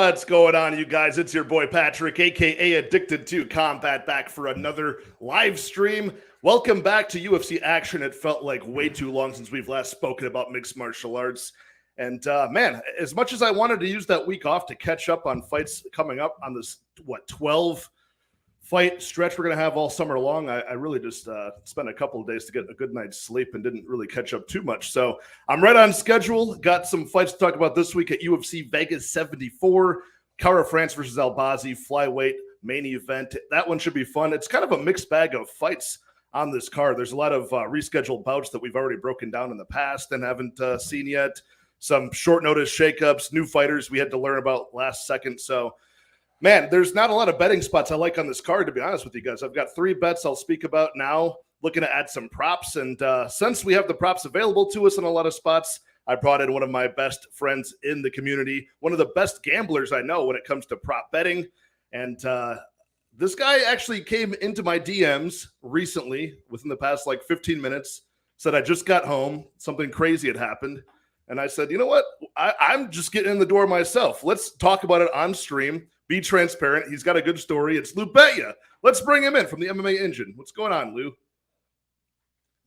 What's going on, you guys? It's your boy Patrick, aka Addicted to Combat, back for another live stream. Welcome back to UFC action. It felt like way too long since we've last spoken about mixed martial arts. And man, as much as I wanted to use that week off to catch up on fights coming up on this, 12 fight stretch we're going to have all summer long, I really just spent a couple of days to get a good night's sleep and didn't really catch up too much. So I'm right on schedule. Got some fights to talk about this week at UFC Vegas 74. Cara France versus Albazi, flyweight main event. That one should be fun. It's kind of a mixed bag of fights on this card. There's a lot of rescheduled bouts that we've already broken down in the past and haven't seen yet. Some short notice shakeups, new fighters we had to learn about last second. So man, there's not a lot of betting spots I like on this card, to be honest with you guys. I've got 3 bets I'll speak about now, looking to add some props. And since we have the props available to us in a lot of spots, I brought in one of my best friends in the community, one of the best gamblers I know when it comes to prop betting. And this guy actually came into my DMs recently, within the past like 15 minutes, said, I just got home. Something crazy had happened. And I said, you know what? I'm just getting in the door myself. Let's talk about it on stream. Be transparent. He's got a good story. It's LouBetya. Let's bring him in from the MMA Engine. What's going on, Lou?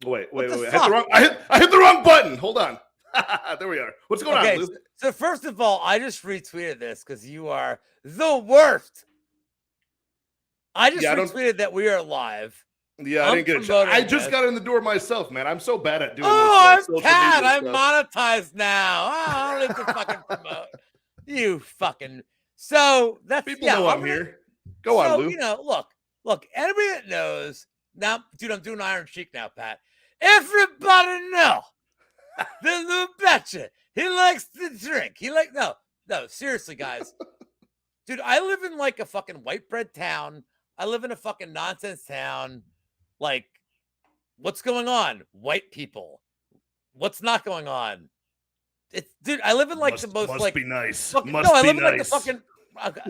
Wait. I hit the wrong button. Hold on. There we are. What's going on, Lou? So first of all, I just retweeted this because you are the worst. I just retweeted that we are live. Yeah, I didn't get a shot. I just got in the door myself, man. I'm so bad at doing this. I'm Pat. I'm monetized now. I don't need to fucking promote. You fucking... So that's people know I'm here. Go on, Lou. You know, look. Anybody that knows now, dude, I'm doing Iron Sheik now, Pat. Everybody know the LouBetya. He likes to drink. No, seriously, guys. Dude, I live in like a fucking white bread town. I live in a fucking nonsense town. Like, what's going on? White people. What's not going on? Dude, I live in like the most like be nice. I live in like the fucking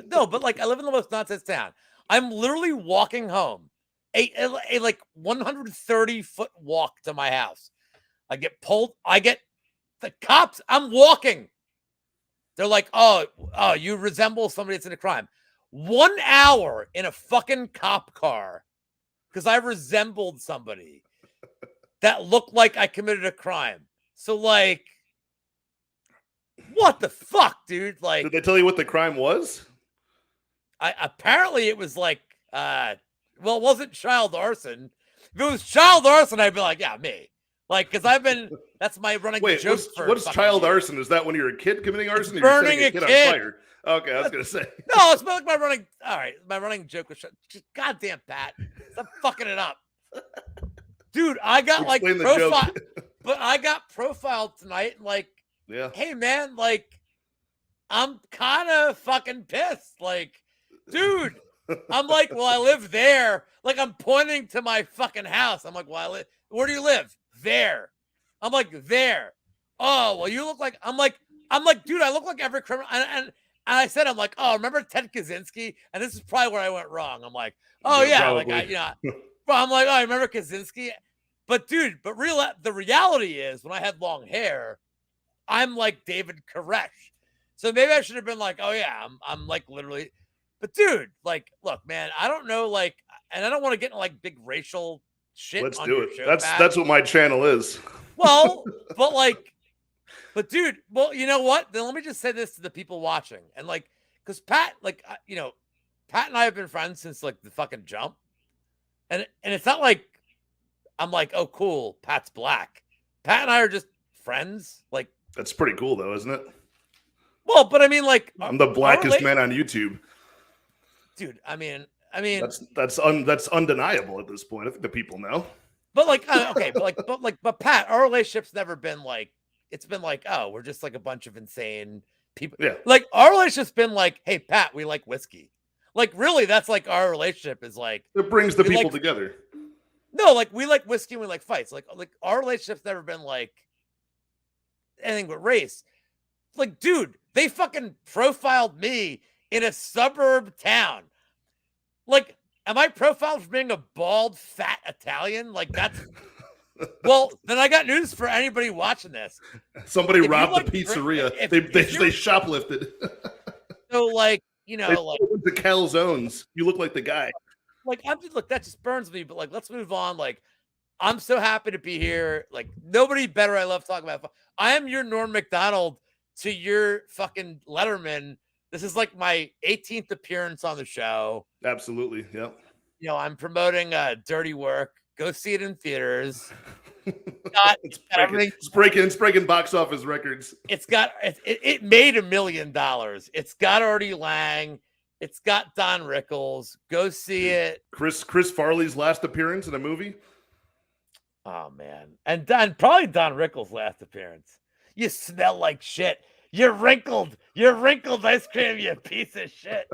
no, but like I live in the most nonsense town. I'm literally walking home, a like 130-foot walk to my house. I get pulled. I get the cops. I'm walking. They're like, oh, you resemble somebody that's in a crime. 1 hour in a fucking cop car because I resembled somebody that looked like I committed a crime. So like. What the fuck, dude? Like, did they tell you what the crime was? Apparently it was like, well, it wasn't child arson. If it was child arson, I'd be like, yeah, me. Like, because that's my running joke. What's child arson? Is that when you're a kid committing arson? Burning a kid on fire? Okay, I was gonna say. No, it's like my running. All right, my running joke was just goddamn Pat. Stop fucking it up, dude. I got like profiled, but I got profiled tonight, like. Yeah. Hey, man, like, I'm kind of fucking pissed. Like, dude, I'm like, well, I live there. Like, I'm pointing to my fucking house. I'm like, well, where do you live? There. I'm like, there. Oh, well, you look like, I'm like, dude, I look like every criminal. And I said, I'm like, oh, remember Ted Kaczynski? And this is probably where I went wrong. I'm like, oh, yeah. Like, I'm like, oh, I remember Kaczynski. But, dude, the reality is when I had long hair, I'm like David Koresh. So maybe I should have been like, oh yeah, I'm like literally, but dude, like, look, man, I don't know, like, and I don't want to get into like big racial shit. Let's do it. That's what my channel is. Well, but dude, well, you know what? Then let me just say this to the people watching. And like, cause Pat, like, you know, Pat and I have been friends since like the fucking jump. And it's not like, I'm like, oh cool, Pat's black. Pat and I are just friends. Like, that's pretty cool, though, isn't it? Well, but I mean, like, I'm the blackest man on YouTube, dude. I mean, that's undeniable at this point. I think the people know. But like, okay, but Pat, our relationship's never been like. It's been like, oh, we're just like a bunch of insane people. Yeah. Like our relationship's been like, hey, Pat, we like whiskey. Like, really, that's like our relationship is like. It brings the people together. No, like we like whiskey and we like fights. Like our relationship's never been like. Anything but race. Like, dude, they fucking profiled me in a suburb town. Like, am I profiled for being a bald, fat Italian? Like, that's well, then I got news for anybody watching this. Somebody robbed the pizzeria. They shoplifted. So like, you They know, like, the calzones. You look like the guy. like I'm just look, that just burns me. But like, let's move on. Like, I'm so happy to be here. Like, nobody better. I love talking about. I am your Norm Macdonald to your fucking Letterman. This is like my 18th appearance on the show. Absolutely. Yep. You know, I'm promoting Dirty Work. Go see it in theaters. It's breaking box office records. It made $1 million. It's got Artie Lang. It's got Don Rickles. Go see it. Chris Farley's last appearance in a movie. Oh man, and probably Don Rickles' last appearance. You smell like shit. You're wrinkled ice cream. You piece of shit.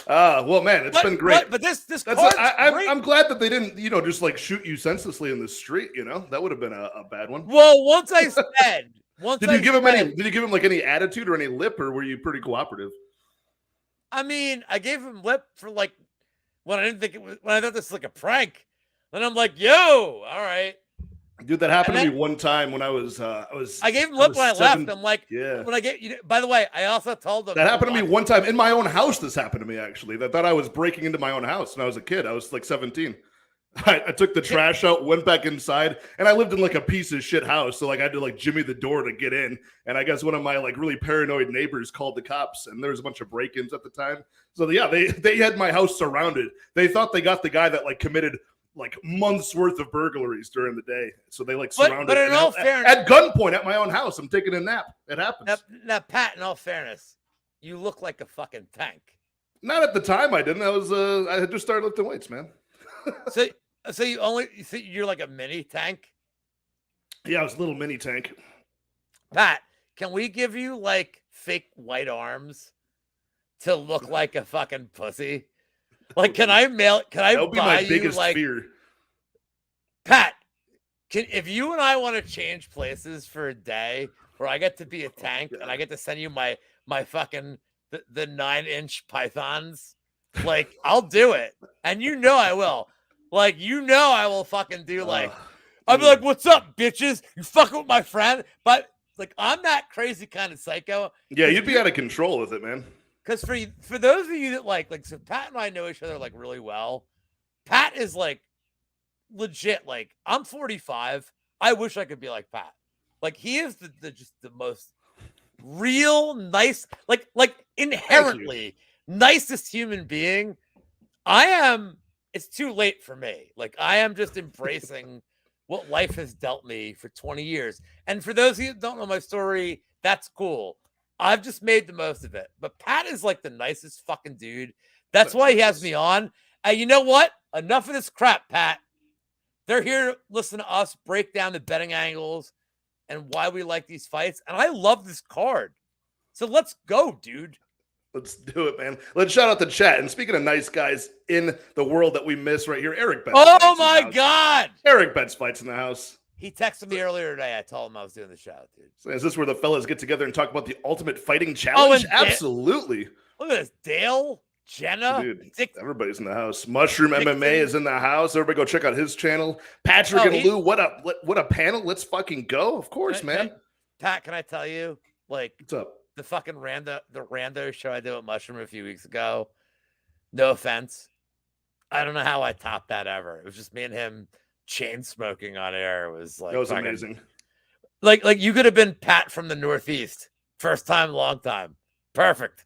Well, man, it's been great. But this I'm glad that they didn't, just like shoot you senselessly in the street. That would have been a bad one. Well, did you give him like any attitude or any lip, or were you pretty cooperative? I mean, I gave him lip for like when I thought this was like a prank. Then I'm like, yo, all right. Dude, that happened to me one time when I gave him lip when I left. I'm like, yeah. When I get by the way, I also told them that happened to me one time in my own house. This happened to me actually. I thought I was breaking into my own house when I was a kid. I was like 17. I took the trash out, went back inside, and I lived in like a piece of shit house. So like I had to like jimmy the door to get in. And I guess one of my like really paranoid neighbors called the cops, and there was a bunch of break-ins at the time. So yeah, they had my house surrounded. They thought they got the guy that like committed like months worth of burglaries during the day. So they like surrounded but in all fairness, at gunpoint at my own house. I'm taking a nap. It happens. Now, Pat, in all fairness, you look like a fucking tank. Not at the time I didn't. I had just started lifting weights, man. So you're like a mini tank? Yeah, I was a little mini tank. Pat, can we give you like fake white arms to look like a fucking pussy? Like, can I That'll be buy my biggest you fear. Pat, if you and I want to change places for a day where I get to be a tank and I get to send you my fucking the 9-inch pythons, like I'll do it. And I will. Like, I will fucking do like I'll be like, what's up, bitches? You fucking with my friend? But like I'm that crazy kind of psycho. Yeah, you'd be out of control with it, man. Because for those of you that like so Pat and I know each other like really well. Pat is like legit. Like I'm 45. I wish I could be like Pat. Like he is just the most real nice, like inherently nicest human being. I am. It's too late for me. Like I am just embracing what life has dealt me for 20 years. And for those of you that don't know my story, that's cool. I've just made the most of it. But Pat is like the nicest fucking dude. That's why he has me on. And you know what? Enough of this crap, Pat. They're here to listen to us break down the betting angles and why we like these fights. And I love this card. So let's go, dude. Let's do it, man. Let's shout out the chat. And speaking of nice guys in the world that we miss right here, Eric Betts. Oh, my God. Eric Betts fights in the house. He texted me earlier today. I told him I was doing the show, dude. So is this where the fellas get together and talk about the Ultimate Fighting Challenge? Absolutely. Look at this. Dale, Jenna. Dude, everybody's in the house. Mushroom MMA is in the house. Everybody go check out his channel. Patrick and Lou, what a panel. Let's fucking go. Of course, man. Pat, can I tell you? Like, what's up? The fucking rando show I did with Mushroom a few weeks ago. No offense. I don't know how I topped that ever. It was just me and him chain smoking on air. It was like that was amazing. Like you could have been Pat from the Northeast. First time, long time. Perfect.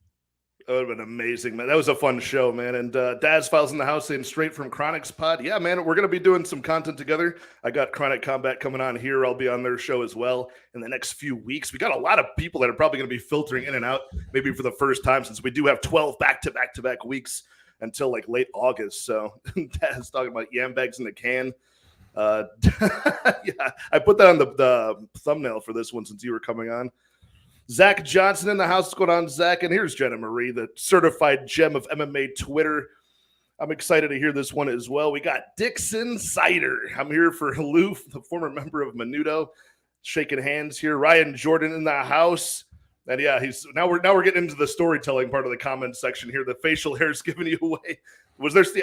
That would have been amazing, man. That was a fun show, man. And Daz Files in the house saying straight from Chronic's pod. Yeah, man, we're going to be doing some content together. I got Chronic Combat coming on here. I'll be on their show as well in the next few weeks. We got a lot of people that are probably going to be filtering in and out, maybe for the first time, since we do have 12 back-to-back weeks until like late August. So Daz talking about yam bags in the can. Yeah, I put that on the thumbnail for this one since you were coming on. Zach Johnson in the house. What's going on, Zach? And here's Jenna Marie, the certified gem of MMA Twitter. I'm excited to hear this one as well. We got Dixon Cider. I'm here for Lou, the former member of Menudo, shaking hands here. Ryan Jordan in the house. And yeah, now we're getting into the storytelling part of the comment section here. The facial hair is giving you away.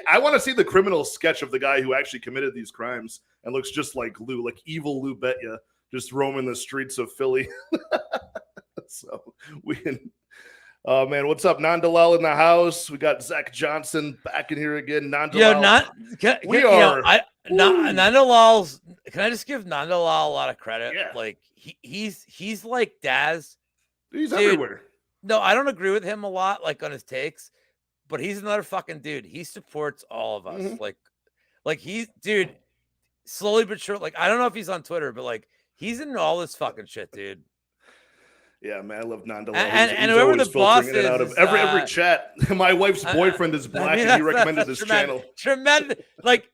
I want to see the criminal sketch of the guy who actually committed these crimes and looks just like Lou, like evil LouBetya, just roaming the streets of Philly. So we can. Oh man, what's up? Nandalal in the house. We got Zach Johnson back in here again. Nandalal. Nandalal's. Can I just give Nandalal a lot of credit? Yeah. Like he's like Daz. He's everywhere. No, I don't agree with him a lot, like on his takes, but he's another fucking dude. He supports all of us. Mhm. Like he's dude. Slowly but sure. Like I don't know if he's on Twitter, but like he's into all this fucking shit, dude. Yeah, man, I love Nandalal. And whoever the boss is, out of every chat. My wife's boyfriend is black, and he recommended this channel. Tremendous, like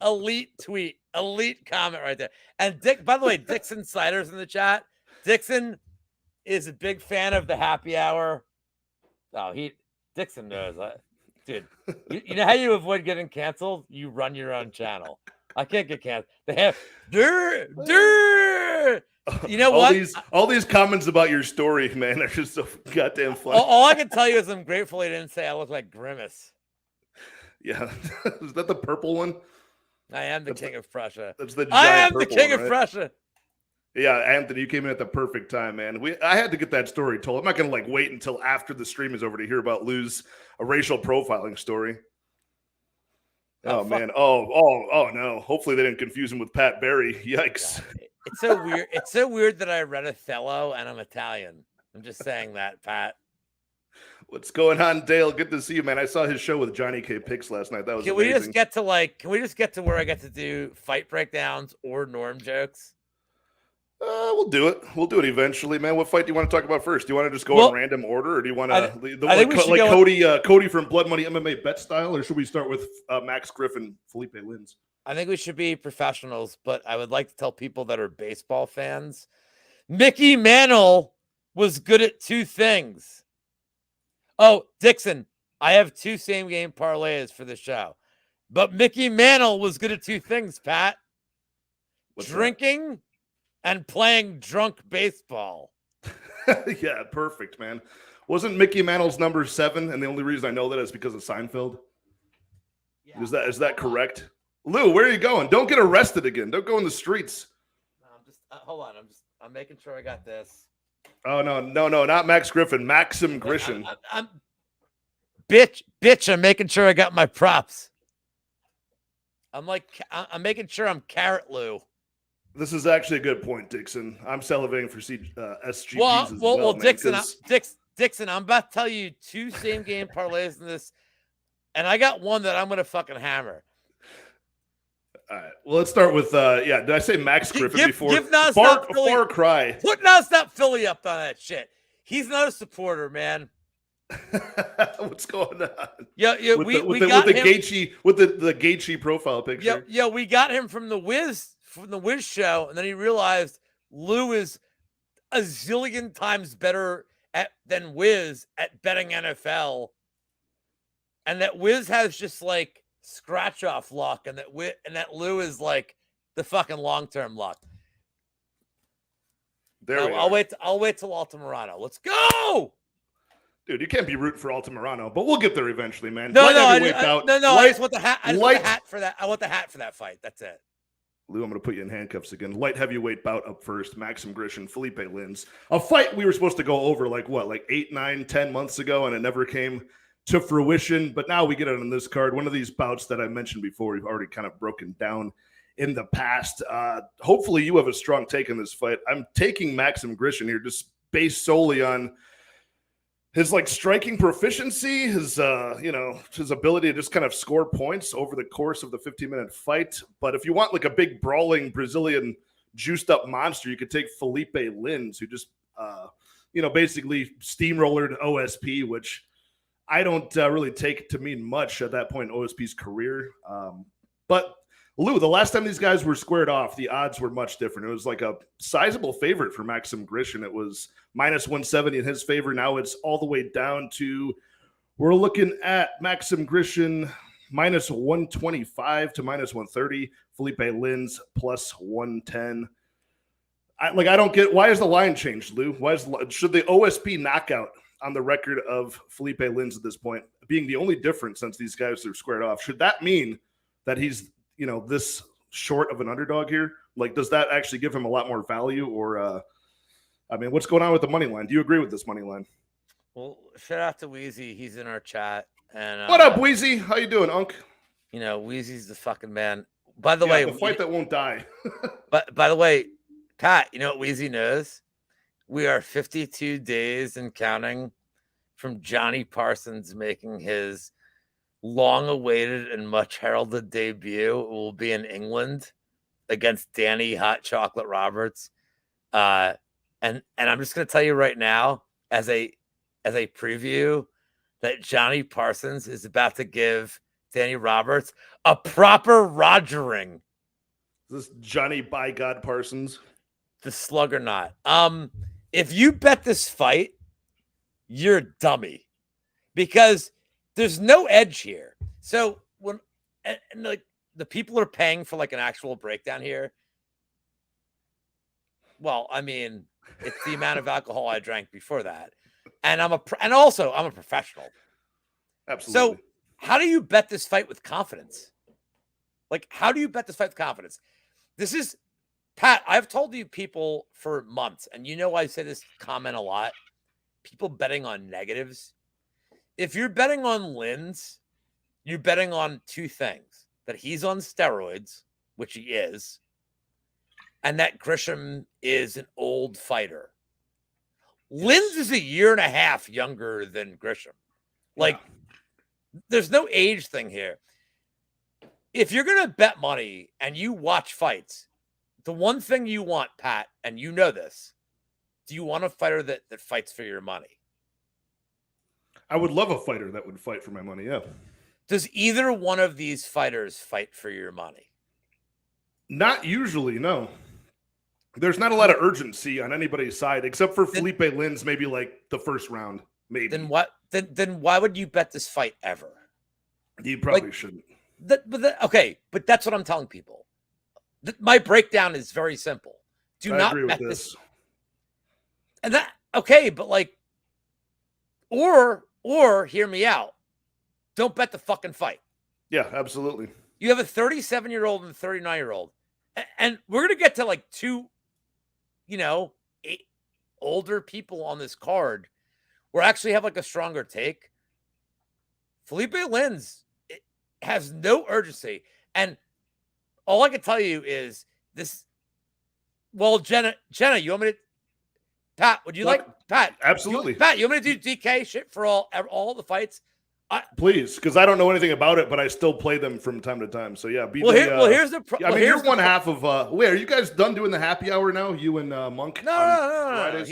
elite tweet, elite comment right there. And Dick, by the way, Dixon Siders in the chat. Dixon is a big fan of the happy hour. Oh, Dixon knows, dude. You know how you avoid getting canceled? You run your own channel. I can't get canceled. They have You know what? All these comments about your story, man, are just so goddamn funny. All I can tell you is I'm grateful he didn't say I look like Grimace. Yeah, is that the purple one? I am the king of Prussia. That's the. I am the king of Prussia. Yeah, Anthony, you came in at the perfect time, man. I had to get that story told. I'm not gonna wait until after the stream is over to hear about Lou's racial profiling story. Oh man. Oh no. Hopefully they didn't confuse him with Pat Barry. Yikes. It's so weird. It's so weird that I read Othello and I'm Italian. I'm just saying that, Pat. What's going on, Dale? Good to see you, man. I saw his show with Johnny K. Picks last night. That was amazing. Can we just get to where I get to do fight breakdowns or Norm jokes? We'll do it. We'll do it eventually, man. What fight do you want to talk about first? Do you want to just go in random order, or do you want to Cody from Blood Money MMA bet style, or should we start with Max Griffin, Felipe Lins? I think we should be professionals, but I would like to tell people that are baseball fans, Mickey Mantle was good at two things. Oh, Dixon, I have two same game parlays for the show, but Mickey Mantle was good at two things, Pat. What's drinking that? And playing drunk baseball. Yeah, perfect, man. Wasn't Mickey Mantle's number 7? And the only reason I know that is because of Seinfeld. Yeah. Is that correct? Lou, where are you going? Don't get arrested again. Don't go in the streets. No, I'm just hold on. I'm making sure I got this. Oh no, not Max Griffin. Maxim Grishen. I'm bitch. I'm making sure I got my props. I'm making sure I'm Carrot Lou. This is actually a good point, Dixon. I'm salivating for SGPs well, as well. Well, Dixon, I'm about to tell you two same game parlays in this, and I got one that I'm gonna fucking hammer. All right. Well, let's start with did I say Max Griffin before? Give nonstop Philly. Far cry. Put nonstop Philly up on that shit. He's not a supporter, man. What's going on? Yeah. With the Gaethje profile picture. Yeah. We got him from the Wiz show, and then he realized Lou is a zillion times better than Wiz at betting NFL, and that Wiz has just like scratch off luck, and that Lou is like the fucking long term luck. I'll wait till Altamirano. Let's go. Dude, you can't be rooting for Altamirano, but we'll get there eventually, man. No. I just want the hat. I want the hat for that. I want the hat for that fight. That's it. Lou, I'm going to put you in handcuffs again. Light heavyweight bout up first. Maxim Grishen, Felipe Lins. A fight we were supposed to go over like 8, 9, 10 months ago, and it never came to fruition. But now we get it on this card. One of these bouts that I mentioned before, we've already kind of broken down in the past. Hopefully you have a strong take on this fight. I'm taking Maxim Grishen here just based solely on his striking proficiency, his ability to just kind of score points over the course of the 15-minute fight. But if you want a big brawling Brazilian juiced up monster, you could take Felipe Lins, who just basically steamrollered OSP, which I don't really take to mean much at that point in OSP's career. But Lou, the last time these guys were squared off, the odds were much different. It was like a sizable favorite for Maxim Grishen. It was minus 170 in his favor. Now it's all the way down to, we're looking at Maxim Grishen minus 125 to minus 130. Felipe Lins plus 110. I don't get, why is the line changed, Lou? Should the OSP knockout on the record of Felipe Lins at this point being the only difference since these guys are squared off, should that mean that he's this short of an underdog here? Does that actually give him a lot more value? Or, what's going on with the money line? Do you agree with this money line? Well, shout out to Wheezy. He's in our chat. And What up, Wheezy? How you doing, Unk? You know, Wheezy's the fucking man. By the Yeah, way, the fight that won't die. But by the way, Pat, you know what Wheezy knows? We are 52 days and counting from Johnny Parsons making his long-awaited and much heralded debut. It will be in England against Danny Hot Chocolate Roberts. And I'm just going to tell you right now, as a preview, that Johnny Parsons is about to give Danny Roberts a proper Rogering. Is this Johnny by God Parsons? The slug or not? If you bet this fight, you're a dummy because there's no edge here. So when and like the people are paying for like an actual breakdown here. Well, I mean, it's the amount of alcohol I drank before that, and I'm a professional. Absolutely. So how do you bet this fight with confidence? Like, how do you bet this fight with confidence? This is Pat. I've told you people for months, and you know I say this comment a lot. People betting on negatives. If you're betting on Lins, you're betting on two things: that he's on steroids, which he is, and that Grishen is an old fighter. Lins is a year and a half younger than Grishen. Like, there's no age thing here. If you're going to bet money and you watch fights, the one thing you want, Pat, and you know this, do you want a fighter that fights for your money? I would love a fighter that would fight for my money, yeah. Does either one of these fighters fight for your money? Not usually, no. There's not a lot of urgency on anybody's side, except for Felipe Lins, maybe like the first round, maybe. Then what? Then why would you bet this fight ever? You probably shouldn't. Okay, but that's what I'm telling people. My breakdown is very simple. Do I not agree bet with this. And that okay, but like, or hear me out. Don't bet the fucking fight. Yeah, absolutely. You have a 37-year-old and a 39-year-old, and we're gonna get to like two, older people on this card. Where I actually have like a stronger take. Felipe Lins has no urgency. And all I can tell you is this. Well, Jenna, you want me to, Pat, would you like, Pat? Absolutely. Pat, you want me to do DK shit for all the fights? Please, because I don't know anything about it, but I still play them from time to time. So yeah, here's the you're one half of. Wait, are you guys done doing the happy hour now? You and Monk? No.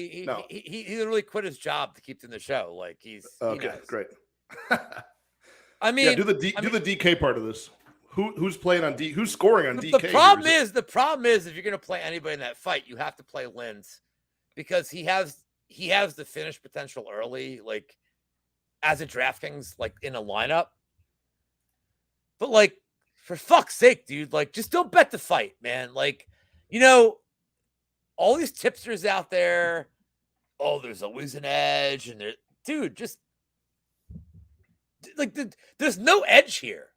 He literally quit his job to keep doing the show. Like he's okay, great. I mean, yeah, do the DK part of this. Who's playing on D? Who's scoring on DK? The problem is if you're going to play anybody in that fight, you have to play Lins because he has the finish potential early, like as a DraftKings, like in a lineup. But like, for fuck's sake, dude, like just don't bet the fight, man. Like, all these tipsters out there. Oh, there's always an edge, and dude, just like there's no edge here.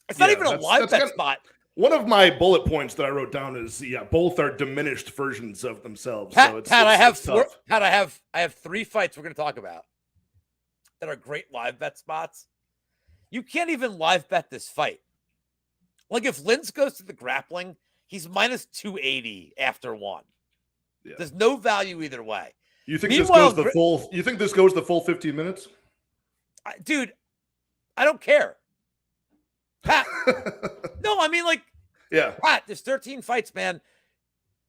It's not even a live bet spot. One of my bullet points that I wrote down is both are diminished versions of themselves. Pat, I have 3 fights we're going to talk about that are great live bet spots. You can't even live bet this fight. Like if Lins goes to the grappling, he's minus 280 after 1. Yeah. There's no value either way. You think this goes the full? You think this goes the full 15 minutes? Dude, I don't care. Pat, no, I mean Pat, there's 13 fights, man.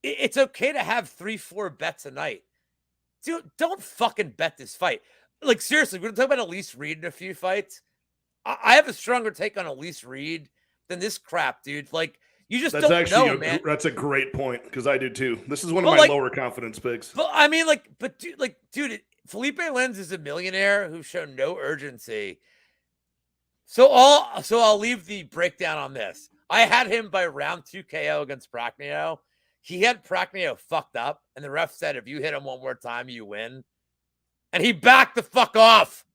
It's okay to have 3-4 bets a night. Dude, don't fucking bet this fight. Like seriously, we're gonna talk about Elise Reed in a few fights. I have a stronger take on Elise Reed than this crap, dude. Like you just don't know, man. That's a great point because I do too. This is one of my lower confidence picks. But I mean, dude, Felipe Lins is a millionaire who's shown no urgency. So I'll leave the breakdown on this. I had him by round 2 KO against Prachnio. He had Prachnio fucked up, and the ref said, if you hit him one more time, you win. And he backed the fuck off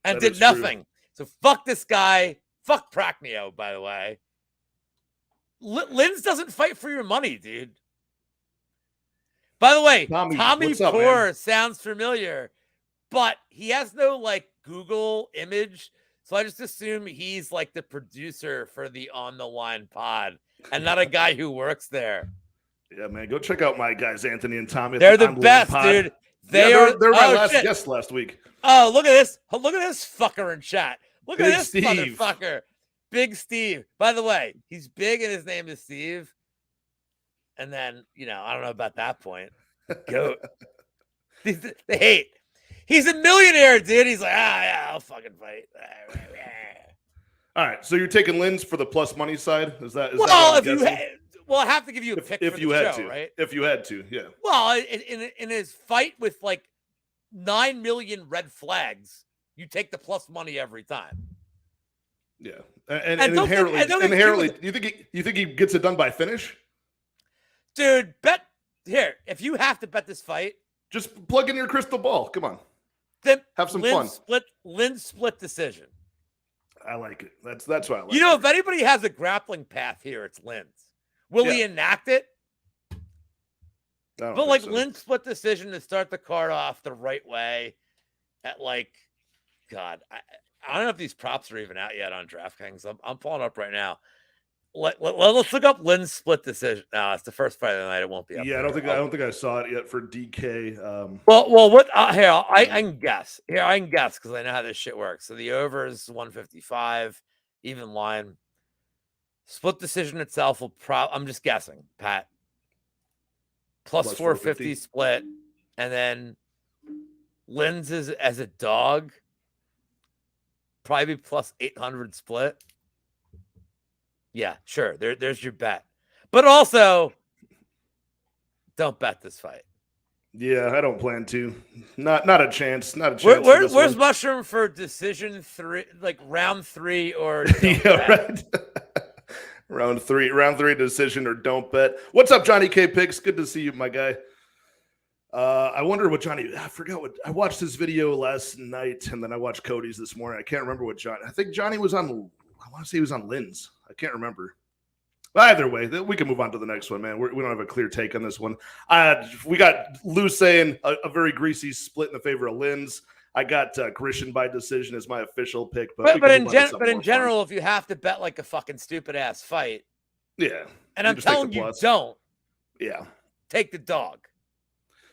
and did nothing. True. So fuck this guy. Fuck Prachnio, by the way. Lins doesn't fight for your money, dude. By the way, Tommy Poor sounds familiar. but he has no like Google image. So I just assume he's like the producer for the On the Line pod and not a guy who works there. Yeah, man. Go check out my guys, Anthony and Tommy. They're the best, dude. They're my last guest last week. Oh, look at this. Look at this fucker in chat. Look Big at this Steve. motherfucker. Big Steve. By the way, he's big and his name is Steve. And then, I don't know about that point. Goat. They hate. He's a millionaire, dude. He's like, yeah, I'll fucking fight. All right, so you're taking Linz for the plus money side? Is that? Well, I have to give you a pick if for you the had show, to, right? If you had to, yeah. Well, in his fight with like 9 million red flags, you take the plus money every time. Yeah, and inherently, you think he gets it done by finish? Dude, bet here. If you have to bet this fight, just plug in your crystal ball. Come on, then have some fun. Linz split decision. I like it. That's what I like. If anybody has a grappling path here, it's Linz. Will he enact it? But like Linz split decision to start the card off the right way at like, God, I don't know if these props are even out yet on DraftKings. I'm pulling up right now. Let's look up Linz split decision. No, it's the first fight of the night. It won't be up. Yeah, I don't think I saw it yet for DK. Well, what? Here, I can guess. I can guess because I know how this shit works. So the over is 155, even line. Split decision itself will I'm just guessing, Pat. Plus 450 split, and then Linz is as a dog. Probably plus 800 split. Yeah, sure. There's your bet. But also, don't bet this fight. Yeah, I don't plan to. Not a chance. Not a chance. Where's Mushroom for decision 3, like round 3 or yeah, right. round three decision or don't bet. What's up, Johnny K Picks? Good to see you, my guy. I wonder what I forgot I watched his video last night, and then I watched Cody's this morning. I can't remember what I think Johnny was on. I want to say he was on Linz. I can't remember. But either way, we can move on to the next one, man. We don't have a clear take on this one. We got Lou saying a very greasy split in the favor of Linz. I got Grishen by decision as my official pick. But in general, if you have to bet like a fucking stupid ass fight, yeah, and I'm telling you, don't. Yeah, take the dog.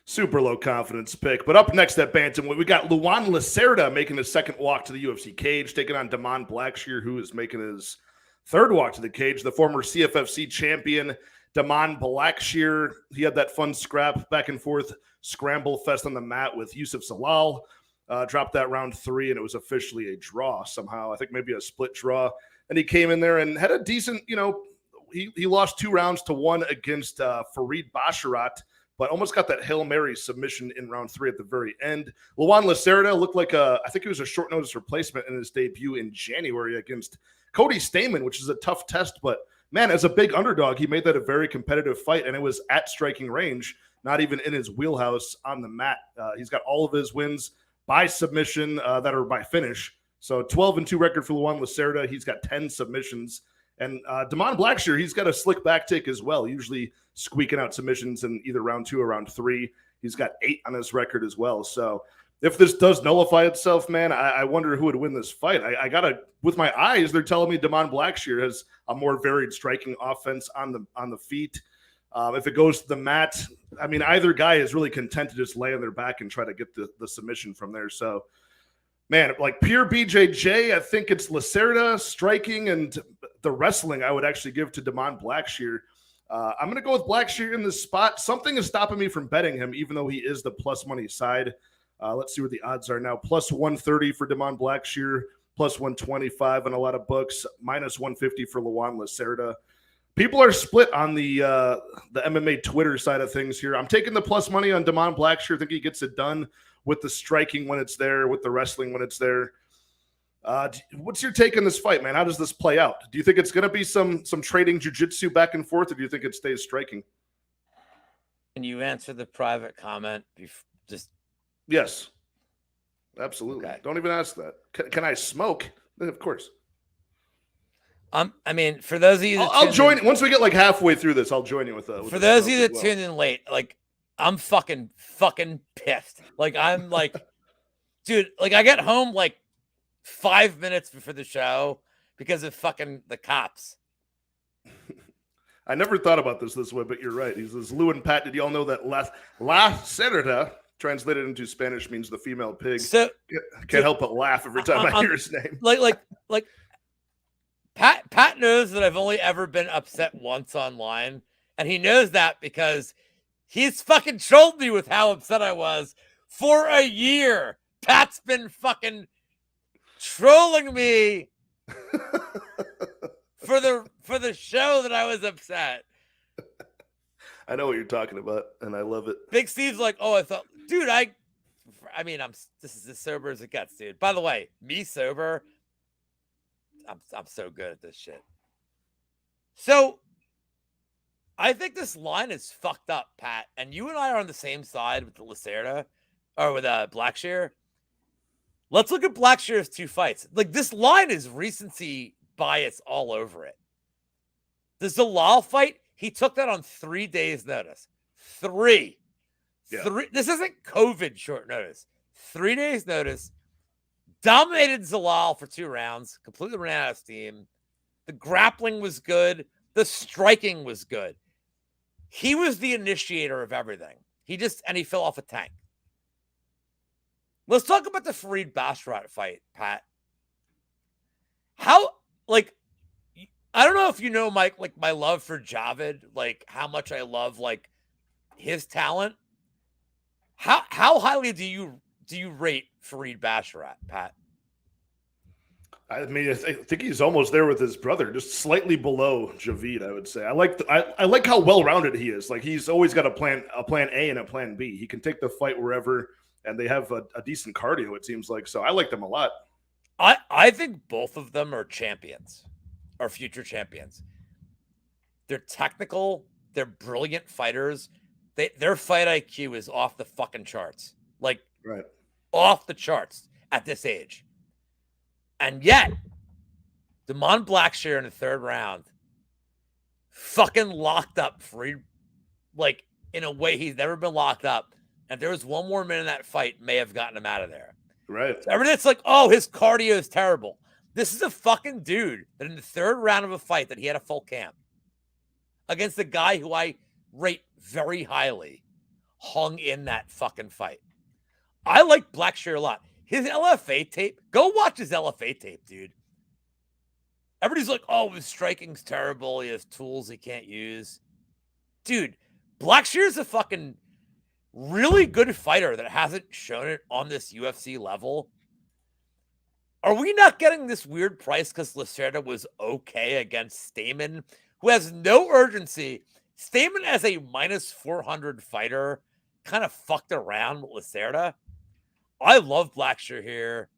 Super low confidence pick. But up next at bantamweight, we got Lacerda making his second walk to the UFC cage, taking on Blackshear, who is making his third walk to the cage. The former CFFC champion, Blackshear. He had that fun scrap back and forth scramble fest on the mat with Yusuf Salal. Dropped that round 3, and it was officially a draw somehow. I think maybe a split draw. And he came in there and had a decent, he lost 2 rounds to 1 against Farid Basharat, but almost got that Hail Mary submission in round 3 at the very end. Lacerda looked like I think it was a short notice replacement in his debut in January against Cody Stamen, which is a tough test. But, man, as a big underdog, he made that a very competitive fight, and it was at striking range, not even in his wheelhouse on the mat. He's got all of his wins by submission that are by finish. So 12-2 record for Lacerda. He's got 10 submissions. And Blackshear, he's got a slick back take as well, usually squeaking out submissions in either round 2 or round 3. He's got 8 on his record as well. So if this does nullify itself, man, I wonder who would win this fight. I got to, with my eyes, they're telling me Blackshear has a more varied striking offense on the feet. If it goes to the mat, I mean, either guy is really content to just lay on their back and try to get the submission from there. So, man, like pure BJJ, I think it's Lacerda striking, and the wrestling I would actually give to Blackshear. I'm going to go with Blackshear in this spot. Something is stopping me from betting him, even though he is the plus money side. Let's see what the odds are now. Plus 130 for Blackshear, plus 125 on a lot of books, minus 150 for Lacerda. People are split on the MMA Twitter side of things here. I'm taking the plus money on Blackshear. I think he gets it done with the striking when it's there, with the wrestling when it's there. What's your take on this fight, man? How does this play out? Do you think it's going to be some trading jiu-jitsu back and forth, or do you think it stays striking? Can you answer the private comment? Yes, absolutely. Okay. Don't even ask that. Can I smoke? Of course. I mean, for those of you that I'll join once we get like halfway through this. I'll join you with for those of you that tuned in late. Like, I'm fucking pissed. Like, I'm like, dude, like I get home like 5 minutes before the show because of fucking the cops. I never thought about this way, but you're right. He says, Lou and Pat, did y'all know that Lacerda, translated into Spanish, means the female pig? So can't help but laugh every time I hear his name. Like Pat knows that I've only ever been upset once online, and he knows that because he's fucking trolled me with how upset I was for a year. Pat's been fucking trolling me for the show that I was upset. I know what you're talking about, and I love it. Big Steve's like, oh, I thought, dude, I mean, this is as sober as it gets, dude. By the way, me sober, I'm so good at this shit. So I think this line is fucked up, Pat, and you and I are on the same side with the Lacerda or with Blackshear. Let's look at Blackshear's 2 fights. Like, this line is recency bias all over it. The Zalal fight, he took that on 3 days' notice. 3. Yeah. 3. This isn't COVID short notice. 3 days' notice. Dominated Zalal for 2 rounds. Completely ran out of steam. The grappling was good. The striking was good. He was the initiator of everything. He fell off a tank. Let's talk about the Farid Basharat fight, Pat. How, like, I don't know if you know, Mike, like my love for Javid, like how much I love like his talent. How highly do you rate Farid Basharat, Pat? I mean, I think he's almost there with his brother, just slightly below Javid, I would say. I like how well-rounded he is. Like, he's always got a plan A and a plan B. He can take the fight wherever, and they have a decent cardio, it seems like. So I like them a lot. I think both of them are champions, or future champions. They're technical. They're brilliant fighters. Their fight IQ is off the fucking charts. Like, right, off the charts at this age. And yet, Damon Blackshear in the 3rd round fucking locked up Farid, like, in a way he's never been locked up. And if there was one more minute in that fight, may have gotten him out of there. Right. So everything's like, oh, his cardio is terrible. This is a fucking dude that in the 3rd round of a fight that he had a full camp against the guy who I rate very highly hung in that fucking fight. I like Blackshear a lot. His LFA tape, go watch his LFA tape, dude. Everybody's like, oh, his striking's terrible. He has tools he can't use. Dude, Blackshear is a fucking really good fighter that hasn't shown it on this UFC level. Are we not getting this weird price because Lacerda was okay against Stamen, who has no urgency? Stamen as a minus 400 fighter kind of fucked around with Lacerda. I love Blackshear here.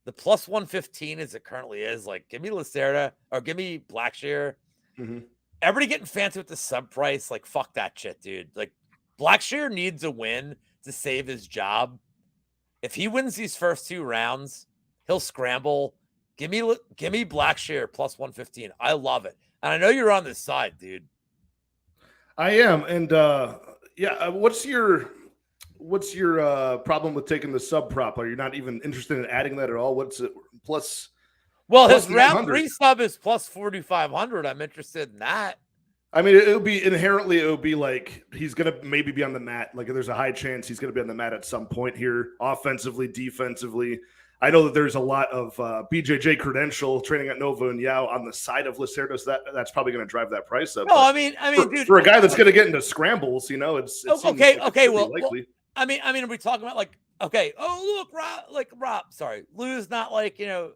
The plus 115 as it currently is, like, give me Lacerda or give me Blackshear. Mm-hmm. Everybody getting fancy with the sub price. Like, fuck that shit, dude. Like, Blackshear needs a win to save his job. If he wins these first 2 rounds, he'll scramble. Give me Blackshear plus 115. I love it. And I know you're on this side, dude. I am. And what's your problem with taking the sub prop? Are you not even interested in adding that at all? What's it plus? Well, plus his round 3 sub is plus 4,500. I'm interested in that. I mean, it would be like he's going to maybe be on the mat. Like, there's a high chance he's going to be on the mat at some point here, offensively, defensively. I know that there's a lot of BJJ credential training at Nova and Yao on the side of Lacerda, so that's probably going to drive that price up. No, I mean, dude, for a guy that's going to get into scrambles, you know, it's okay. Likely. Well, I mean, are we talking about like, okay, oh look, Rob, sorry, Lou's not like, you know,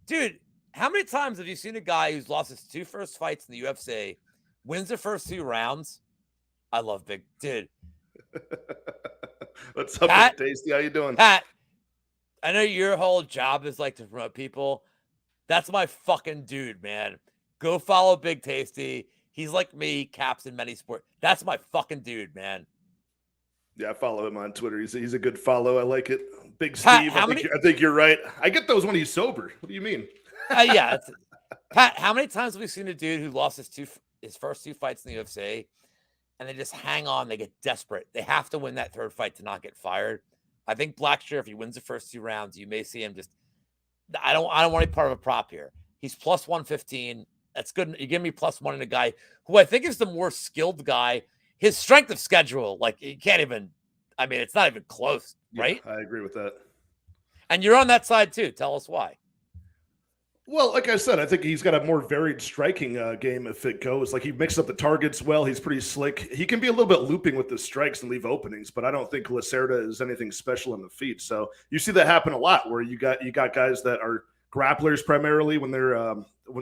dude. How many times have you seen a guy who's lost his 2 first fights in the UFC, wins the first 2 rounds? I love big dude. What's up, Pat, Big Tasty? How you doing, Pat? I know your whole job is like to promote people. That's my fucking dude, man. Go follow Big Tasty. He's like me, caps in many sports. That's my fucking dude, man. Yeah, I follow him on Twitter. He's a good follow. I like it. Big Steve. Pat, I think you're right. I get those when he's sober. What do you mean? Yeah, Pat. How many times have we seen a dude who lost his first 2 fights in the UFC, and they just hang on? They get desperate. They have to win that 3rd fight to not get fired. I think Blackshear, if he wins the first 2 rounds, you may see him just. I don't want to be part of a prop here. He's plus 115. That's good. You give me plus 1 in a guy who I think is the more skilled guy. His strength of schedule, like he can't even. I mean, it's not even close, right? Yeah, I agree with that. And you're on that side too. Tell us why. Well, like I said, I think he's got a more varied striking game if it goes. Like he mixes up the targets well. He's pretty slick. He can be a little bit looping with the strikes and leave openings, but I don't think Lacerda is anything special in the feet. So you see that happen a lot where you got guys that are grapplers primarily when they're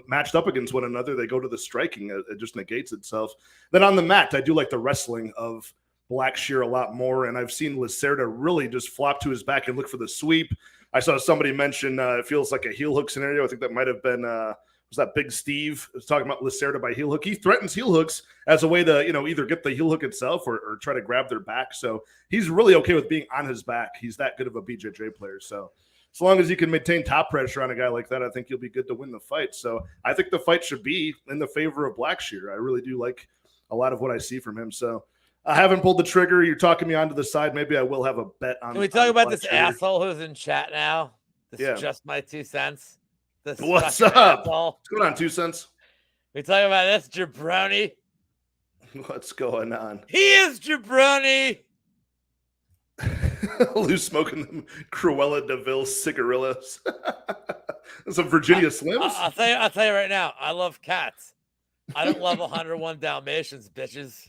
matched up against one another. They go to the striking. It just negates itself. Then on the mat, I do like the wrestling of Blackshear a lot more, and I've seen Lacerda really just flop to his back and look for the sweep. I saw somebody mention it feels like a heel hook scenario. I think that might have been was that Big Steve was talking about Lacerda by heel hook. He threatens heel hooks as a way to either get the heel hook itself or try to grab their back. So he's really okay with being on his back. He's that good of a BJJ player. So as long as you can maintain top pressure on a guy like that, I think you'll be good to win the fight. So I think the fight should be in the favor of Blackshear. I really do like a lot of what I see from him. So I haven't pulled the trigger. You're talking me onto the side. Maybe I will have a bet on. Can we talk about this asshole who's in chat now? This is just my 2 cents. This What's up? Asshole. What's going on, 2 cents? We talk about this jabroni. What's going on? He is jabroni. Lou's smoking them Cruella DeVille cigarillos. Some Virginia Slims. I'll tell you right now. I love cats. I don't love 101 Dalmatians, bitches.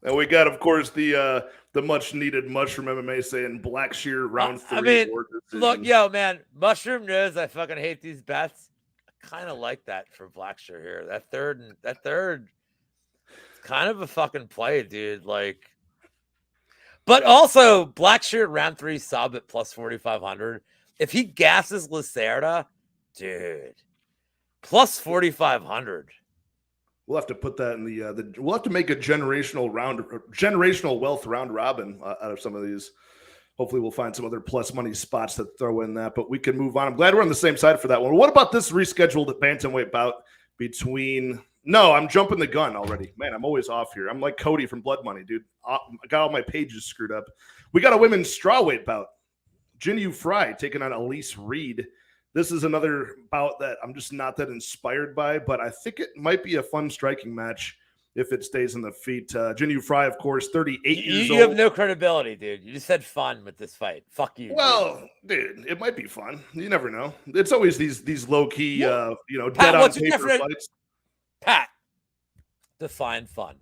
And we got, of course, the much needed Mushroom MMA saying Blackshear round 3. I mean, look, yo, man, Mushroom knows I fucking hate these bets. I kind of like that for Blackshear here. That third, it's kind of a fucking play, dude. Like, but also Blackshear round 3 sub at plus 4,500. If he gasses Lacerda, dude, plus 4,500. We'll have to put that in the we'll have to make a generational wealth round robin out of some of these. Hopefully we'll find some other plus money spots to throw in that, but we can move on. I'm glad we're on the same side for that one. What about this rescheduled bantamweight bout between No, I'm jumping the gun already. Man, I'm always off here. I'm like Cody from Blood Money, dude. I got all my pages screwed up. We got a women's strawweight bout. Jinyu Fry taking on Elise Reed. This is another bout that I'm just not that inspired by, but I think it might be a fun striking match if it stays in the feet. Jinyu Fry, of course, 38 years old. You have no credibility, dude. You just said fun with this fight. Fuck you. Well, dude, it might be fun. You never know. It's always these low-key, Pat, dead on paper fights. Pat, define fun.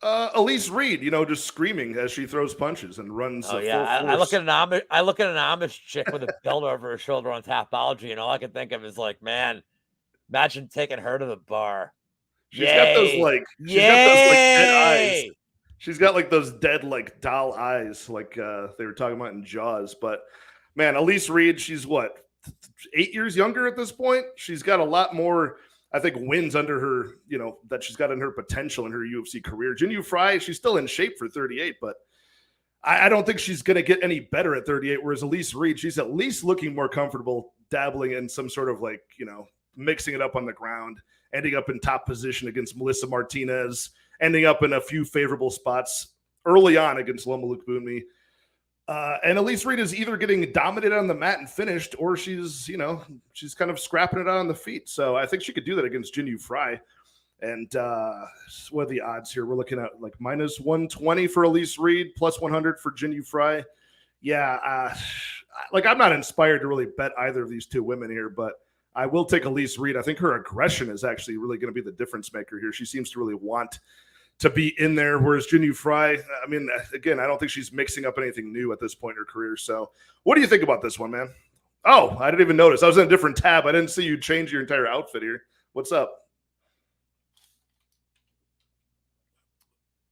Elise Reed, just screaming as she throws punches and runs. Oh yeah, I look at an Amish chick with a belt over her shoulder on Tapology, and all I can think of is like, man, imagine taking her to the bar. She's got those dead eyes. She's got like those dead like doll eyes, like they were talking about in Jaws. But man, Elise Reed, she's what, 8 years younger at this point. She's got a lot more, I think, wins under her, that she's got in her potential in her UFC career. Jinyu Fry, she's still in shape for 38, but I don't think she's going to get any better at 38. Whereas Elise Reed, she's at least looking more comfortable dabbling in some sort of like, mixing it up on the ground, ending up in top position against Melissa Martinez, ending up in a few favorable spots early on against Loma Lookboonmee. And Elise Reed is either getting dominated on the mat and finished, or she's kind of scrapping it out on the feet. So I think she could do that against Jinyu Fry. And what are the odds here? We're looking at like minus 120 for Elise Reed, plus 100 for Jinyu Fry. Yeah, I'm not inspired to really bet either of these two women here, but I will take Elise Reed. I think her aggression is actually really going to be the difference maker here. She seems to really want to be in there, whereas Jinyu Fry, I mean, again, I don't think she's mixing up anything new at this point in her career. So what do you think about this one, man? Oh, I didn't even notice. I was in a different tab. I didn't see you change your entire outfit here. What's up?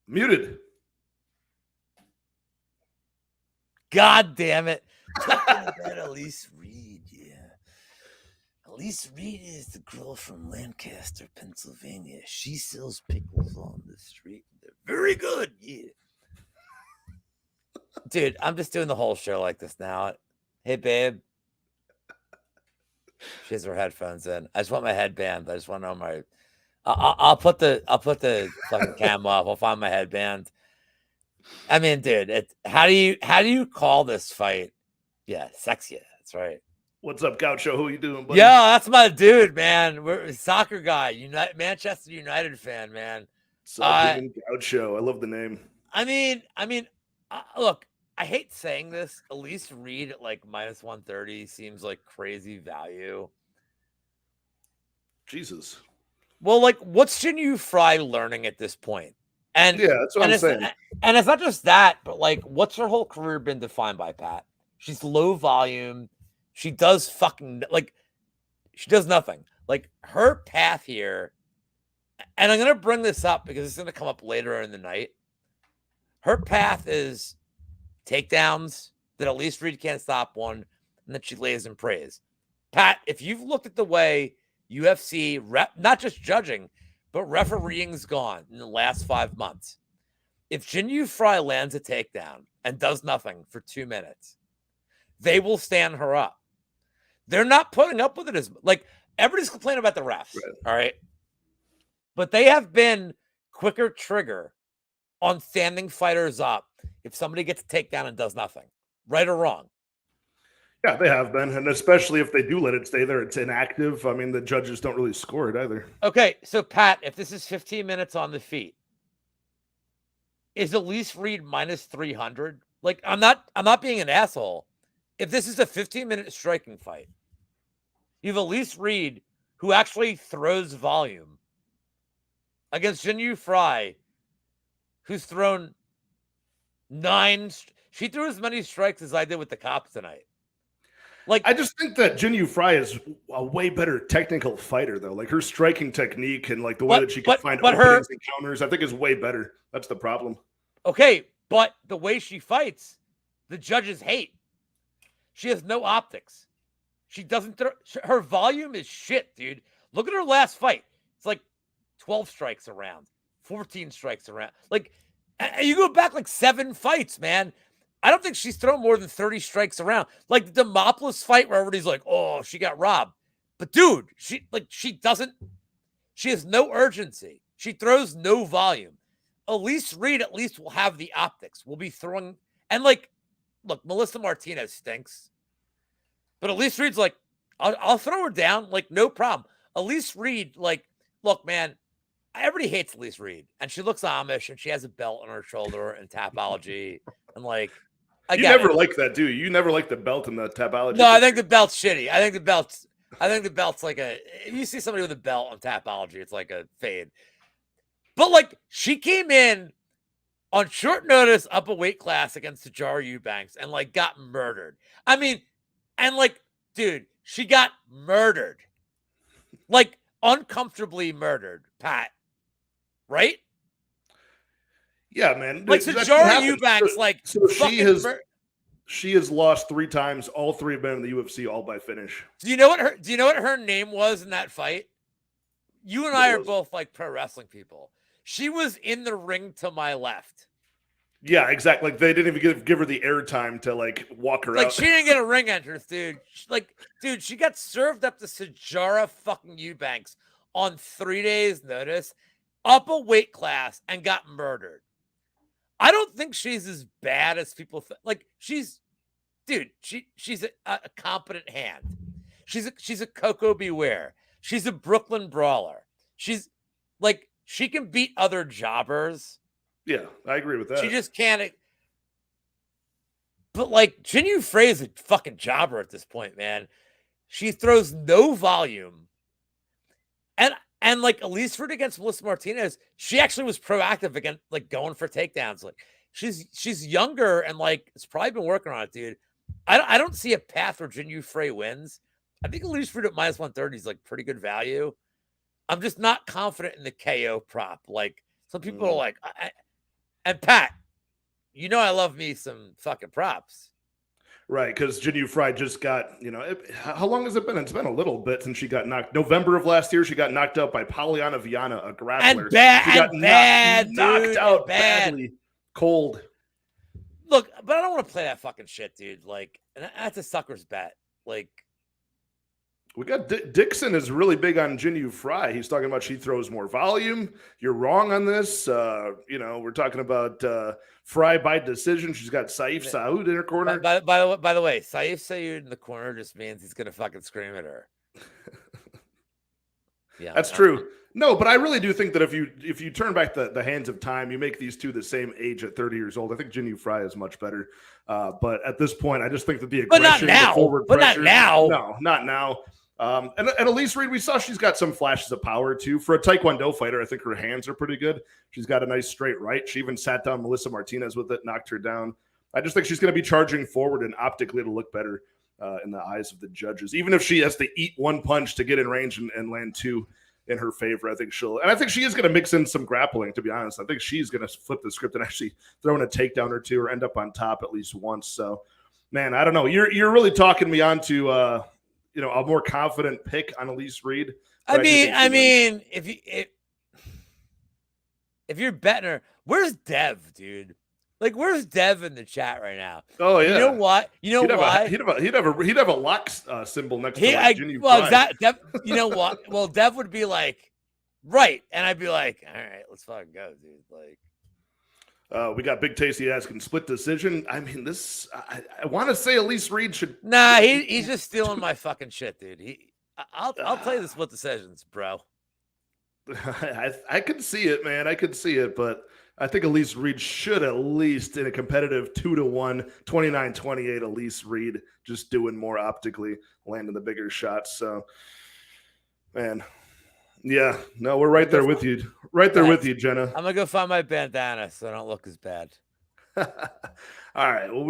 Muted. God damn it. Talking about Elise Reed, yeah. Elise Reed is the girl from Lancaster, Pennsylvania. She sells pickles on the street. They're very good, yeah. Dude, I'm just doing the whole show like this now. Hey, babe. She has her headphones in. I just want my headband. I just want to know my. I'll put the fucking cam off. I'll find my headband. I mean, dude, how do you call this fight? Yeah, sexy. That's right. What's up, Gaucho? Who you doing, buddy? Yeah, that's my dude, man. We're a soccer guy, Manchester United fan, man. Sardine Gaucho. I love the name. I mean, look, I hate saying this. Elise Reed at like minus 130 seems like crazy value. Jesus. Well, like, what's Jinyu Fry learning at this point? And yeah, that's what I'm saying. And it's not just that, but like, what's her whole career been defined by, Pat? She's low volume. She does she does nothing. Like, her path here, and I'm going to bring this up because it's going to come up later in the night. Her path is takedowns that at least Reed can't stop one, and then she lays and prays. Pat, if you've looked at the way UFC, not just judging, but refereeing's gone in the last 5 months, if Jinyu Fry lands a takedown and does nothing for 2 minutes, they will stand her up. They're not putting up with it as like everybody's complaining about the refs, right. All right, but they have been quicker trigger on standing fighters up if somebody gets a takedown and does nothing, right or wrong. Yeah, they have been, and especially if they do let it stay there, it's inactive. I mean, the judges don't really score it either. Okay, so Pat, if this is 15 minutes on the feet, is Elise Reed minus 300? Like, I'm not being an asshole. If this is a 15-minute striking fight, you have Elise Reed, who actually throws volume, against Jinyu Fry, who's thrown 9. She threw as many strikes as I did with the cops tonight. Like, I just think that Jinyu Fry is a way better technical fighter, though. Like, her striking technique and like the way that she can find openings and counters, I think is way better. That's the problem. Okay, but the way she fights, the judges hate. She has no optics. She doesn't throw. Her volume is shit, dude. Look at her last fight. It's like 12 strikes around, 14 strikes around. Like, you go back like 7 fights, man. I don't think she's thrown more than 30 strikes around. Like the Demopoulos fight where everybody's like, oh, she got robbed. But dude, she has no urgency. She throws no volume. Elise Reed at least will have the optics. We'll be throwing, and like, look, Melissa Martinez stinks. But Elise Reed's like, I'll throw her down, like, no problem. Elise Reed, like, look, man, everybody hates Elise Reed, and she looks Amish, and she has a belt on her shoulder and Tapology, and like, you never like that, do you? You never like the belt and the Tapology. No, I think the belt's shitty. I think the belt's like a. If you see somebody with a belt on Tapology, it's like a fade. But like, she came in on short notice up a weight class against Sajara Eubanks and like got murdered. I mean, and like, dude, she got murdered, like uncomfortably murdered, Pat. Right? Yeah, man. Like Sajara Eubanks, like, so she has lost 3 times. All 3 have been in the UFC, all by finish. Do you know what her name was in that fight? You and I are both like pro wrestling people. She was in the ring to my left. Yeah, exactly. Like, they didn't even give her the airtime to like walk her out. Like, she didn't get a ring entrance, dude. Dude, she got served up to Sajara fucking Eubanks on 3 days' notice, up a weight class, and got murdered. I don't think she's as bad as people think. Like, she's a competent hand. She's a Coco Beware. She's a Brooklyn brawler. She's like, she can beat other jobbers. Yeah, I agree with that. She just can't. But like, Jinyu Fry is a fucking jobber at this point, man. She throws no volume. And like, Elise Reed against Melissa Martinez, she actually was proactive against like going for takedowns. Like, she's younger and like, it's probably been working on it, dude. I don't see a path where Jinyu Fry wins. I think Elise Reed at minus 130 is like pretty good value. I'm just not confident in the KO prop. Like, some people are like, and Pat, you know I love me some fucking props. Right, because Jinyu Fry just got, how long has it been? It's been a little bit since she got knocked. November of last year, she got knocked out by Polyana Viana, a grappler. And knocked out badly, cold. Look, but I don't want to play that fucking shit, dude. Like, and that's a sucker's bet. Like, We got Dixon is really big on Jinyu Fry. He's talking about she throws more volume. You're wrong on this. We're talking about Fry by decision. She's got Saif Saud in her corner. By the way, Saif Saud in the corner just means he's gonna fucking scream at her. Yeah, that's true. No, but I really do think that if you turn back the hands of time, you make these two the same age at 30 years old. I think Jinyu Fry is much better. But at this point, I just think that the aggression, but not now. the forward but pressure, not now. No, not now. And Elise Reed, we saw she's got some flashes of power too. For a Taekwondo fighter, I think her hands are pretty good. She's got a nice straight right. She even sat down Melissa Martinez with it, knocked her down. I just think she's going to be charging forward and optically to look better in the eyes of the judges. Even if she has to eat one punch to get in range and land two in her favor, I think she is going to mix in some grappling, to be honest. I think she's going to flip the script and actually throw in a takedown or two or end up on top at least once. So, man, I don't know. You're really talking me on to a more confident pick on Elise Reed. I mean, if you're betting her, where's Dev, dude? Like, where's Dev in the chat right now? Oh yeah. You know what? He'd have a lock symbol next to Jinyu Fry. You know what? Well, Dev would be like, right, and I'd be like, all right, let's fucking go, dude. Like, we got Big Tasty asking split decision. I mean, this I want to say Elise Reed should. Nah, he's just stealing my fucking shit, dude. I'll play the split decisions, bro. I could see it, man. I could see it, but I think Elise Reed should at least in a competitive 2-1, 29-28. Elise Reed just doing more optically, landing the bigger shots. So, man, yeah, no, we're right there with you. Right there with you, Jenna. I'm gonna go find my bandana so I don't look as bad. All right. Well,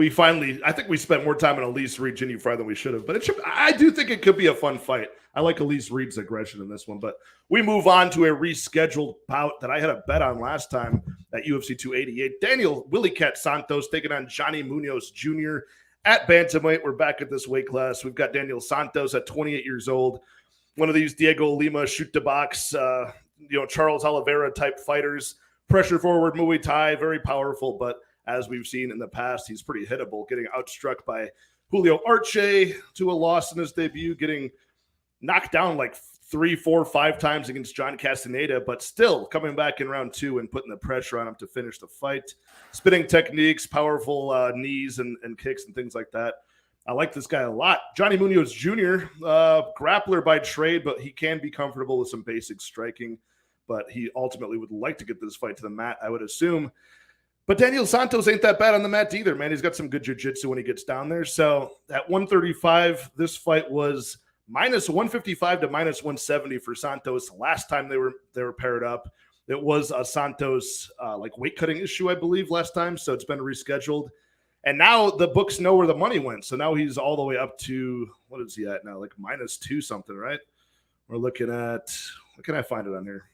I think we spent more time on Elise Reed, Jinyu Fry than we should have, but I do think it could be a fun fight. I like Elise Reed's aggression in this one, but we move on to a rescheduled bout that I had a bet on last time at UFC 288. Daniel Willie Cat Santos taking on Johnny Munoz Jr. at bantamweight. We're back at this weight class. We've got Daniel Santos at 28 years old. One of these Diego Lima shoot the box, Charles Oliveira type fighters. Pressure forward Muay Thai, very powerful, but as we've seen in the past, he's pretty hittable, getting outstruck by Julio Arce to a loss in his debut, getting knocked down like 3, 4, 5 times against John Castaneda, but still coming back in round 2 and putting the pressure on him to finish the fight. Spinning techniques, powerful knees and kicks and things like that. I like this guy a lot. Johnny Munoz Jr., grappler by trade, but he can be comfortable with some basic striking, but he ultimately would like to get this fight to the mat, I would assume. But Daniel Santos ain't that bad on the mat either, man. He's got some good jiu-jitsu when he gets down there. So at 135, this fight was minus 155 to minus 170 for Santos. Last time they were paired up, it was a Santos weight cutting issue, I believe, last time. So it's been rescheduled. And now the books know where the money went. So now he's all the way up to, what is he at now? Like minus 2 something, right? We're looking at, what can I find it on here?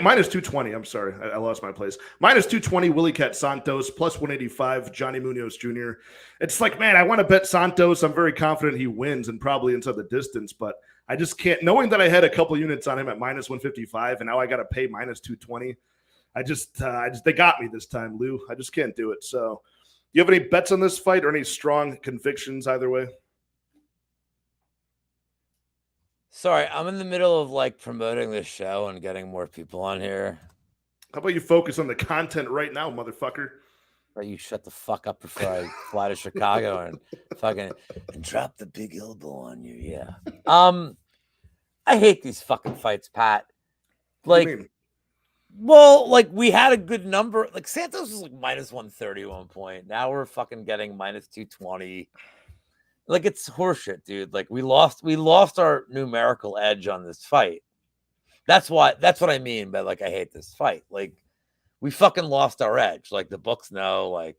Minus 220. I'm sorry. I lost my place. Minus 220, Willie Cat Santos, plus 185, Johnny Munoz Jr. It's like, man, I want to bet Santos. I'm very confident he wins and probably inside the distance, but I just can't. Knowing that I had a couple units on him at minus 155 and now I got to pay minus 220. They got me this time, Lou. I just can't do it. So, do you have any bets on this fight or any strong convictions either way? Sorry, I'm in the middle of promoting this show and getting more people on here. How about you focus on the content right now, motherfucker? Or you shut the fuck up before I fly to Chicago and fucking drop the big elbow on you. Yeah. I hate these fucking fights, Pat. What do you mean? Well, we had a good number. Santos was minus 130 at one point. Now we're fucking getting minus 220. It's horseshit, dude. We lost our numerical edge on this fight. That's what I mean by I hate this fight. We fucking lost our edge. The books know,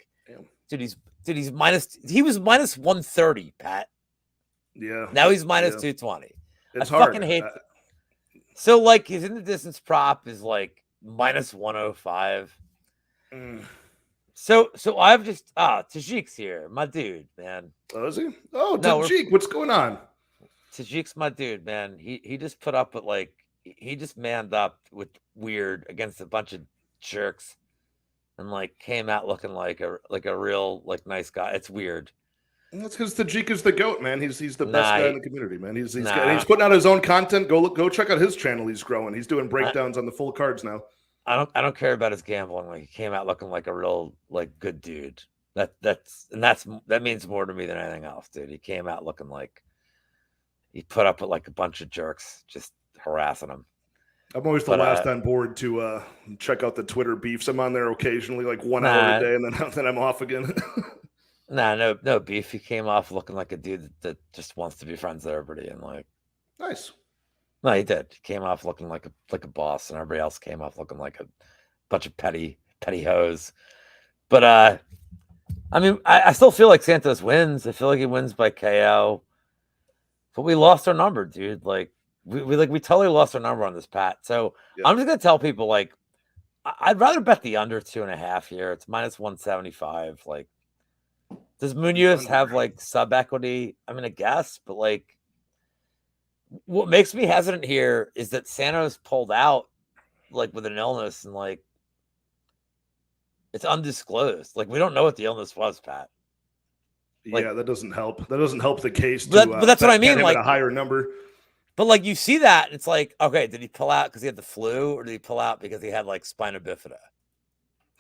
dude, he was minus 130, Pat. Yeah. Now he's minus 220. It's I hard. fucking hate that. So his in the distance prop is minus 105. So I've just Tajik's here, my dude, man. Oh, is he? Oh, Tajik, what's going on? Tajik's my dude, man. He just put up with he just manned up with weird against a bunch of jerks and came out looking like a real nice guy. It's weird. That's because Tajika's the GOAT, man. He's the best guy in the community, man. He's putting out his own content. Go check out his channel. He's growing. He's doing breakdowns on the full cards now. I don't care about his gambling. Like, he came out looking like a real good dude. That means more to me than anything else, dude. He came out looking like he put up with like a bunch of jerks just harassing him. I'm always the last on board to check out the Twitter beefs. I'm on there occasionally, like 1 hour a day, and then I'm off again. No beef. He came off looking like a dude that just wants to be friends with everybody, and like, nice. No, he did. He came off looking like a boss, and everybody else came off looking like a bunch of petty hoes. But I mean, I still feel like Santos wins. I feel like he wins by KO. But we lost our number, dude. Like we totally lost our number on this, Pat. So yeah. I'm just gonna tell people, like, I'd rather bet the under 2.5 here. It's -175. Like, does Munoz have like sub equity? I mean, I guess, but like, what makes me hesitant here is that Santos pulled out like with an illness, and like it's undisclosed. Like, we don't know what the illness was, Pat. Like, yeah, that doesn't help. That doesn't help the case. But that's what I mean. Like, a higher number. But like, you see that, and it's like, okay, did he pull out because he had the flu, or did he pull out because he had like spina bifida?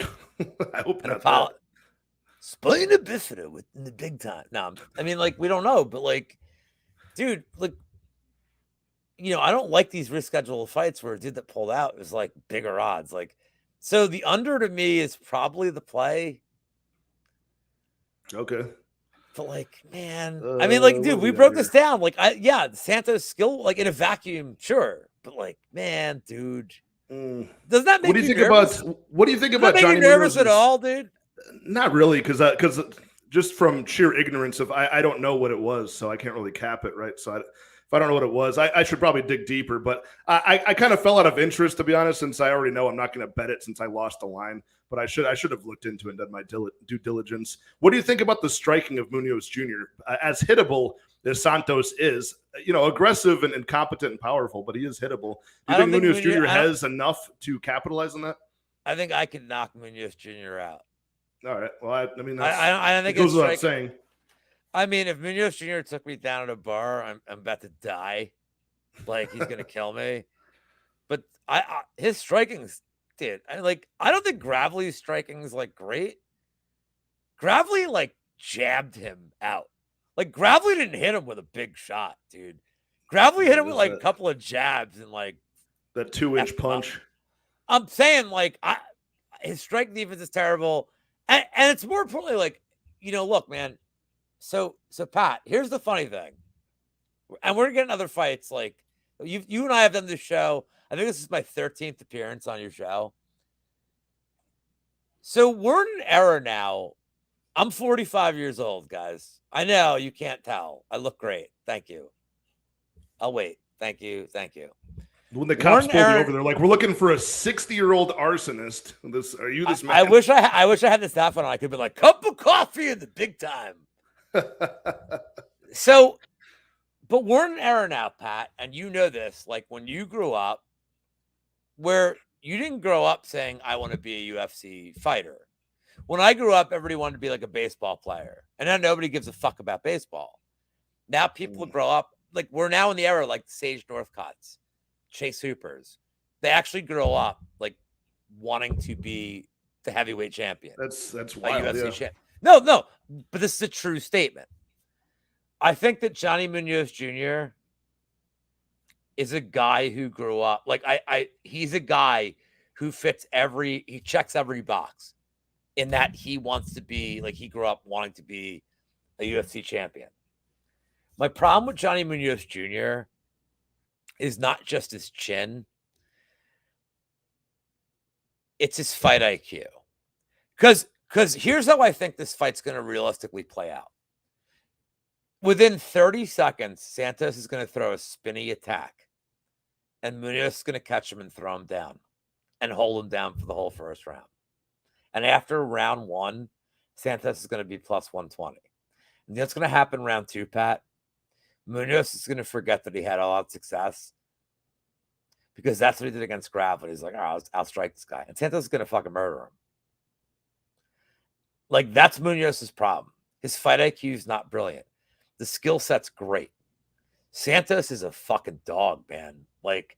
I hope not. Spina bifida in the big time. No, I mean, like, we don't know, but like, dude, like, you know, I don't like these rescheduled fights where a dude that pulled out is like bigger odds. Like, so the under to me is probably the play. Okay. But like, man, I mean, like, dude, we broke this down. Like, Santos skill, like, in a vacuum, sure, but like, man, dude, does that make you nervous? What do you think about Johnny nervous at all, dude? Not really, because just from sheer ignorance of I don't know what it was, so I can't really cap it, right? So if I don't know what it was, I should probably dig deeper. But I kind of fell out of interest, to be honest, since I already know I'm not going to bet it since I lost the line. But I should have looked into it and done my due diligence. What do you think about the striking of Munoz Jr.? As hittable as Santos is, you know, aggressive and competent and powerful, but he is hittable. Do you think Munoz Jr. has enough to capitalize on that? I think I can knock Munoz Jr. out. All right. Well, I mean, I think it goes without saying. I mean, if Munoz Jr. took me down at a bar, I'm about to die. Like, he's gonna kill me. But his striking's, dude, I don't think Gravely's striking is like great. Gravely like jabbed him out. Like, Gravely didn't hit him with a big shot, dude. Gravely hit him with like a couple of jabs and like that 2-inch punch. I'm saying, like, his strike defense is terrible, and it's more importantly, like, you know, look, man. So Pat, here's the funny thing, and we're getting other fights. Like, you and I have done this show. I think this is my 13th appearance on your show. So we're in an era now. I'm 45 years old, guys. I know you can't tell. I look great. Thank you. I'll wait. Thank you. When the cops pulled me over, they're like, "We're looking for a 60-year-old arsonist." Are you this man? I wish I had this stuff on. I could be like, cup of coffee in the big time. So, but we're in an era now, Pat, and you know this. Like, when you grew up, where you didn't grow up saying, "I want to be a UFC fighter." When I grew up, everybody wanted to be like a baseball player, and now nobody gives a fuck about baseball. Now people grow up, like, we're now in the era like Sage Northcotts, Chase Hoopers. They actually grow up like wanting to be the heavyweight champion. That's wild. UFC champion. No, but this is a true statement. I think that Johnny Munoz Jr. is a guy who grew up like he's a guy who he checks every box in that he wants to be, like, he grew up wanting to be a UFC champion. My problem with Johnny Munoz Jr. is not just his chin. It's his fight IQ. Because here's how I think this fight's going to realistically play out. Within 30 seconds, Santos is going to throw a spinny attack. And Munoz is going to catch him and throw him down. And hold him down for the whole first round. And after round 1, Santos is going to be plus 120. And what's going to happen round 2, Pat? Munoz is going to forget that he had a lot of success. Because that's what he did against Gravely. He's like, oh, I'll strike this guy. And Santos is going to fucking murder him. Like, that's Munoz's problem. His fight IQ is not brilliant. The skill set's great. Santos is a fucking dog, man. Like,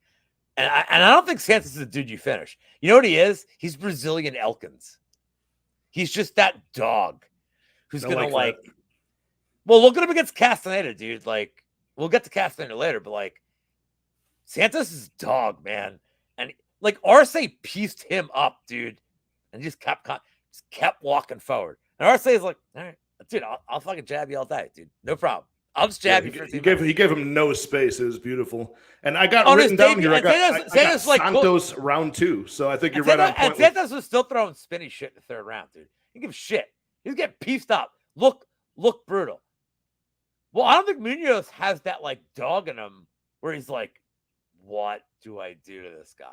and I don't think Santos is a dude you finish. You know what he is? He's Brazilian Elkins. He's just that dog who's gonna like. Well, look at him against Castaneda, dude. Like, we'll get to Castaneda later, but like, Santos is a dog, man. And like Arce pieced him up, dude, and he just kept walking forward. And Arce is like, all right, dude, I'll fucking jab you all day, dude. No problem. I'll just jab you. He gave him no space. It was beautiful. And I got written down here. I got Santos round 2. So I think you're right on point. And Santos was still throwing spinny shit in the third round, dude. He gives shit. He's getting pieced up. Look brutal. Well, I don't think Munoz has that like dog in him where he's like, what do I do to this guy?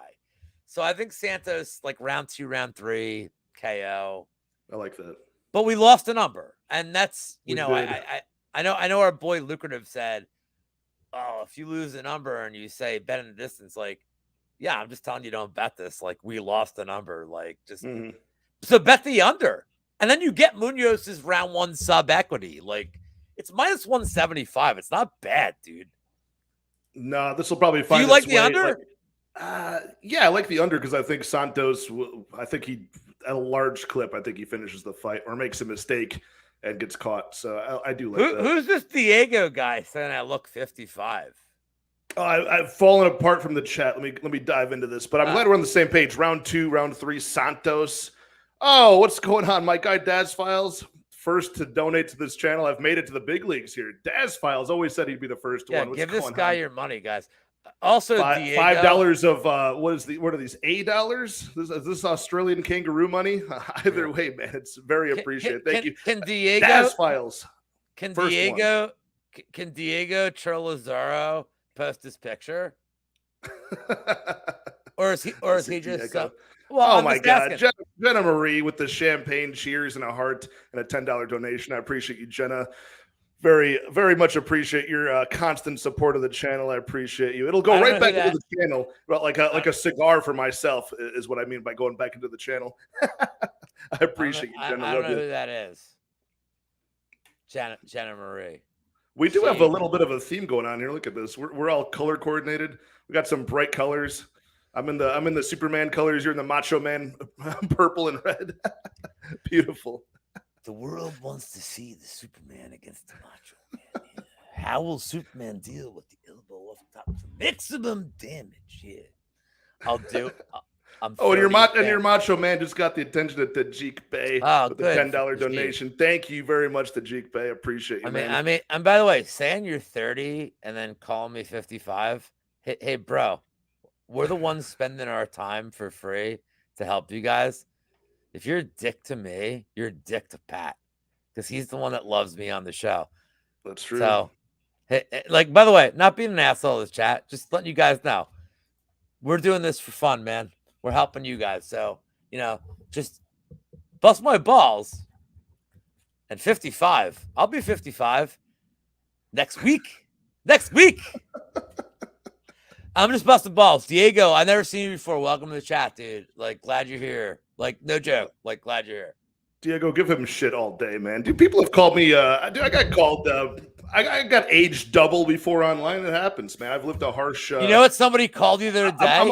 So I think Santos like round 2, round 3, KO. I like that. But we lost a number. And that's, I know our boy Lucrative said, oh, if you lose a number and you say bet in the distance, like, yeah, I'm just telling you don't bet this. Like, we lost a number. Like, just so bet the under. And then you get Munoz's round 1 sub equity. Like, it's minus 175. It's not bad, dude. No, this will probably find. Do you like the under? Yeah, I like the under because I think Santos. I think he at a large clip. I think he finishes the fight or makes a mistake and gets caught. So I do like that. Who's this Diego guy saying I look 55? I've fallen apart from the chat. Let me dive into this. But I'm glad we're on the same page. Round 2, round 3, Santos. Oh, what's going on? My guy Daz Files, first to donate to this channel. I've made it to the big leagues here. Daz Files always said he'd be the first one. What's give this guy your money, guys. Also, Diego, $5 of what are these $8? Is this Australian kangaroo money? Either way, man, it's very appreciated. Thank you. Can Diego Daz Files? Can Diego Chirlazaro post his picture? or is he just? Well, oh my God, Jenna Marie with the champagne cheers and a heart and a $10 donation. I appreciate you, Jenna. Very, very much appreciate your constant support of the channel. I appreciate you. It'll go right back into the channel, but like a cigar for myself is what I mean by going back into the channel. I appreciate you, Jenna. I don't know who that is. Jenna Marie. We do have a little bit of a theme going on here. Look at this. We're all color coordinated. We got some bright colors. I'm in the Superman colors. You're in the Macho Man purple and red. Beautiful. The world wants to see the Superman against the Macho Man. Yeah. How will Superman deal with the elbow off the top for maximum damage? Yeah, I'll do. And your Macho Man just got the attention of Tajik Bey with the $10 donation. Thank you very much, Tajik Bey. Appreciate you. I mean, and by the way, saying you're 30 and then calling me 55. Hey, bro, we're the ones spending our time for free to help you guys. If you're a dick to me, you're a dick to Pat because he's the one that loves me on the show. That's true. So, like, by the way, not being an asshole in this chat, just letting you guys know, we're doing this for fun, man. We're helping you guys. So, just bust my balls. And 55, I'll be 55 next week. I'm just busting balls. Diego, I've never seen you before. Welcome to the chat, dude. Like, glad you're here. Like, no joke. Like, glad you're here. Diego, give him shit all day, man. Dude, people have called me. I got called. I got aged double before online. It happens, man. I've lived a harsh. You know what? Somebody called you the other day.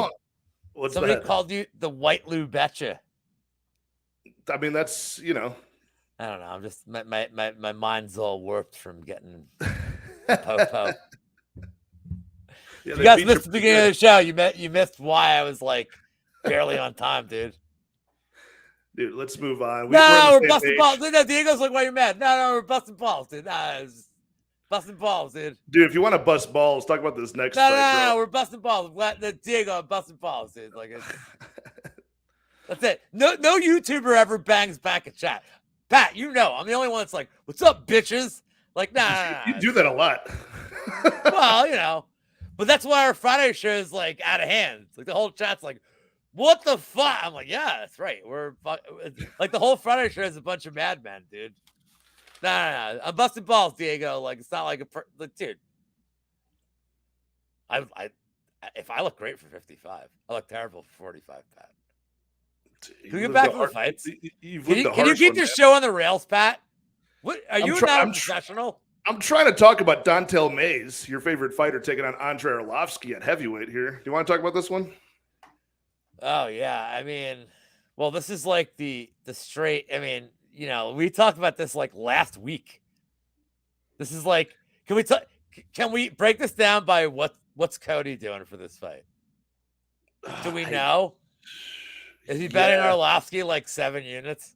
Somebody called you the white LouBetya. I mean, that's I don't know. I'm just my mind's all warped from getting po. Yeah, you guys missed the beginning of the show. You missed why I was like barely on time, dude. Dude, let's move on. We're busting balls. No, Diego's like, why you're mad? No, we're busting balls, dude. Busting balls, dude. Dude, if you want to bust balls, talk about this next fight. No, we're busting balls. Diego, I'm busting balls, dude. Like, that's it. No YouTuber ever bangs back a chat. Pat, I'm the only one that's like, what's up, bitches? Like, nah. You do that a lot. Well, but that's why our Friday show is like out of hand. Like the whole chat's like, what the fuck? I'm like, yeah, that's right. We're like the whole Friday show is a bunch of madmen, dude. Nah. I'm busting balls, Diego. Like it's not like dude. If I look great for 55, I look terrible for 45, Pat. Can we get back to the fights? Can you keep your show on the rails, Pat? What are you not a professional? I'm trying to talk about Dontel Mays, your favorite fighter, taking on Andre Arlovski at heavyweight here. Do you want to talk about this one? Oh yeah, I mean, well, this is like the straight. I mean, you know, we talked about this like last week. This is like, can we break this down by what's Cody doing for this fight? Do we know? Is he betting Arlovski like 7 units?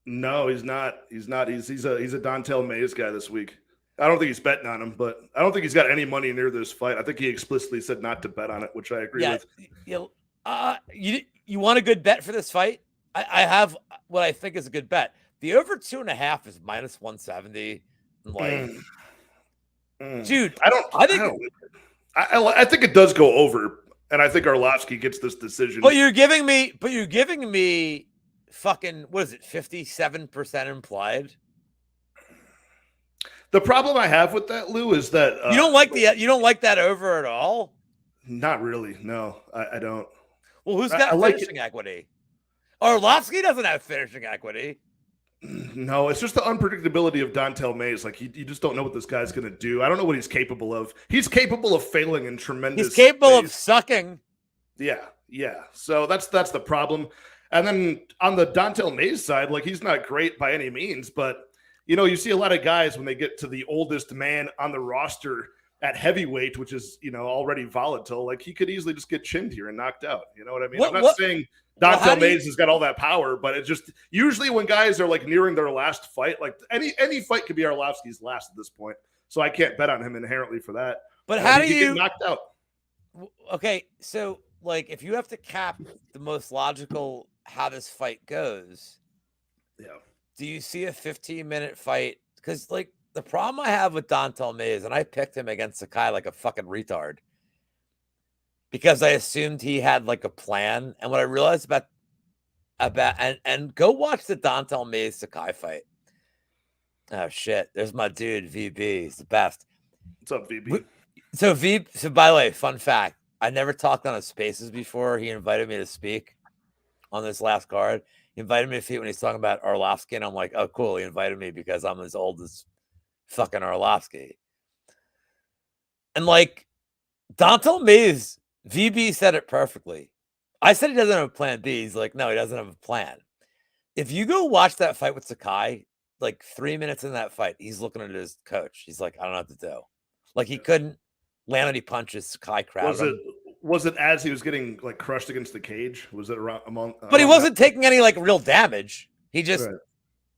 No, he's not. He's not. He's a Dontel Mays guy this week. I don't think he's betting on him, but I don't think he's got any money near this fight. I think he explicitly said not to bet on it, which I agree with. You want a good bet for this fight? I have what I think is a good bet. The over 2.5 is minus 170. Like, dude, I think it does go over, and I think Arlovski gets this decision. But you're giving me fucking, what is it, 57% implied? The problem I have with that, Lou, is that you don't like that over at all. Not really. No, I don't. Well, who's got finishing equity? Arlovski doesn't have finishing equity. No, it's just the unpredictability of Dontel Mays. Like, you just don't know what this guy's going to do. I don't know what he's capable of. He's capable of failing in tremendous. He's capable of sucking. Yeah. So that's the problem. And then on the Dontel Mays side, like, he's not great by any means, but you know, you see a lot of guys when they get to the oldest man on the roster at heavyweight, which is, you know, already volatile, like he could easily just get chinned here and knocked out. You know what I mean? I'm not saying Dontel Mays has got all that power, but it's just usually when guys are like nearing their last fight, like any fight could be Arlovski's last at this point. So I can't bet on him inherently for that. But how do you get knocked out? Okay, so like if you have to cap the most logical how this fight goes, do you see a 15-minute fight? Because like the problem I have with Dontel Mays, and I picked him against Sakai like a fucking retard because I assumed he had like a plan. And what I realized about and go watch the Dontel Mays Sakai fight. Oh shit, there's my dude VB. He's the best. What's up, VB? So by the way, fun fact, I never talked on his spaces before. He invited me to speak on this last card. He invited me to speak when he's talking about Arlovski, and I'm like, oh cool, he invited me because I'm as old as fucking Arlovski. And like Dontel Mays, VB said it perfectly. I said he doesn't have a plan B. He's like, no, he doesn't have a plan. If you go watch that fight with Sakai, like 3 minutes in that fight, he's looking at his coach. He's like, I don't know what to do. Like he couldn't land any punches. Sakai crowded him. Was it as he was getting like crushed against the cage? Was it around among? But he wasn't taking any like real damage. He just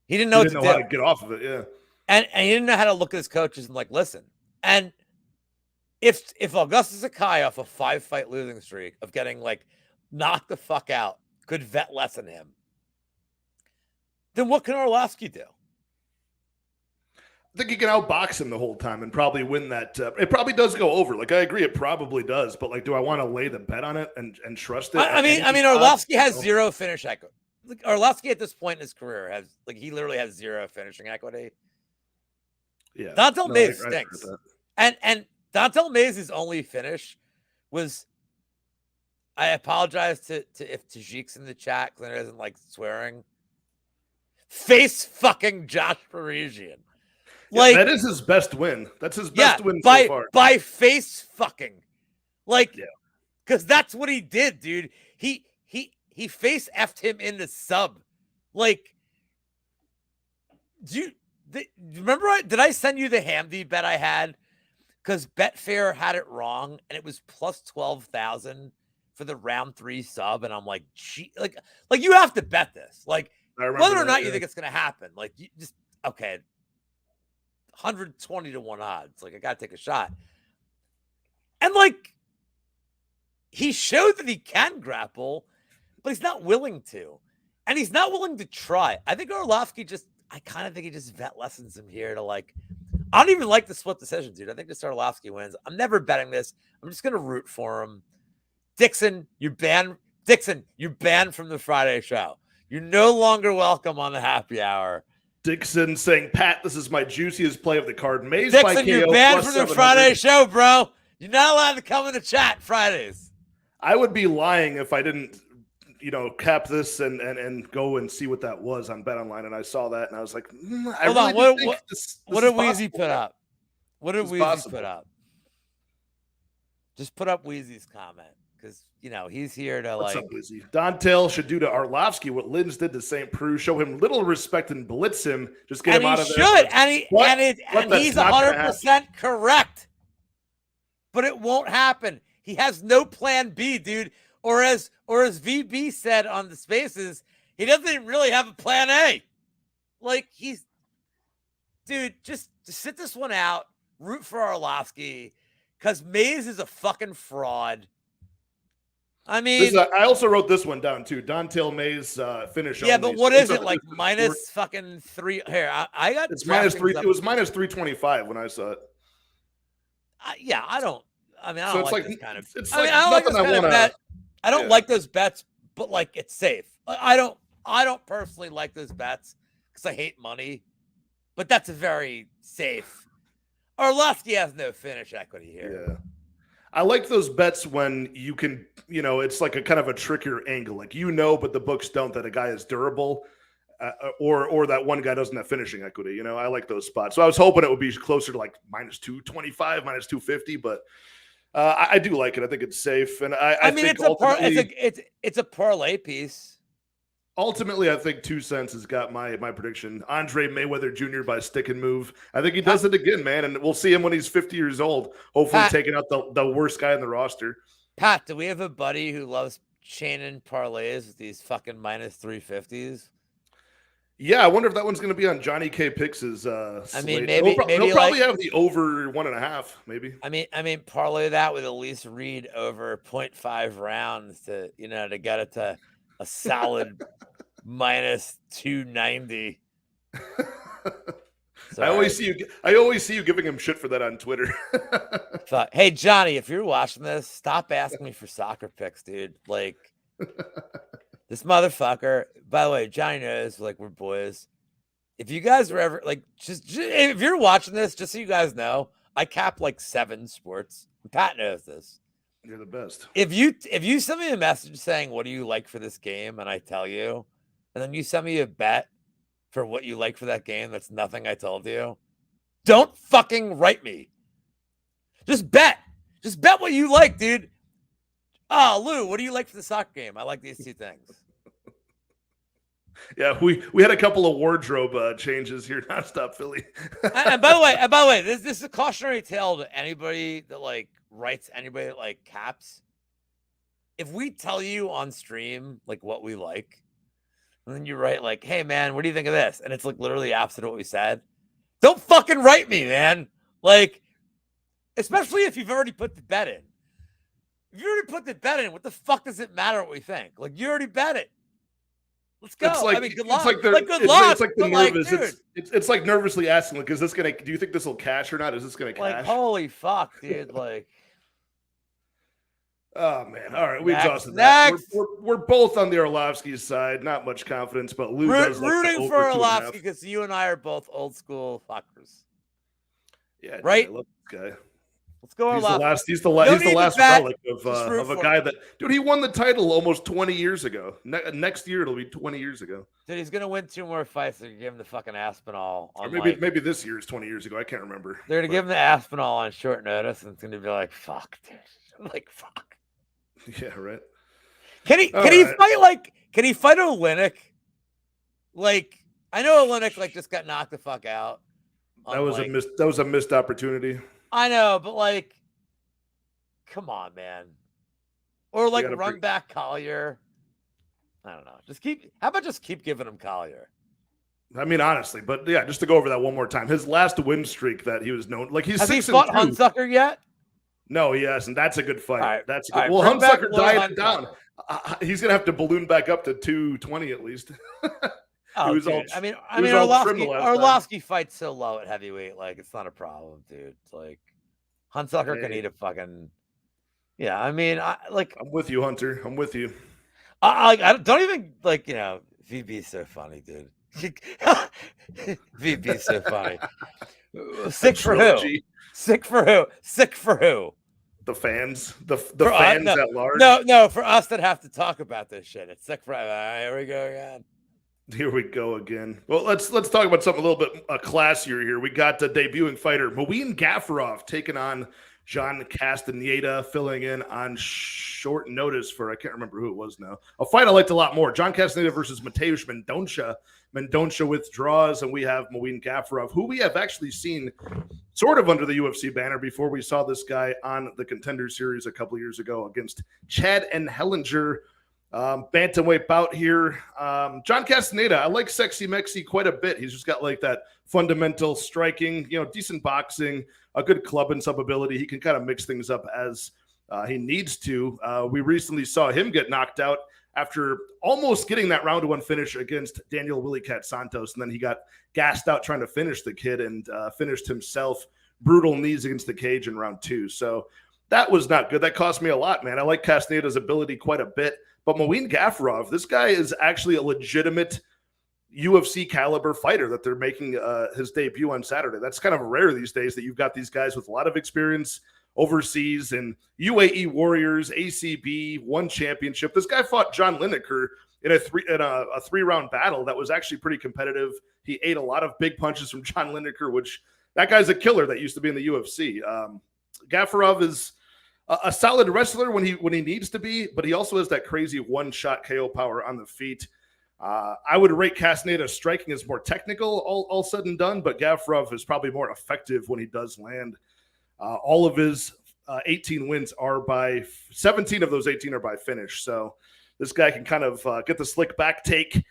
he didn't know what to do. How to get off of it. Yeah. And he didn't know how to look at his coaches and like listen. And if Augustus Sakai off a 5-fight losing streak of getting like knocked the fuck out could vet lesson him, then what can Arlovski do? I think he can outbox him the whole time and probably win that. It probably does go over. Like, I agree, it probably does. But like, do I want to lay the bet on it and trust it? I mean, Arlovski has zero finish equity. Like, Arlovski at this point in his career he literally has zero finishing equity. Yeah, Dontel Mays stinks, and Dontel Mays' only finish was. I apologize to if Tajik's in the chat because I isn't like swearing. Face fucking Josh Parisian. Like that is his best win. That's his best win so far. By face fucking. Like, because that's what he did, dude. He face effed him in the sub. Like, remember? Did I send you the Hamdi bet I had? Because Betfair had it wrong, and it was plus 12,000 for the round 3 sub, and I'm like, gee, like you have to bet this, like whether or not you think it's gonna happen. Like, you just 120 to 1 odds. Like, I gotta take a shot. And like, he showed that he can grapple, but he's not willing to. And he's not willing to try. I think Arlovski I kind of think he just vet lessons him here to like, I don't even like the split decision, dude. I think just Arlovski wins. I'm never betting this. I'm just going to root for him. Dixon, you're banned. Dixon, you're banned from the Friday show. You're no longer welcome on the happy hour. Dixon saying, Pat, this is my juiciest play of the card. Mays Dixon, by KO, you're banned from the Friday show, bro. You're not allowed to come in the chat Fridays. I would be lying if I didn't cap this and go and see what that was on BetOnline, and I saw that, and I was like, I Hold really on, do think this what is did Wheezy possible. put up? What did It's Wheezy possible. put up? Just put up Wheezy's comment because he's here to What's up, Wheezy? Dontel should do to Arlovski what Lins did to St. Preux, show him little respect and blitz him, just get him out of there. And he's 100% correct. But it won't happen. He has no plan B, dude. Or as VB said on the Spaces, he doesn't even really have a plan A. Like dude, just sit this one out. Root for Arlovski, because Mays is a fucking fraud. I mean, I also wrote this one down too. Dontel Mays finish. Yeah, only. but what is it like? Minus fucking 3. Here, I got. It's minus 3. It was minus 325 when I saw it. Yeah, I don't. I mean, I don't like this kind of. It's I don't like this kind of bet. I don't like those bets, but like it's safe. I don't personally like those bets because I hate money, but that's a very safe. Arlovski has no finish equity here. Yeah. I like those bets when you can, it's like a kind of a trickier angle. Like, but the books don't, that a guy is durable or that one guy doesn't have finishing equity. I like those spots. So I was hoping it would be closer to like minus 225, minus 250, but I do like it. I think it's safe. And I mean, it's a parlay piece. Ultimately, I think 2 cents has got my prediction. Andre Mayweather Jr. by stick and move. I think he does it again, man. And we'll see him when he's 50 years old, hopefully taking out the worst guy in the roster. Pat, do we have a buddy who loves chaining parlays with these fucking minus 350s? Yeah, I wonder if that one's going to be on Johnny K. Picks's I mean, slate. maybe he'll probably have the over 1.5, maybe. I mean, parlay that with Elise Reed over 0.5 rounds to get it to a solid minus 290. I always see you giving him shit for that on Twitter. Hey Johnny, if you're watching this, stop asking me for soccer picks, dude. Like this motherfucker. By the way, Johnny knows like we're boys. If you guys were ever like just if you're watching this, just so you guys know, I cap like 7 sports. Pat knows this. You're the best. If you send me a message saying what do you like for this game, and I tell you, and then you send me a bet for what you like for that game, that's nothing I told you. Don't fucking write me. Just bet. Just bet what you like, dude. Oh, Lou, what do you like for the soccer game? I like these 2 things. Yeah, we had a couple of wardrobe changes here, nonstop Philly. and by the way, this is a cautionary tale to anybody that like writes anybody that like caps. If we tell you on stream like what we like, and then you write like, "Hey man, what do you think of this?" and it's like literally opposite of what we said, don't fucking write me, man. Like, especially if you've already put the bet in. If you already put the bet in, what the fuck does it matter what we think? Like, you already bet it. Let's go. It's like, I mean, good luck. It's like the nervous. It's like nervously asking, like, is this gonna? Do you think this will cash or not? Is this gonna cash? Like, holy fuck, dude! Like, oh man! All right, we exhausted that. We're both on the Arlovski side. Not much confidence, but Lou does like rooting for Arlovski because you and I are both old school fuckers. Yeah, right. I love this guy. Let's go. He's the last relic of a guy that, dude, he won the title almost 20 years ago. Next year it'll be 20 years ago. Dude, he's gonna win 2 more fights. They're gonna give him the fucking Aspinall. Or maybe this year is 20 years ago. I can't remember. They're gonna give him the Aspinall on short notice, and it's gonna be like, fuck, dude. I'm like, fuck. Yeah, right. Can he fight Olynyk? Like, I know Olynyk like just got knocked the fuck out. That was a missed opportunity. I know, but like, come on, man. Or like run back Collier. I don't know. How about just keep giving him Collier? I mean, honestly, but yeah, just to go over that one more time. His last win streak that he was known, like Has he fought Hunsucker yet? No, he hasn't. That's a good fight. Right. That's good. Well, Hunsucker died down. He's gonna have to balloon back up to 220 at least. Arlovski fights so low at heavyweight, like it's not a problem, dude. Like Hunsucker can eat a fucking. Yeah, I mean, I'm with you, Hunter. I'm with you. I don't even like VB's so funny, dude. VB's so funny. Sick for who? Sick for who? Sick for who? the fans, the For fans no, at large. no, for us that have to talk about this shit. It's sick for here we go again. Here we go again. Well, let's talk about something a little bit classier here. We got the debuting fighter Munoz Gaffarov taking on John Castaneda, filling in on short notice for, I can't remember who it was now. A fight I liked a lot more. John Castaneda versus Mateusz Mendonça. Mendonça withdraws, and we have Munoz Gaffarov, who we have actually seen sort of under the UFC banner before we saw this guy on the Contender Series a couple years ago against Chad and Hellinger. Bantamweight bout here. John Castaneda, I like Sexy Mexi quite a bit. He's just got like that fundamental striking, decent boxing, a good club and sub ability. He can kind of mix things up as he needs to. We recently saw him get knocked out after almost getting that round one finish against Daniel Willie Cat Santos. And then he got gassed out trying to finish the kid and finished himself. Brutal knees against the cage in round 2. So that was not good. That cost me a lot, man. I like Castaneda's ability quite a bit. But Munoz Gaffarov, this guy is actually a legitimate UFC caliber fighter that they're making his debut on Saturday. That's kind of rare these days that you've got these guys with a lot of experience overseas and UAE Warriors, ACB, one championship. This guy fought John Lineker in a 3-round battle that was actually pretty competitive. He ate a lot of big punches from John Lineker, which that guy's a killer that used to be in the UFC. Gaffarov is a solid wrestler when he needs to be, but he also has that crazy one-shot KO power on the feet. I would rate Castaneda's striking as more technical, all said and done, but Gaffarov is probably more effective when he does land. All of his 18 wins are by 17 of those 18 are by finish. So this guy can kind of get the slick back take.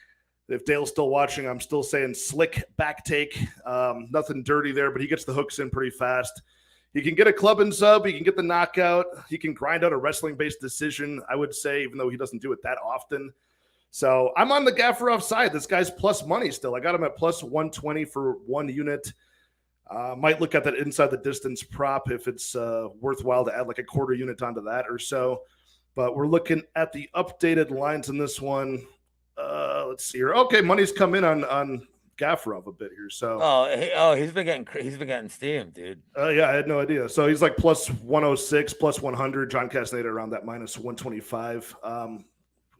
If Dale's still watching, I'm still saying slick back take. Nothing dirty there, but he gets the hooks in pretty fast. He can get a club and sub. He can get the knockout. He can grind out a wrestling-based decision, I would say, even though he doesn't do it that often. So I'm on the Gaffarov side. This guy's plus money still. I got him at plus 120 for one unit. Might look at that inside the distance prop if it's worthwhile to add like a quarter unit onto that or so. But we're looking at the updated lines in this one. Let's see here. Okay, money's come in on Gaffarov a bit here. So he's been getting steamed, dude. Yeah, I had no idea. So he's like plus 106, plus 100. John Castaneda around that minus 125.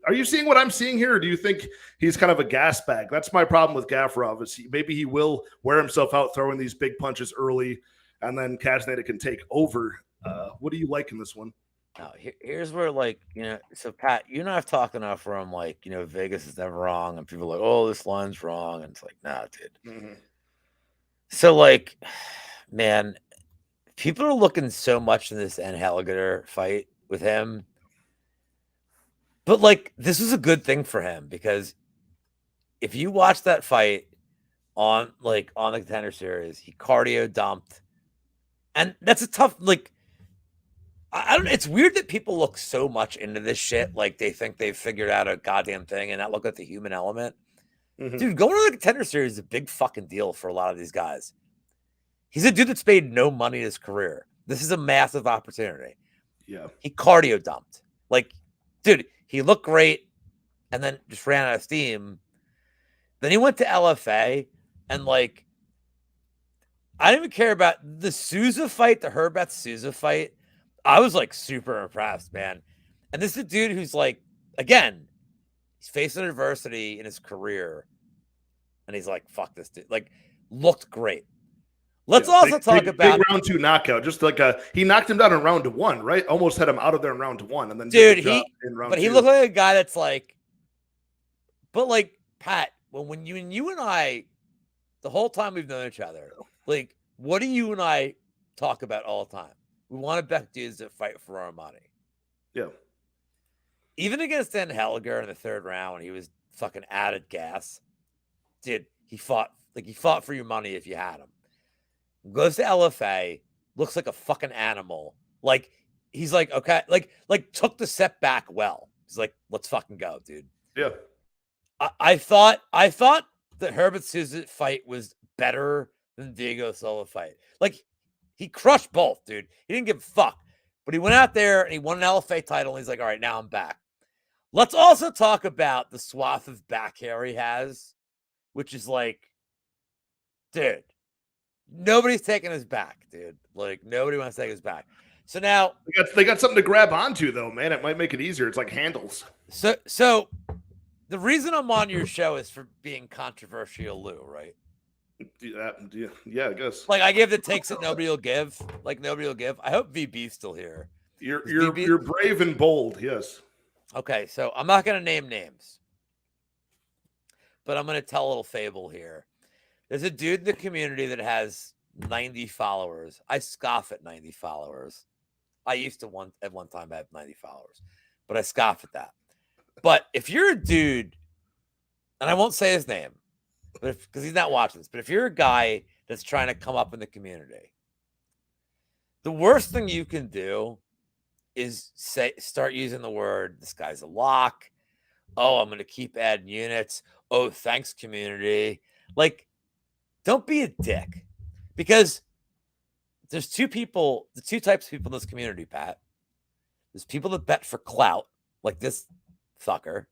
Are you seeing what I'm seeing here, or do you think he's kind of a gas bag? That's my problem with Gaffarov. Is maybe he will wear himself out throwing these big punches early, and then Castaneda can take over. What do you like in this one? Here's where, so Pat, you and I have talked enough where I'm like, Vegas is never wrong, and people are like, oh, this line's wrong, and it's like, nah, dude. Mm-hmm. So, man, people are looking so much in this Hellinger fight with him. But, this is a good thing for him because if you watch that fight on the Contender Series, he cardio dumped. And that's a tough, I don't know. It's weird that people look so much into this shit. Like they think they've figured out a goddamn thing and not look at the human element. Mm-hmm. Dude, going to the Contender Series is a big fucking deal for a lot of these guys. He's a dude that's made no money in his career. This is a massive opportunity. Yeah. He cardio dumped. Dude, he looked great and then just ran out of steam. Then he went to LFA and I didn't even care about the Souza fight, the Herbert Souza fight. I was super impressed, man. And this is a dude who's again, he's facing adversity in his career. And he's like, fuck this dude. Looked great. Let's also talk about big round 2 knockout. Just he knocked him down in round 1, right? Almost had him out of there in round 1. And then dude, in round 2. He looked like a guy that's but Pat, when you and I, the whole time we've known each other, what do you and I talk about all the time? We want to bet dudes that fight for our money. Yeah. Even against Hellinger in the 3rd round when he was fucking added gas. Dude, he fought for your money if you had him. Goes to LFA, looks like a fucking animal. He's okay, took the setback well. He's like, let's fucking go, dude. Yeah. I thought the Herbert Souza fight was better than Diego Silva fight. He crushed both, dude. He didn't give a fuck. But he went out there and he won an LFA title. And he's like, all right, now I'm back. Let's also talk about the swath of back hair he has, which is dude, nobody's taking his back, dude. Nobody wants to take his back. So now they got something to grab onto, though, man. It might make it easier. It's like handles. So the reason I'm on your show is for being controversial, Lou, right? Yeah, I guess. Like I give the takes that nobody will give. Like nobody will give. I hope VB's still here. You're brave and bold, yes. Okay, so I'm not gonna name names, but I'm gonna tell a little fable here. There's a dude in the community that has 90 followers. I scoff at 90 followers. I used to at one time have 90 followers, but I scoff at that. But if you're a dude, and I won't say his name, but because he's not watching this, but if you're a guy that's trying to come up in the community, the worst thing you can do is start using the word, this guy's a lock. Oh, I'm going to keep adding units. Oh, thanks, community. Like, don't be a dick, because there's two types of people in this community, Pat. There's people that bet for clout, like this fucker.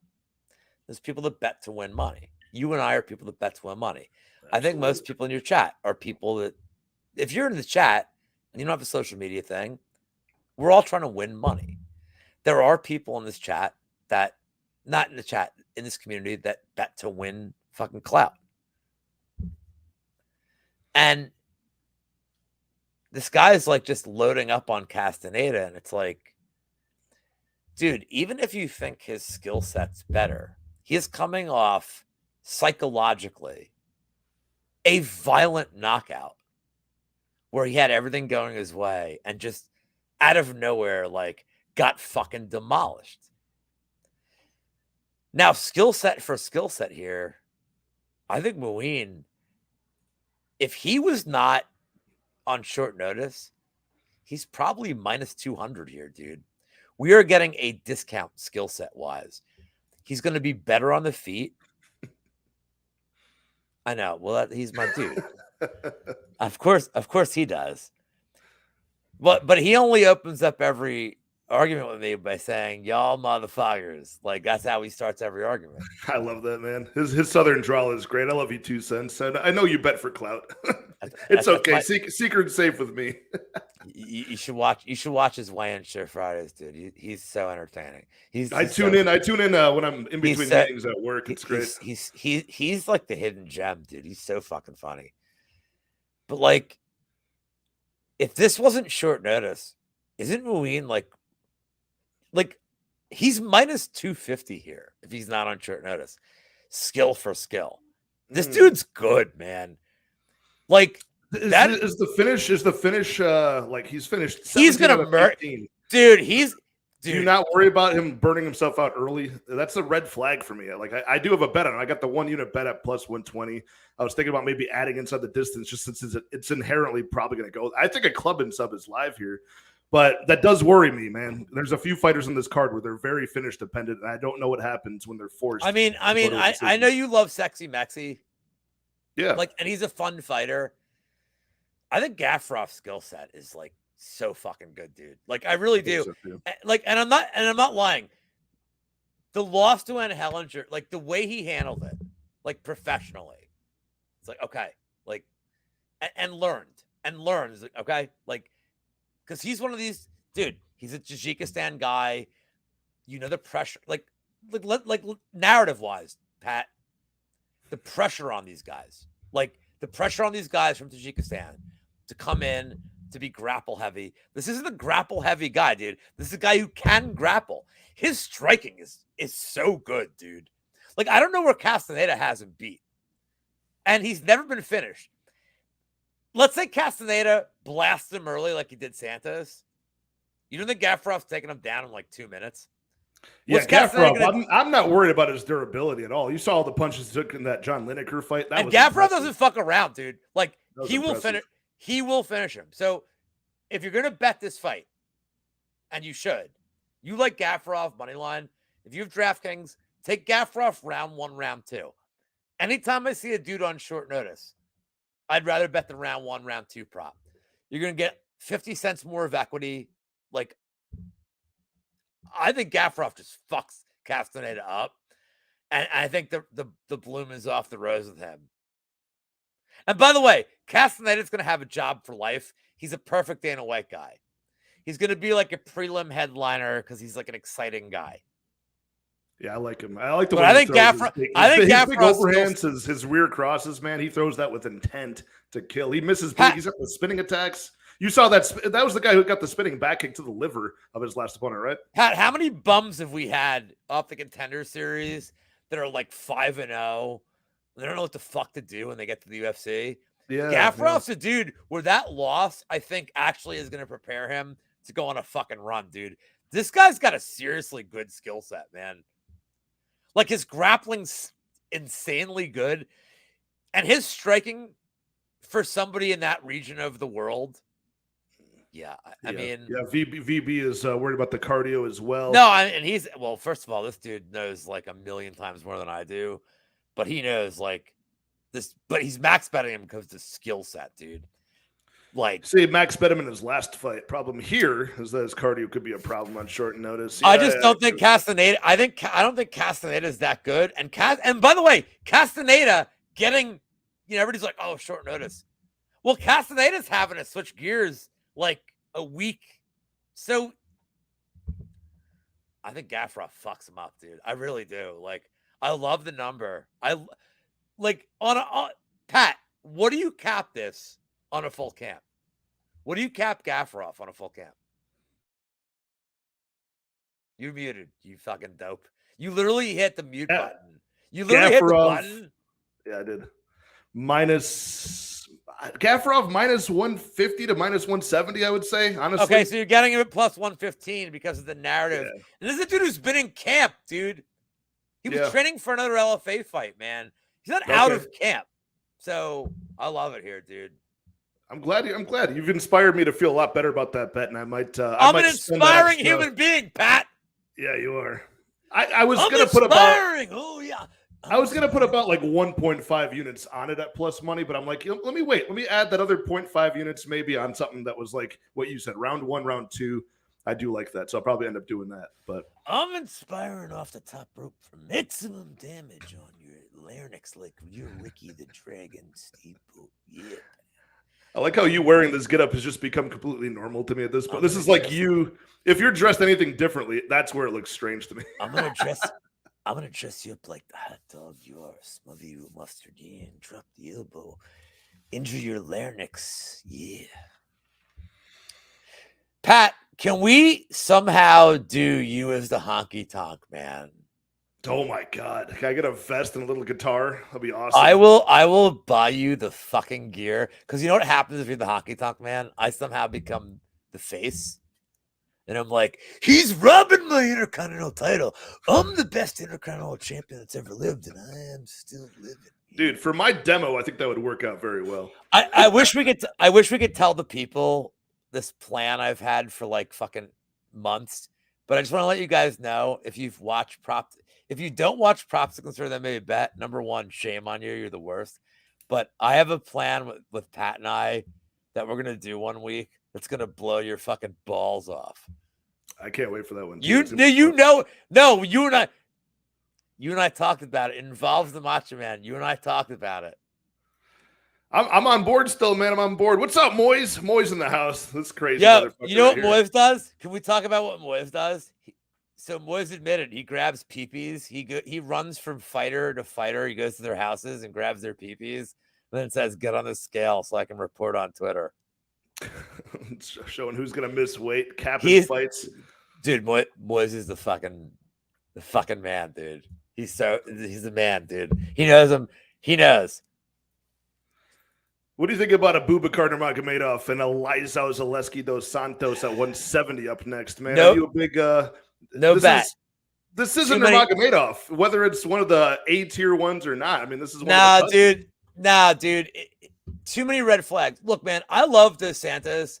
There's people that bet to win money. You and I are people that bet to win money. Absolutely. I think most people in your chat are people that, if you're in the chat and you don't have a social media thing, we're all trying to win money. There are people in this chat that, not in the chat, in this community, that bet to win fucking clout. And this guy is like just loading up on Castaneda, and it's like, dude, even if you think his skill set's better, he is coming off psychologically a violent knockout where he had everything going his way and just out of nowhere, like, got fucking demolished. Now, skill set for skill set here, I think Muin, if he was not on short notice, he's probably minus 200 here, dude. We are getting a discount skill set wise. He's going to be better on the feet. I know. Well, he's my dude. Of course he does. But he only opens up every argument with me by saying, y'all motherfuckers. Like, that's how he starts every argument. I love that, man. His southern drawl is great. I love you, 2 cents. And I know you bet for clout. It's okay. Secret safe with me. You should watch his Wayne show Fridays, dude. He's so entertaining. I tune in when I'm in between meetings at work. It's great. He's like the hidden gem, dude. He's so fucking funny. But like, if this wasn't short notice, isn't Muin like he's minus 250 here if he's not on short notice? Skill for skill. This dude's good, man. Like, is the finish like he's finished? He's gonna murder, dude. Do you not worry about him burning himself out early? That's a red flag for me. Like, I do have a bet on it. I got the 1 unit bet at plus 120. I was thinking about maybe adding inside the distance, just since it's inherently probably going to go. I think a club and sub is live here, but that does worry me, man. There's a few fighters in this card where they're very finish dependent, and I don't know what happens when they're forced. I know you love Sexy Mexi. Yeah. Like, and he's a fun fighter. I think Gaffarov's skill set is like so fucking good, dude. Like, I really do. So, like, and I'm not lying. The loss to Ann Hellinger, like the way he handled it, like professionally, it's like, okay, like, and learns, okay, like, because he's one of these, dude. He's a Tajikistan guy. You know the pressure, like narrative wise, Pat. The pressure on these guys, like the pressure on these guys from Tajikistan to come in, to be grapple heavy. This isn't a grapple heavy guy, dude. This is a guy who can grapple. His striking is so good, dude. Like, I don't know where Castaneda has him beat. And he's never been finished. Let's say Castaneda blasts him early like he did Santos. You don't think Gaffarov's taking him down in like 2 minutes? Yeah, Gaffarov, I'm not worried about his durability at all. You saw all the punches he took in that John Lineker fight. And Gaffarov doesn't fuck around, dude. Like, he will finish. He will finish him. So if you're going to bet this fight, and you should, you like Gaffarov money line. If you have DraftKings, take Gaffarov round 1, round 2. Anytime I see a dude on short notice, I'd rather bet the round 1, round 2 prop. You're going to get 50 cents more of equity. Like, I think Gaffarov just fucks Castaneda up. And I think the bloom is off the rose with him. And by the way, Castaneda's going to have a job for life. He's a perfect Dana White guy. He's going to be like a prelim headliner because he's like an exciting guy. Yeah, I like him. I like the But way I he think throws Gaffarov. his big overhands, his rear crosses, man. He throws that with intent to kill. He misses big. He's got the spinning attacks. You saw that. That was the guy who got the spinning back kick to the liver of his last opponent, right? Pat, how many bums have we had off the Contender Series that are like 5-0? They don't know what the fuck to do when they get to the UFC. Yeah, Gaffarov's a dude where that loss, I think, actually is going to prepare him to go on a fucking run, dude. This guy's got a seriously good skill set, man. Like, his grappling's insanely good. And his striking for somebody in that region of the world, I mean... Yeah, VB is worried about the cardio as well. No, and he's... Well, first of all, this dude knows, like, a million times more than I do. But he knows, like, this... But he's max betting him because of the skill set, dude. Like... See, Max bet him in his last fight. Problem here is that his cardio could be a problem on short notice. I just don't think Castaneda... I don't think Castaneda is that good. And by the way, Castaneda getting... You know, everybody's like, oh, short notice. Well, Castaneda's having to switch gears like a week. So I think Gaffarov fucks him up, dude. I really do. Like, I love the number. Pat, what do you cap this on a full camp? What do you cap Gaffarov on a full camp? You're muted, you fucking dope. You literally hit the mute button. You literally hit the button. Yeah, I did. Gaffarov minus 150 to minus 170, I would say, honestly. Okay, so you're getting him at plus 115 because of the narrative. Yeah. And this is a dude who's been in camp, dude. He was training for another LFA fight, man. He's not out of camp. So I love it here, dude. I'm glad you've inspired me to feel a lot better about that bet, and I might. I'm an inspiring human being, Pat. Yeah, you are. I was going to put about. Oh yeah. I was going to put about like 1.5 units on it at plus money, but I'm like, let me wait. Let me add that other 0.5 units maybe on something that was like what you said, round 1, round 2. I do like that, so I'll probably end up doing that. But I'm inspiring off the top rope for maximum damage on your larynx, like you're Ricky the Dragon Steamboat. Yeah. I like how you wearing this getup has just become completely normal to me at this point. This is like you. If you're dressed anything differently, that's where it looks strange to me. I'm gonna dress you up like the hot dog you are. Smother you with mustard, and drop the elbow. Injure your larynx. Yeah. Pat, can we somehow do you as the honky tonk man? Oh my God. Can I get a vest and a little guitar? That'll be awesome. I will buy you the fucking gear. Because you know what happens if you're the honky tonk man? I somehow become the face. And I'm like, he's robbing my Intercontinental title. I'm the best Intercontinental champion that's ever lived, and I am still living. Dude, for my demo, I think that would work out very well. I wish we could tell the people this plan I've had for like fucking months. But I just want to let you guys know, if you don't watch props to consider them maybe bet, number one, shame on you. You're the worst. But I have a plan with Pat and I that we're gonna do one week. It's gonna blow your fucking balls off. I can't wait for that one. You and I talked about it. It involves the Macho Man. You and I talked about it. I'm on board still, man. I'm on board. What's up, Moise? Moise in the house. That's crazy. Yo, you know what Moise does? Can we talk about what Moise does? So Moise admitted he grabs peepees. He runs from fighter to fighter. He goes to their houses and grabs their peepees, and then says, "Get on the scale so I can report on Twitter." Showing who's gonna miss weight, capping fights. Dude, Moise is the fucking man, dude. He's the man, dude. He knows him. He knows. What do you think about Abubakar Nurmagomedov and Elizao Zaleski dos Santos at 170 up next, man? Are you a big This isn't Nurmagomedov, whether it's one of the A-tier ones or not. I mean, this is one dude. Too many red flags. Look, man, I love Dos Santos,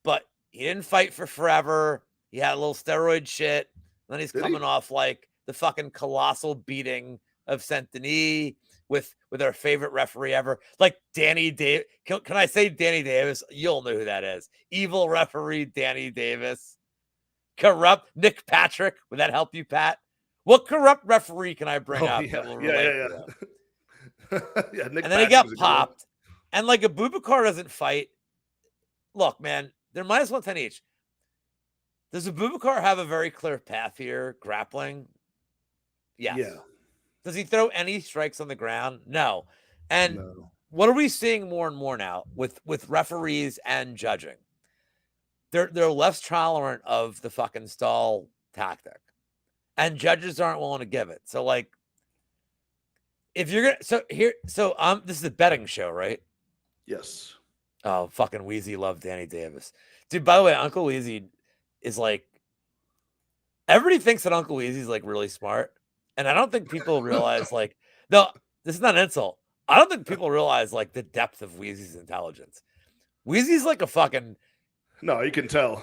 but he didn't fight for forever. He had a little steroid shit. Then he's coming off like the fucking colossal beating of Saint Denis with our favorite referee ever, like Danny Davis. Can I say Danny Davis? You'll know who that is. Evil referee Danny Davis. Corrupt Nick Patrick. Would that help you, Pat? What corrupt referee can I bring up? Yeah, Nick and then he got popped. And like Abubakar doesn't fight. Look, man, they're minus 110 each. Does Abubakar have a very clear path here, grappling? Yes. Yeah. Does he throw any strikes on the ground? No. And No. what are we seeing more and more now with referees and judging? They're less tolerant of the fucking stall tactic, and judges aren't willing to give it. So like, if you're gonna this is a betting show, right? Yes. Oh, fucking Wheezy loved Danny Davis, dude. By the way, Uncle Wheezy is like, everybody thinks that Uncle Wheezy's like really smart, and I don't think people realize like, no, this is not an insult. I don't think people realize like the depth of Wheezy's intelligence. Wheezy's like a fucking No, you can tell.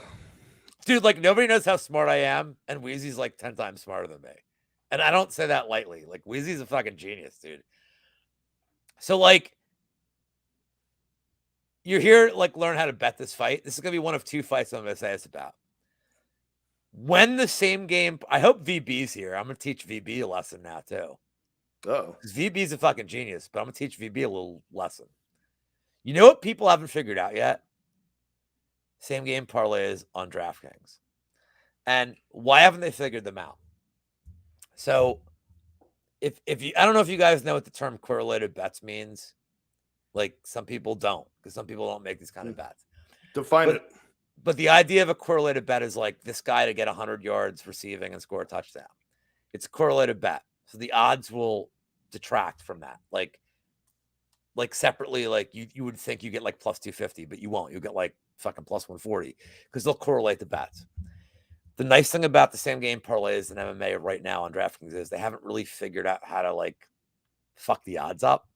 dude. Like nobody knows how smart I am, and Wheezy's like 10 times smarter than me, and I don't say that lightly. Like Wheezy's a fucking genius, dude. So like, you're here like learn how to bet this fight. This is gonna be one of 2 fights I'm gonna say this about. When the same game, I hope VB's here. I'm gonna teach VB a lesson now too. Oh. Because VB's a fucking genius, but I'm gonna teach VB a little lesson. You know what people haven't figured out yet? Same game parlays on DraftKings. And why haven't they figured them out? So if you, I don't know if you guys know what the term correlated bets means. Like some people don't, because some people don't make these kind of bets. Define it. But the idea of a correlated bet is like this guy to get 100 yards receiving and score a touchdown. It's a correlated bet. So the odds will detract from that. Like separately, like you would think you get like plus 250, but you won't. You'll get like fucking plus 140 because they'll correlate the bets. The nice thing about the same game parlays in MMA right now on DraftKings is they haven't really figured out how to like fuck the odds up.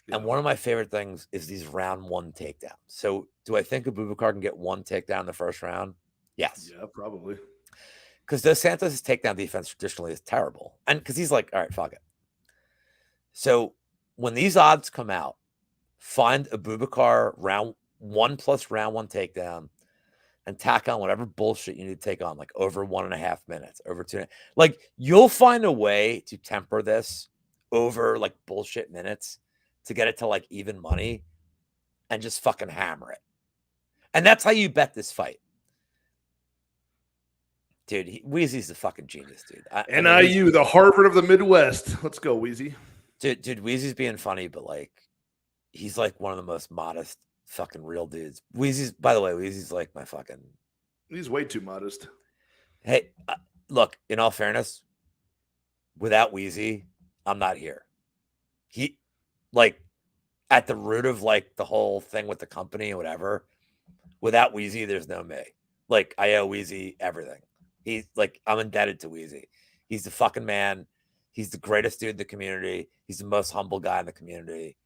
Yeah. And one of my favorite things is these round 1 takedowns. So do I think Abubakar can get 1 takedown in the first round? Yes. Yeah, probably. Because Dos Santos' takedown defense traditionally is terrible. And because he's like, all right, fuck it. So when these odds come out, find Abubakar round 1 plus round 1 takedown and tack on whatever bullshit you need to take on, like over 1.5 minutes, over 2. Like you'll find a way to temper this over like bullshit minutes to get it to like even money and just fucking hammer it. And that's how you bet this fight. Dude, Wheezy's a fucking genius, dude. NIU, the Harvard of the Midwest. Let's go, Wheezy. Dude, Wheezy's being funny, but like, he's like one of the most modest fucking real dudes. Wheezy's, by the way, Wheezy's like my fucking. He's way too modest. Hey, look, in all fairness, without Wheezy, I'm not here. He, like, at the root of like the whole thing with the company and whatever, without Wheezy, there's no me. Like, I owe Wheezy everything. He's like, I'm indebted to Wheezy. He's the fucking man. He's the greatest dude in the community. He's the most humble guy in the community.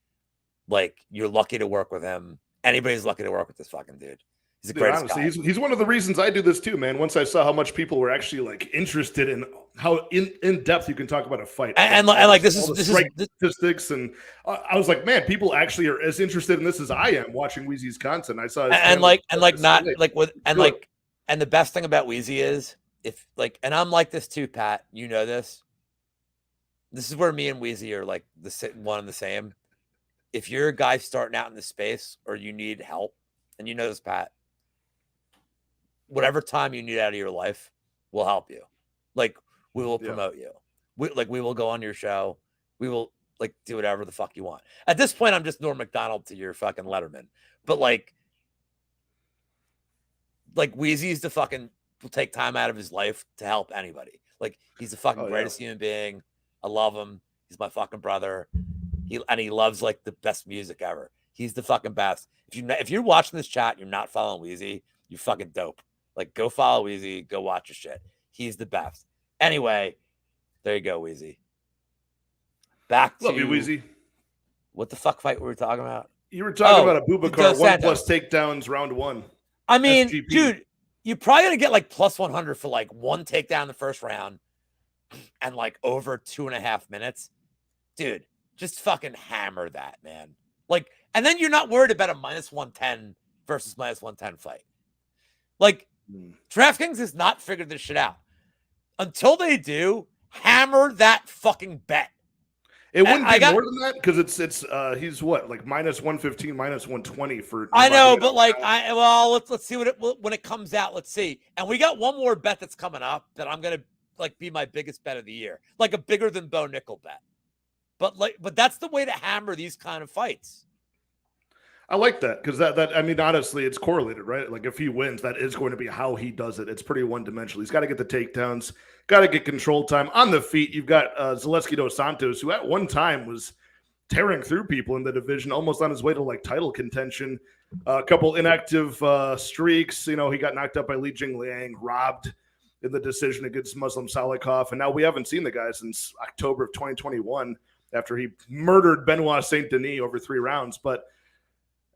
Like, you're lucky to work with him. Anybody's lucky to work with this fucking dude. He's the greatest honestly, guy. He's one of the reasons I do this too, man. Once I saw how much people were actually like interested in how in depth you can talk about a fight, and like this is statistics, and I was like, man, people actually are as interested in this as I am watching Wheezy's content. I saw and the best thing about Wheezy is if like, and I'm like this too, Pat. You know this. This is where me and Wheezy are like one and the same. If you're a guy starting out in the space or you need help, and you know this, Pat, whatever time you need out of your life, we'll help you. Like, we will promote you. We will go on your show. We will like do whatever the fuck you want. At this point, I'm just Norm Macdonald to your fucking Letterman. But like Wheezy's the fucking will take time out of his life to help anybody. Like, he's the fucking greatest human being. I love him. He's my fucking brother. He loves like the best music ever. He's the fucking best. If you're watching this chat, you're not following Wheezy, you're fucking dope. Like, go follow Wheezy, go watch his shit. He's the best. Anyway, there you go, Wheezy. Back to love you, Wheezy. What the fuck fight were we talking about? You were talking about Abubakar 1 plus takedowns round 1. I mean, SGP. Dude, you're probably gonna get like plus 100 for like 1 takedown in the first round and like over 2.5 minutes. Dude, just fucking hammer that, man. Like, and then you're not worried about a minus 110 versus minus 110 fight. Like, DraftKings has not figured this shit out. Until they do, hammer that fucking bet. It wouldn't be more than that because it's he's what, like minus 115, minus 120 for. I know, but like let's see when it comes out. Let's see, and we got one more bet that's coming up that I'm gonna like be my biggest bet of the year, like a bigger than Bo Nickel bet. But that's the way to hammer these kind of fights. I like that because that I mean, honestly, it's correlated, right? Like if he wins, that is going to be how he does it. It's pretty one-dimensional. He's got to get the takedowns, got to get control time on the feet. You've got Zaleski dos Santos, who at one time was tearing through people in the division, almost on his way to like title contention. A couple inactive streaks. You know, he got knocked out by Li Jingliang, robbed in the decision against Muslim Salikov, and now we haven't seen the guy since October of 2021 after he murdered Benoit Saint Denis over 3 rounds, but.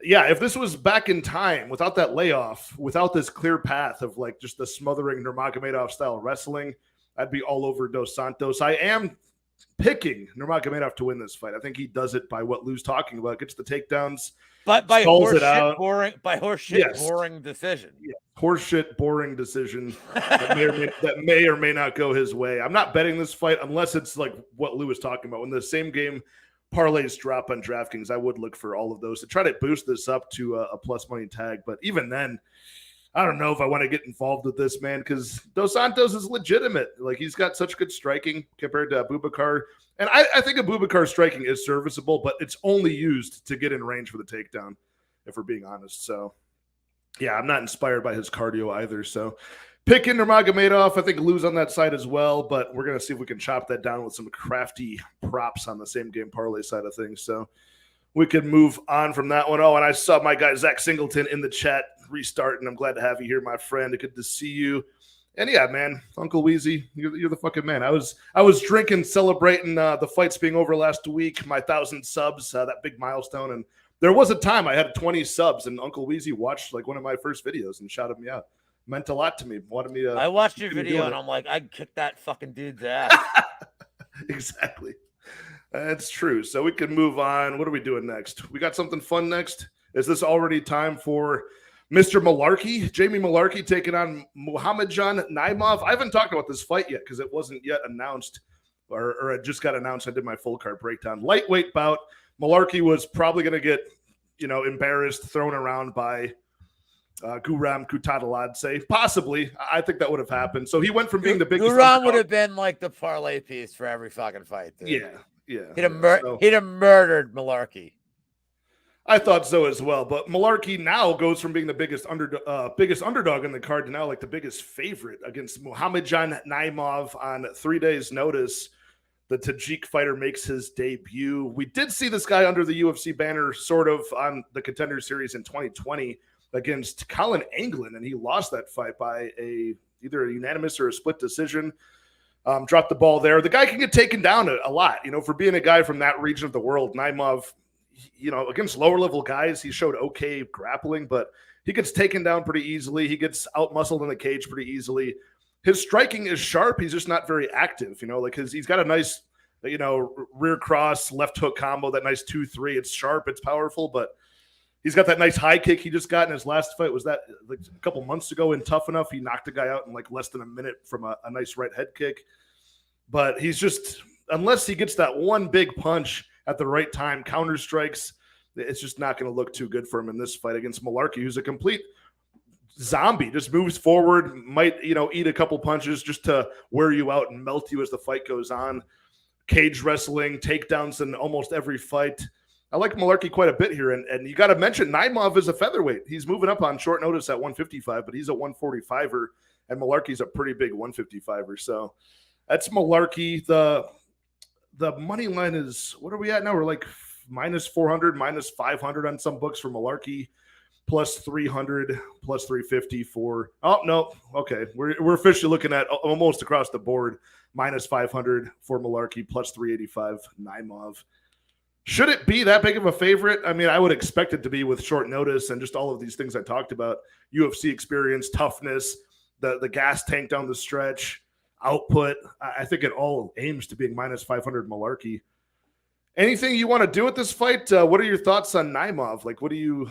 Yeah, if this was back in time, without that layoff, without this clear path of like just the smothering Nurmagomedov style wrestling, I'd be all over Dos Santos. I am picking Nurmagomedov to win this fight. I think he does it by what Lou's talking about, gets the takedowns, but by horseshit boring decision. Yeah, horseshit boring decision that may or may not go his way. I'm not betting this fight unless it's like what Lou was talking about. When the same game parlays drop on DraftKings, I would look for all of those to try to boost this up to a plus money tag. But even then, I don't know if I want to get involved with this, man, because Dos Santos is legitimate. Like, he's got such good striking compared to Abubakar. And I think Abubakar's striking is serviceable, but it's only used to get in range for the takedown, if we're being honest. So, yeah, I'm not inspired by his cardio either. So, picking Nurmagomedov, I think Lou's on that side as well, but we're going to see if we can chop that down with some crafty props on the same game parlay side of things. So we can move on from that one. Oh, and I saw my guy Zach Singleton in the chat restarting. I'm glad to have you here, my friend. Good to see you. And yeah, man, Uncle Weezy, you're the fucking man. I was drinking, celebrating the fights being over last week, my 1,000 subs, that big milestone. And there was a time I had 20 subs, and Uncle Weezy watched like one of my first videos and shouted me out. Meant a lot to me. Wanted me to. I watched your video and I'm like, I'd kick that fucking dude's ass. Exactly. That's true. So we can move on. What are we doing next? We got something fun next. Is this already time for Mr. Malarkey? Jamie Malarkey taking on Muhammadjan Naimov. I haven't talked about this fight yet because it wasn't yet announced, or it just got announced. I did my full card breakdown. Lightweight bout. Malarkey was probably going to get, embarrassed, thrown around by Guram Kutataladze. Possibly. I think that would have happened. So he went from being the biggest. Guram would have been like the parlay piece for every fucking fight. Dude. Yeah. He'd have murdered Malarkey. I thought so as well. But Malarkey now goes from being the biggest underdog in the card to now like the biggest favorite against Muhammadjan Naimov on 3 days' notice. The Tajik fighter makes his debut. We did see this guy under the UFC banner sort of on the Contender Series in 2020 against Colin Anglin, and he lost that fight by either a unanimous or a split decision. Dropped the ball there. The guy can get taken down a lot, for being a guy from that region of the world. Naimov, against lower level guys, he showed okay grappling, but he gets taken down pretty easily. He gets out-muscled in the cage pretty easily. His striking is sharp. He's just not very active, he's got a nice, rear cross, left hook combo, that nice 2-3. It's sharp, it's powerful, but he's got that nice high kick he just got in his last fight. Was that like a couple months ago in Tough Enough? He knocked a guy out in like less than a minute from a nice right head kick. But he's just, unless he gets that one big punch at the right time, counter strikes, it's just not going to look too good for him in this fight against Malarkey, who's a complete zombie, just moves forward, might, eat a couple punches just to wear you out and melt you as the fight goes on. Cage wrestling, takedowns in almost every fight. I like Malarkey quite a bit here, and you got to mention Naimov is a featherweight. He's moving up on short notice at 155, but he's a 145er, and Malarkey's a pretty big 155er. So that's Malarkey. The money line is, what are we at now? We're like minus 400, minus 500 on some books for Malarkey, plus 300, plus 350 for. Oh no, okay, we're officially looking at almost across the board minus 500 for Malarkey, plus 385 Naimov. Should it be that big of a favorite? I mean, I would expect it to be with short notice and just all of these things I talked about. UFC experience, toughness, the gas tank down the stretch, output. I think it all aims to being minus 500 Malarkey. Anything you want to do with this fight? What are your thoughts on Naimov? Like, when you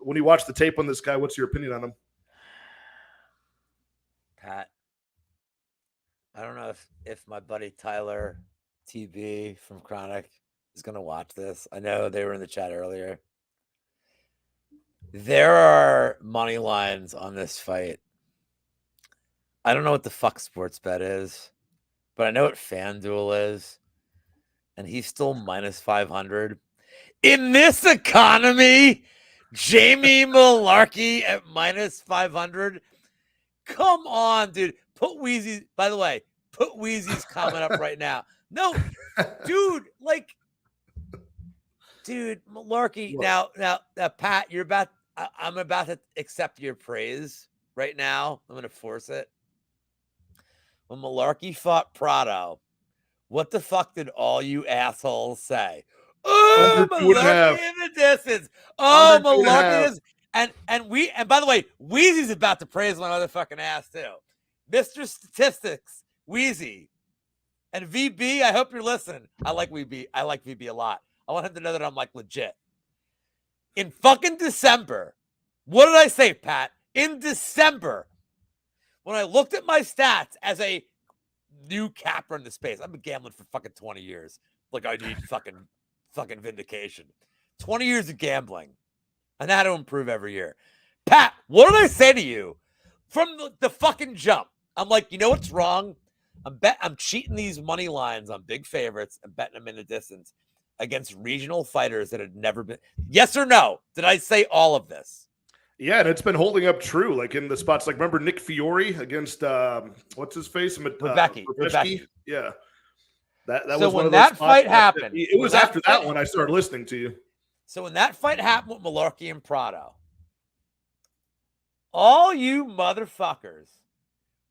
watch the tape on this guy, what's your opinion on him? Pat, I don't know if my buddy Tyler TB from Chronic is going to watch this. I know they were in the chat earlier. There are money lines on this fight. I don't know what the fuck sports bet is, but I know what FanDuel is. And he's still minus 500. In this economy, Jamie Malarkey at minus 500. Come on, dude. Put Wheezy, by the way, put Wheezy's comment up right now. No, dude, Malarkey. Now, Pat, I'm about to accept your praise right now. I'm going to force it. When Malarkey fought Prado, what the fuck did all you assholes say? Oh, Malarkey in the distance. Oh, Malarkey is. And by the way, Wheezy's about to praise my motherfucking ass too. Mr. Statistics, Wheezy. And VB, I hope you're listening. I like VB. I like VB a lot. I want him to know that I'm like legit. In fucking December, what did I say, Pat? In December, when I looked at my stats as a new capper in the space, I've been gambling for fucking 20 years. Like I need fucking vindication. 20 years of gambling. And I had to improve every year. Pat, what did I say to you from the fucking jump? I'm like, you know what's wrong? I'm cheating these money lines on big favorites and betting them in the distance against regional fighters that had never been. Yes or no? Did I say all of this? Yeah, and it's been holding up true. Like in the spots, like remember Nick Fiore against what's his face? Rebecki. Yeah. That so was when one of that those fight happened. It was after that one I started listening to you. So when that fight happened with Malarkey and Prado, all you motherfuckers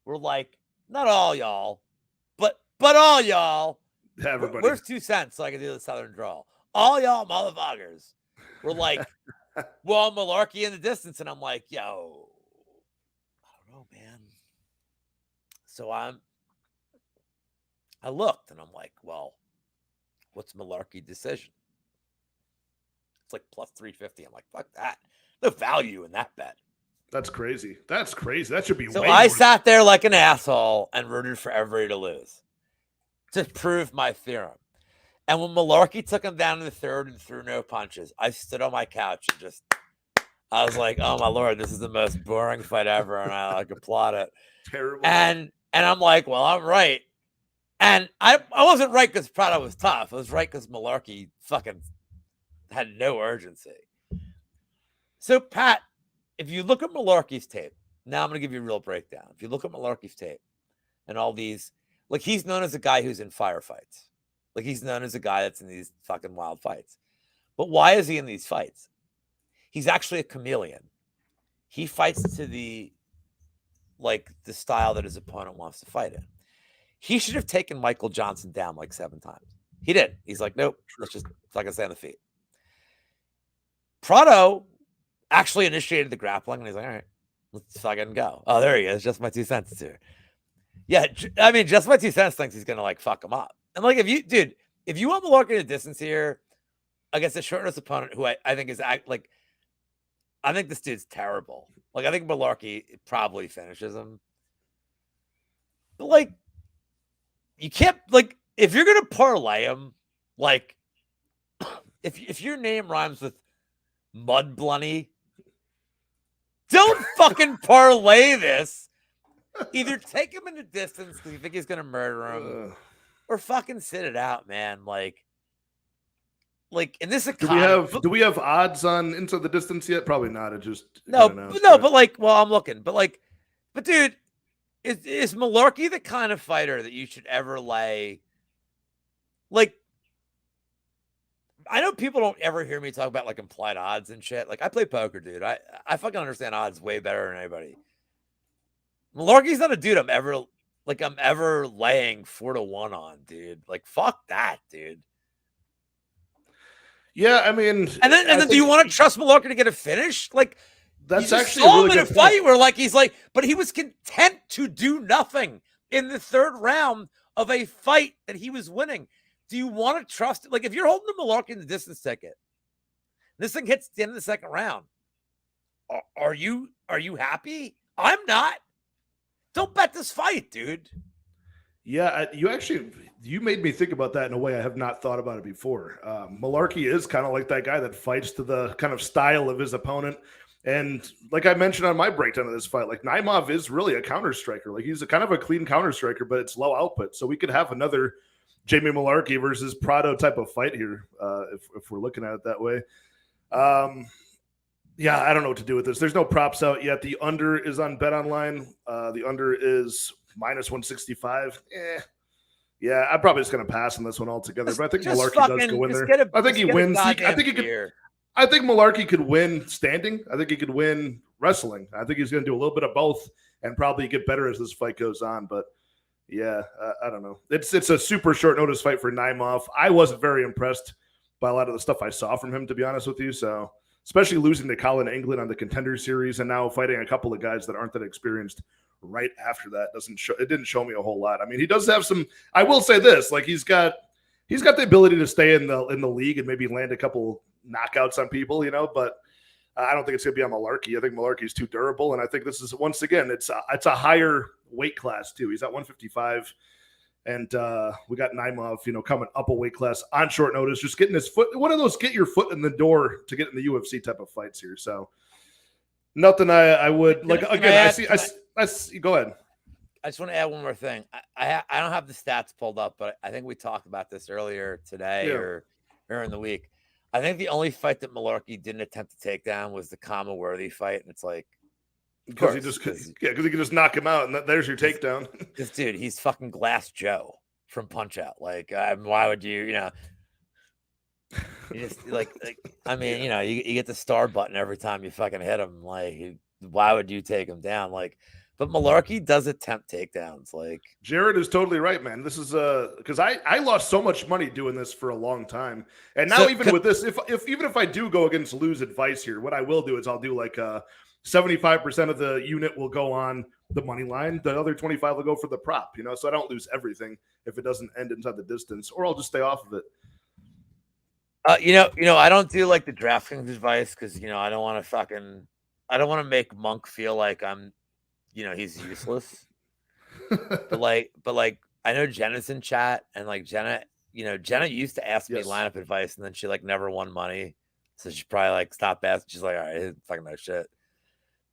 were like, not all y'all, but all y'all. Everybody. Where's 2 cents so I can do the Southern drawl? All y'all motherfuckers were like, well, Malarkey in the distance. And I'm like, yo, I don't know, man. So I looked and I'm like, well, what's Malarkey decision? It's like plus 350. I'm like, fuck that. No value in that bet. That's crazy. That should be so way I more. sat there like an asshole and rooted for everybody to lose to prove my theorem. And when Malarkey took him down in the third and threw no punches, I stood on my couch and I was like, oh my Lord, this is the most boring fight ever. And I applaud it. Terrible. And I'm like, well, I'm right. And I wasn't right because Prado was tough. I was right because Malarkey fucking had no urgency. So, Pat, if you look at Malarkey's tape, now I'm going to give you a real breakdown. If you look at Malarkey's tape and all these, like he's known as a guy who's in firefights. Like he's known as a guy that's in these fucking wild fights. But why is he in these fights? He's actually a chameleon. He fights to the style that his opponent wants to fight in. He should have taken Michael Johnson down like 7 times. He did. He's like, nope, let's just fucking stay on the feet. Prado actually initiated the grappling, and he's like, all right, let's fucking go. Oh, there he is. Just my 2 cents here. Yeah, I mean, just my 2 cents thinks he's going to like fuck him up. And like, if you want Malarkey in the distance here against a short-nosed opponent who I think is like, I think this dude's terrible. Like, I think Malarkey probably finishes him. But like, you can't, like, if you're going to parlay him, like, if your name rhymes with Mud Blunny, don't fucking parlay this. Either take him in the distance because you think he's going to murder him, or fucking sit it out, man. Like in this economy. Do we have odds on Into the Distance yet? Probably not. It just but like, well, I'm looking, but dude, is Malarkey the kind of fighter that you should ever lay? Like, I know people don't ever hear me talk about like implied odds and shit. Like, I play poker, dude. I fucking understand odds way better than anybody. Malarkey's not a dude I'm ever laying 4-1 on, dude. Like, fuck that, dude. Yeah, I mean, and then do you want to trust Malarkey to get a finish? Like, that's you actually saw a really him in good a fight point. where like he's like, but he was content to do nothing in the 3rd round of a fight that he was winning. Do you want to trust it? Like, if you're holding a Malarkey in the distance ticket, this thing hits the end of the 2nd round. Are you happy? I'm not. Don't bet this fight, dude. Yeah, you made me think about that in a way I have not thought about it before. Malarkey is kind of like that guy that fights to the kind of style of his opponent. And like I mentioned on my breakdown of this fight, like Naimov is really a counter striker. Like he's a kind of a clean counter striker, but it's low output. So we could have another Jamie Malarkey versus Prado type of fight here, if we're looking at it that way. Yeah, I don't know what to do with this. There's no props out yet. The under is on Bet Online. The under is minus 165. Yeah, I'm probably just going to pass on this one altogether. But I think Malarkey does go in there. I think he wins. I think he could. I think Malarkey could win standing. I think he could win wrestling. I think he's going to do a little bit of both and probably get better as this fight goes on. But yeah, I don't know. It's a super short notice fight for Naimov. I wasn't very impressed by a lot of the stuff I saw from him, to be honest with you. So especially losing to Colin England on the Contender Series and now fighting a couple of guys that aren't that experienced right after that didn't show me a whole lot. I mean, he does have some. I will say this: like he's got the ability to stay in the league and maybe land a couple knockouts on people, but I don't think it's going to be on Malarkey. I think Malarkey's too durable, and I think this is once again it's a higher weight class too. He's at 155, and we got Naimov, coming up a weight class on short notice, just getting his foot. One of those get your foot in the door to get in the UFC type of fights here. So nothing I would like. Again, I see. Go ahead. I just want to add one more thing. I don't have the stats pulled up, but I think we talked about this earlier today or in the week. I think the only fight that Malarkey didn't attempt to take down was the Kama Worthy fight, and it's like because he can just knock him out, and there's your takedown. This dude, he's fucking Glass Joe from Punch Out. Like, why would you just like I mean, you get the star button every time you fucking hit him. Like, why would you take him down? Like. But Malarkey does attempt takedowns. Like Jared is totally right, man. This is because I lost so much money doing this for a long time, and now with this, even if I do go against Lou's advice here, what I will do is I'll do like 75% of the unit will go on the money line, the other 25 will go for the prop. So I don't lose everything if it doesn't end inside the distance, or I'll just stay off of it. I don't do like the DraftKings advice because I don't want to make Monk feel like I'm. He's useless. but I know Jenna's in chat, and like Jenna used to ask me lineup advice, and then she like never won money, so she probably like stopped asking. She's like, all right, fucking no shit.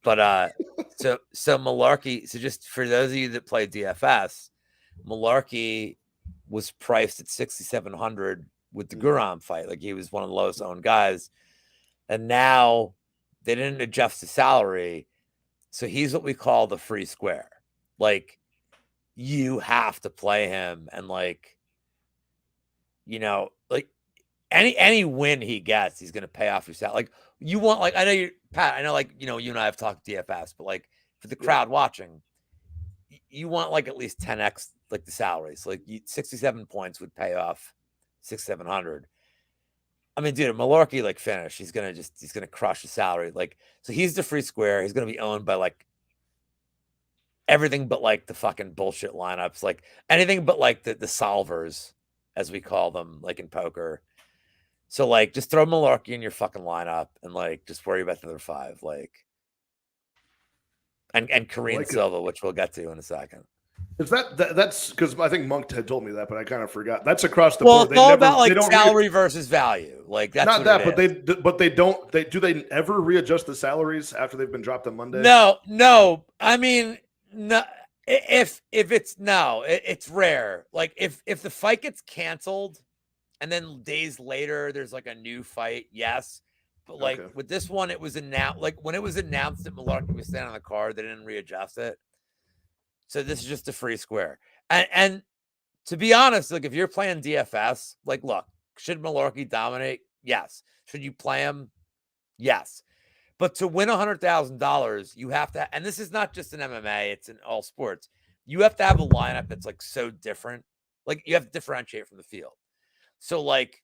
But so Malarkey. So just for those of you that play DFS, Malarkey was priced at 6,700 with the Guram fight. Like he was one of the lowest owned guys, and now they didn't adjust the salary. So he's what we call the free square. Like you have to play him, and like any win he gets, he's gonna pay off your salary. Like you want, like I know you, Pat. I know, like you and I have talked DFS, but like for the crowd watching, you want like at least 10x like the salary. So like 67 points would pay off 600-700. I mean, dude, Malarkey like finish. He's gonna crush the salary. Like, so he's the free square. He's gonna be owned by like everything but like the fucking bullshit lineups, like anything but like the solvers, as we call them, like in poker. So like, just throw Malarkey in your fucking lineup and like just worry about the other five, like and Kareem Silva, which we'll get to in a second. Is that's because I think Monk had told me that, but I kind of forgot. That's across the board. It's all about like salary versus value. Like that's not that, but they don't. Do they ever readjust the salaries after they've been dropped on Monday? No. I mean, no. If it's rare. Like if the fight gets canceled, and then days later there's like a new fight, yes. But like with this one, it was announced. Like when it was announced that Malarkey was standing on the card, they didn't readjust it. So this is just a free square. And to be honest, like if you're playing DFS, like look, should Malarkey dominate? Yes. Should you play him? Yes. But to win $100,000, you have to, and this is not just in MMA, it's in all sports. You have to have a lineup that's like so different. Like you have to differentiate from the field. So like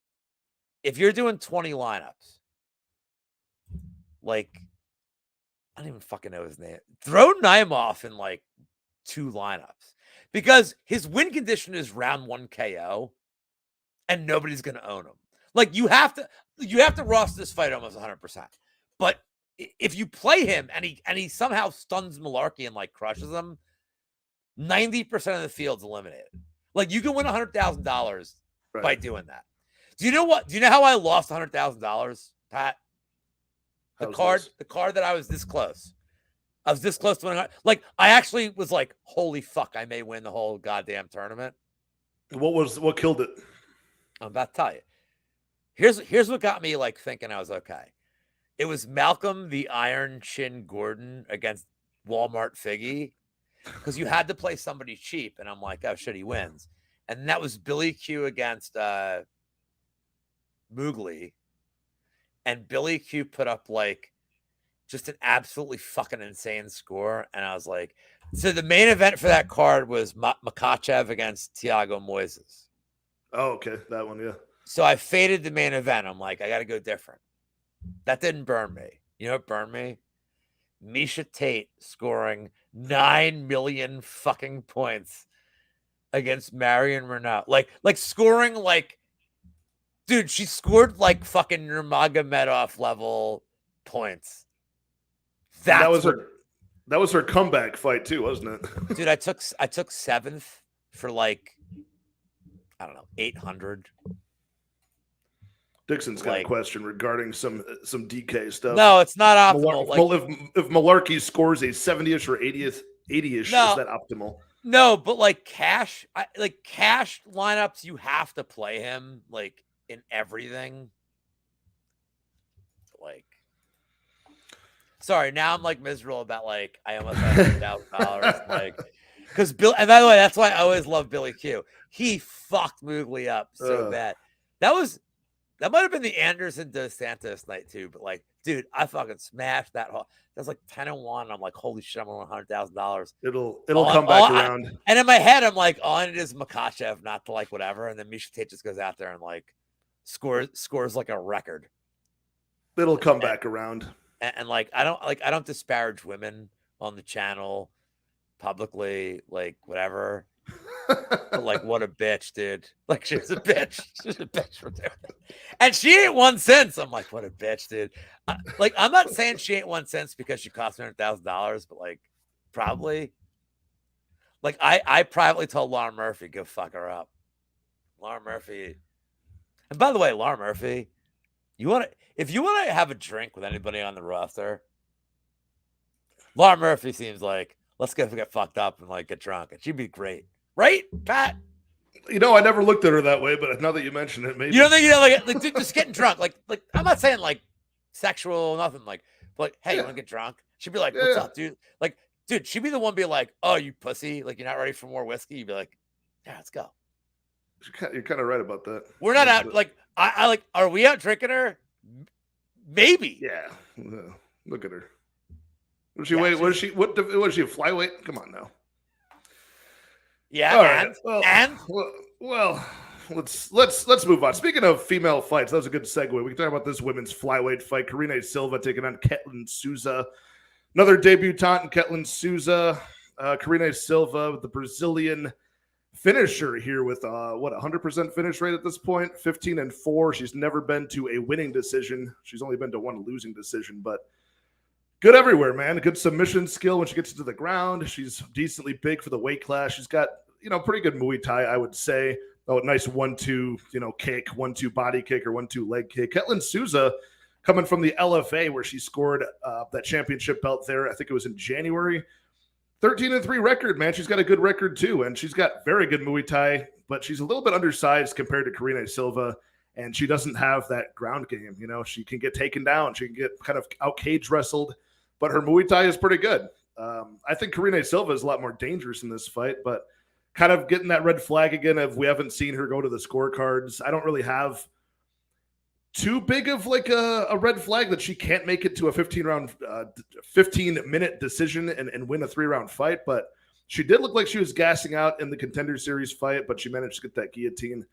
if you're doing 20 lineups, like I don't even fucking know his name. Throw Naimov in like 2 lineups because his win condition is round 1 KO and nobody's going to own him. Like you have to roster this fight almost 100%. But if you play him and he somehow stuns Malarkey and like crushes him, 90% of the field's eliminated. Like, you can win $100,000 Right. by doing that. Do you know what? Do you know how I lost $100,000, Pat? The card that I was this close. I was this close to winning. Like, I actually was like, holy fuck, I may win the whole goddamn tournament. What killed it? I'm about to tell you. Here's what got me like thinking I was okay. It was Malcolm the Iron Chin Gordon against Walmart Figgy, because you had to play somebody cheap, and I'm like, oh shit, he wins. And that was Billy Q against Moogly, and Billy Q put up like just an absolutely fucking insane score, and I was like, so the main event for that card was Makachev against Thiago Moises. Oh, okay, that one, yeah. So I faded the main event. I'm like, I got to go different. That didn't burn me. You know what burned me? Misha Tate scoring 9 million fucking points against Marion Renaud. Like scoring like, dude, she scored like fucking Nurmagomedov level points. That was her comeback fight too, wasn't it? Dude, I took 7th for like, I don't know, 800. Dixon's got a question regarding some DK stuff. No, it's not optimal. If Malarkey scores a 70ish or 80ish, is that optimal? No, but like cash lineups, you have to play him like in everything. Like, sorry, now I'm like miserable about like I almost had $1,000 like, because Bill. And by the way, that's why I always love Billy Q. He fucked Moogly up so bad. That might have been the Anderson dos Santos night too, but like, dude, I fucking smashed that whole. That's like 10-1. I'm like, holy shit, I'm gonna win $100,000. It'll come back around. And in my head, I'm like, all I need is Makachev, not to like whatever. And then Misha Tate just goes out there and like scores like a record. It'll come back around. And like, I don't disparage women on the channel publicly, like whatever. But like, what a bitch, dude. Like, she's a bitch. She's a bitch for doing it. And she ain't won since. I'm like, what a bitch, dude. Like, I'm not saying she ain't won since because she cost me $100,000, but like, probably. Like, I privately told Laura Murphy, go fuck her up. Laura Murphy. And by the way, Laura Murphy, if you want to have a drink with anybody on the roster, Laura Murphy seems like, let's get fucked up and like get drunk. And she'd be great. Right, Pat? You know, I never looked at her that way, but now that you mention it, maybe. You don't think, you know, like dude, just getting drunk. Like I'm not saying like sexual, nothing like, but hey, you want to get drunk? She'd be like, what's up, dude? Like, dude, she'd be the one be like, oh, you pussy. Like, you're not ready for more whiskey? You'd be like, yeah, let's go. You're kind of right about that. We're not out. Like, I like, are we out drinking her? Maybe. Yeah. Look at her. What is she, what is she, a flyweight? Come on now. Yeah, all right. Well, let's move on. Speaking of female fights, that was a good segue. We can talk about this women's flyweight fight. Karine Silva taking on Ketlin Souza. Another debutante in Ketlin Souza. Karine Silva with the Brazilian finisher here with 100% finish rate at this point, 15-4. She's never been to a winning decision. She's only been to one losing decision, but good everywhere, man. Good submission skill when she gets to the ground. She's decently big for the weight class. She's got, pretty good Muay Thai, I would say. Oh, nice 1-2, kick, 1-2 body kick or 1-2 leg kick. Ketlin Souza coming from the LFA where she scored that championship belt there. I think it was in January. 13-3 record, man. She's got a good record too, and she's got very good Muay Thai, but she's a little bit undersized compared to Karine Silva. And she doesn't have that ground game. She can get taken down. She can get kind of out cage wrestled. But her Muay Thai is pretty good. I think Karine Silva is a lot more dangerous in this fight, but kind of getting that red flag again of we haven't seen her go to the scorecards. I don't really have too big of like a red flag that she can't make it to a 15-minute decision and win a 3-round fight. But she did look like she was gassing out in the Contender Series fight, but she managed to get that guillotine.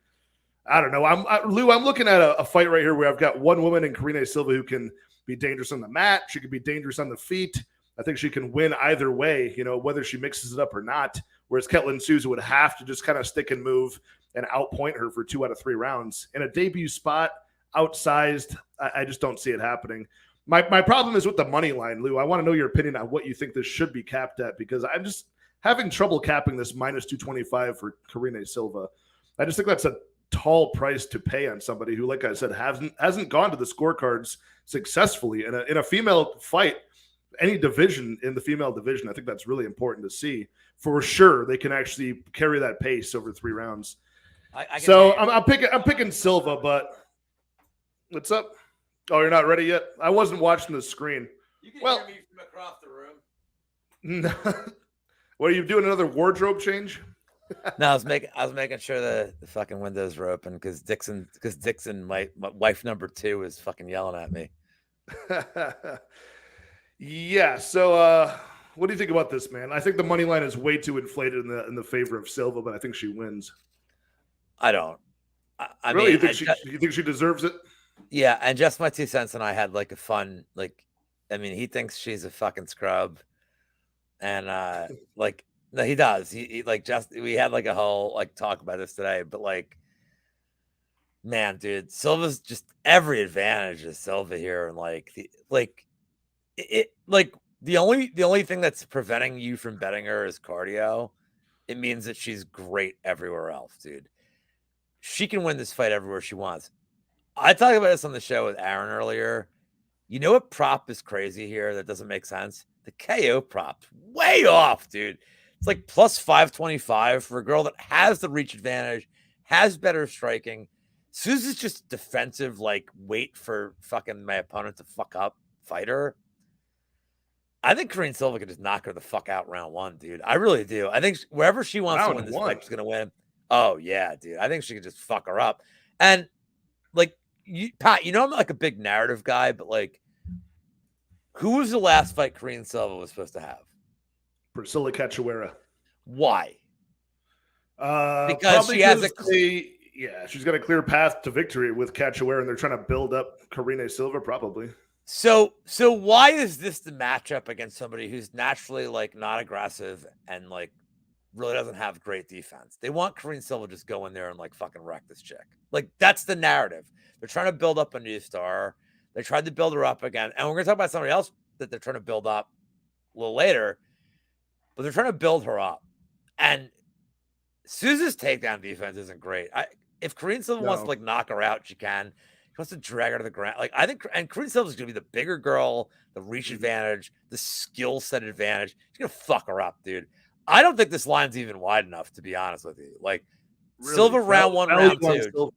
I don't know. Lou, I'm looking at a fight right here where I've got one woman in Karine Silva who can be dangerous on the mat. She could be dangerous on the feet. I think she can win either way, whether she mixes it up or not. Whereas Ketlin Souza would have to just kind of stick and move and outpoint her for 2 out of 3 rounds. In a debut spot, outsized, I just don't see it happening. My problem is with the money line, Lou. I want to know your opinion on what you think this should be capped at, because I'm just having trouble capping this minus 225 for Karine Silva. I just think that's a tall price to pay on somebody who, like I said, hasn't gone to the scorecards successfully in a female fight, any division in the female division. I think that's really important to see. For sure, they can actually carry that pace over 3 rounds. I'm picking Silva, but what's up? Oh, you're not ready yet? I wasn't watching the screen. You can hear me from across the room. What, are you doing, another wardrobe change? No, I was making sure the fucking windows were open because Dixon, my wife number 2, is fucking yelling at me. Yeah. So, what do you think about this, man? I think the money line is way too inflated in the favor of Silva, but I think she wins. I don't. I really? mean, you think she deserves it? Yeah, and just my 2 cents, and I had like a fun, like, I mean, he thinks she's a fucking scrub, and like, no, he does. He like, just, we had like a whole like talk about this today, but like, man, dude, Silva's just every advantage is Silva here, and like the only thing that's preventing you from betting her is cardio. It means that she's great everywhere else, dude. She can win this fight everywhere she wants. I talked about this on the show with Aaron earlier. You know what prop is crazy here that doesn't make sense? The KO prop's way off, dude. It's like plus 525 for a girl that has the reach advantage, has better striking. Souza's just defensive, like, wait for fucking my opponent to fuck up fighter. I think Karine Silva could just knock her the fuck out round 1, dude. I really do. I think wherever she wants to win this fight, she's going to win. Oh, yeah, dude. I think she could just fuck her up. And, like, Pat, you know I'm like a big narrative guy, but, like, who was the last fight Karine Silva was supposed to have? Priscilla Cachoeira. Why? Because she has she's got a clear path to victory with Cachoeira, and they're trying to build up Karine Silva, probably. So why is this the matchup against somebody who's naturally like not aggressive and like really doesn't have great defense? They want Karine Silva just go in there and like fucking wreck this chick. Like that's the narrative. They're trying to build up a new star. They tried to build her up again, and we're gonna talk about somebody else that they're trying to build up a little later. But they're trying to build her up, and Souza's takedown defense isn't great. If Karine Silva wants to like knock her out, she can. He wants to drag her to the ground. Like I think, and Karine Silva is going to be the bigger girl, the reach advantage, the skill set advantage. She's going to fuck her up, dude. I don't think this line's even wide enough, to be honest with you. Like really? Silva round 1, round 2.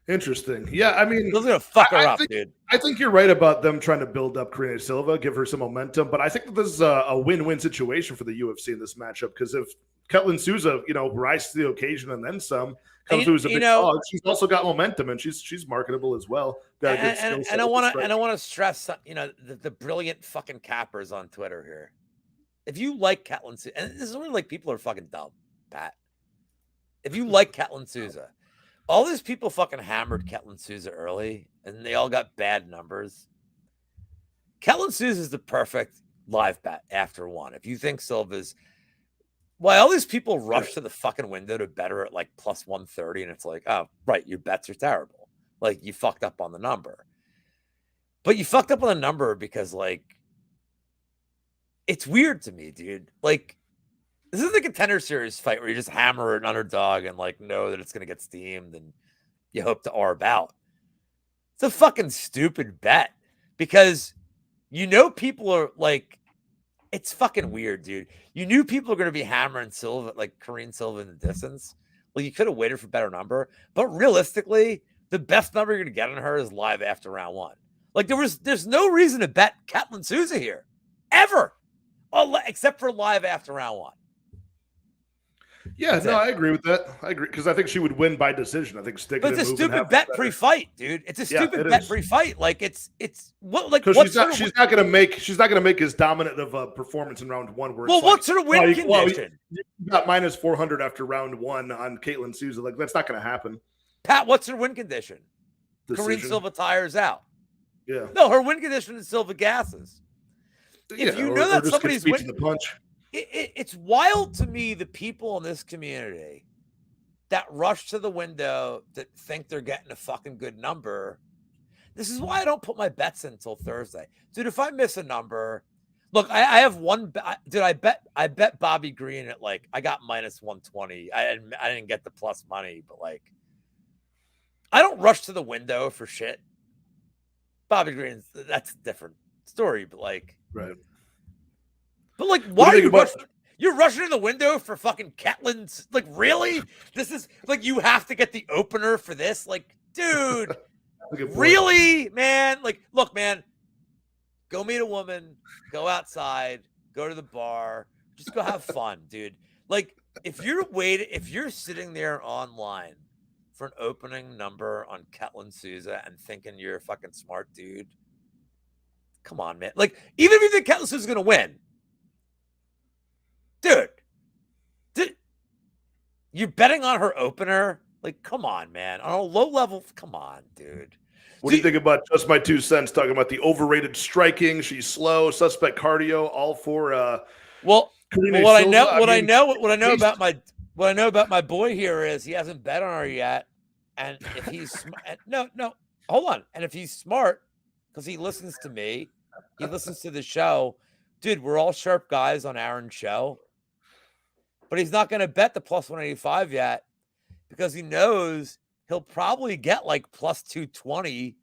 Interesting. Yeah, I mean, Silva's going to fuck her up, dude. I think you're right about them trying to build up Karine Silva, give her some momentum. But I think that this is a win-win situation for the UFC in this matchup, because if Ketlin Souza, rises to the occasion and then some, comes through as a big dog, she's also got momentum, and she's marketable as well. And I want to stress, the brilliant fucking cappers on Twitter here. If you like Ketlin Souza, and this is only like people are fucking dumb, Pat. If you like Ketlin Souza, all these people fucking hammered Ketlin Souza early, and they all got bad numbers. Ketlin Souza is the perfect live bet after 1. If you think Silva's, why all these people rush to the fucking window to bet her at like plus 130, and it's like, oh, right, your bets are terrible. Like, you fucked up on the number. But you fucked up on the number because, like, it's weird to me, dude. Like, this is the Contender Series fight where you just hammer an underdog and like know that it's going to get steamed and you hope to arb out. It's a fucking stupid bet because people are like, it's fucking weird, dude. You knew people are going to be hammering Silva, like Karine Silva in the distance. Well, you could have waited for better number, but realistically, the best number you're going to get on her is live after round 1. Like there's no reason to bet Ketlin Souza here ever, except for live after round 1. Yeah, I agree with that. I agree because I think she would win by decision. I think sticking. But it's a stupid bet pre-fight, dude. It's a stupid bet pre-fight. Like it's what like because she's not going to make as dominant of a performance in round 1. Where what's her win condition? You got minus 400 after round 1 on Ketlin Souza. Like that's not going to happen. Pat, what's her win condition? Karine Silva tires out. Yeah. No, her win condition is Silva gasses. If you know that somebody's winning the punch. It's wild to me, the people in this community that rush to the window that think they're getting a fucking good number. This is why I don't put my bets in until Thursday. Dude, if I miss a number, Look, I have one. Dude, I bet Bobby Green at like I got minus 120. I didn't get the plus money, but like I don't rush to the window for shit. Bobby Green's that's a different story, but like Right. But like, why are you rushing? You're rushing to the window for fucking Ketlin's. Like, really? This is like you have to get the opener for this. Like, dude, really, man? Like, look, man, go meet a woman, go outside, go to the bar, just go have fun, dude. Like, if you're sitting there online for an opening number on Ketlin Souza and thinking you're a fucking smart dude, come on, man. Like, even if you think Ketlin Souza's gonna win. Dude, you're betting on her opener? Like, come on, man. On a low level, come on, dude. What do you think about Just My 2 Cents talking about the overrated striking? She's slow, suspect cardio, all for what I know about my boy here is he hasn't bet on her yet, and if he's no, hold on, and if he's smart because he listens to me, he listens to the show, dude. We're all sharp guys on Aaron's show. But he's not going to bet the plus 185 yet because he knows he'll probably get like plus 220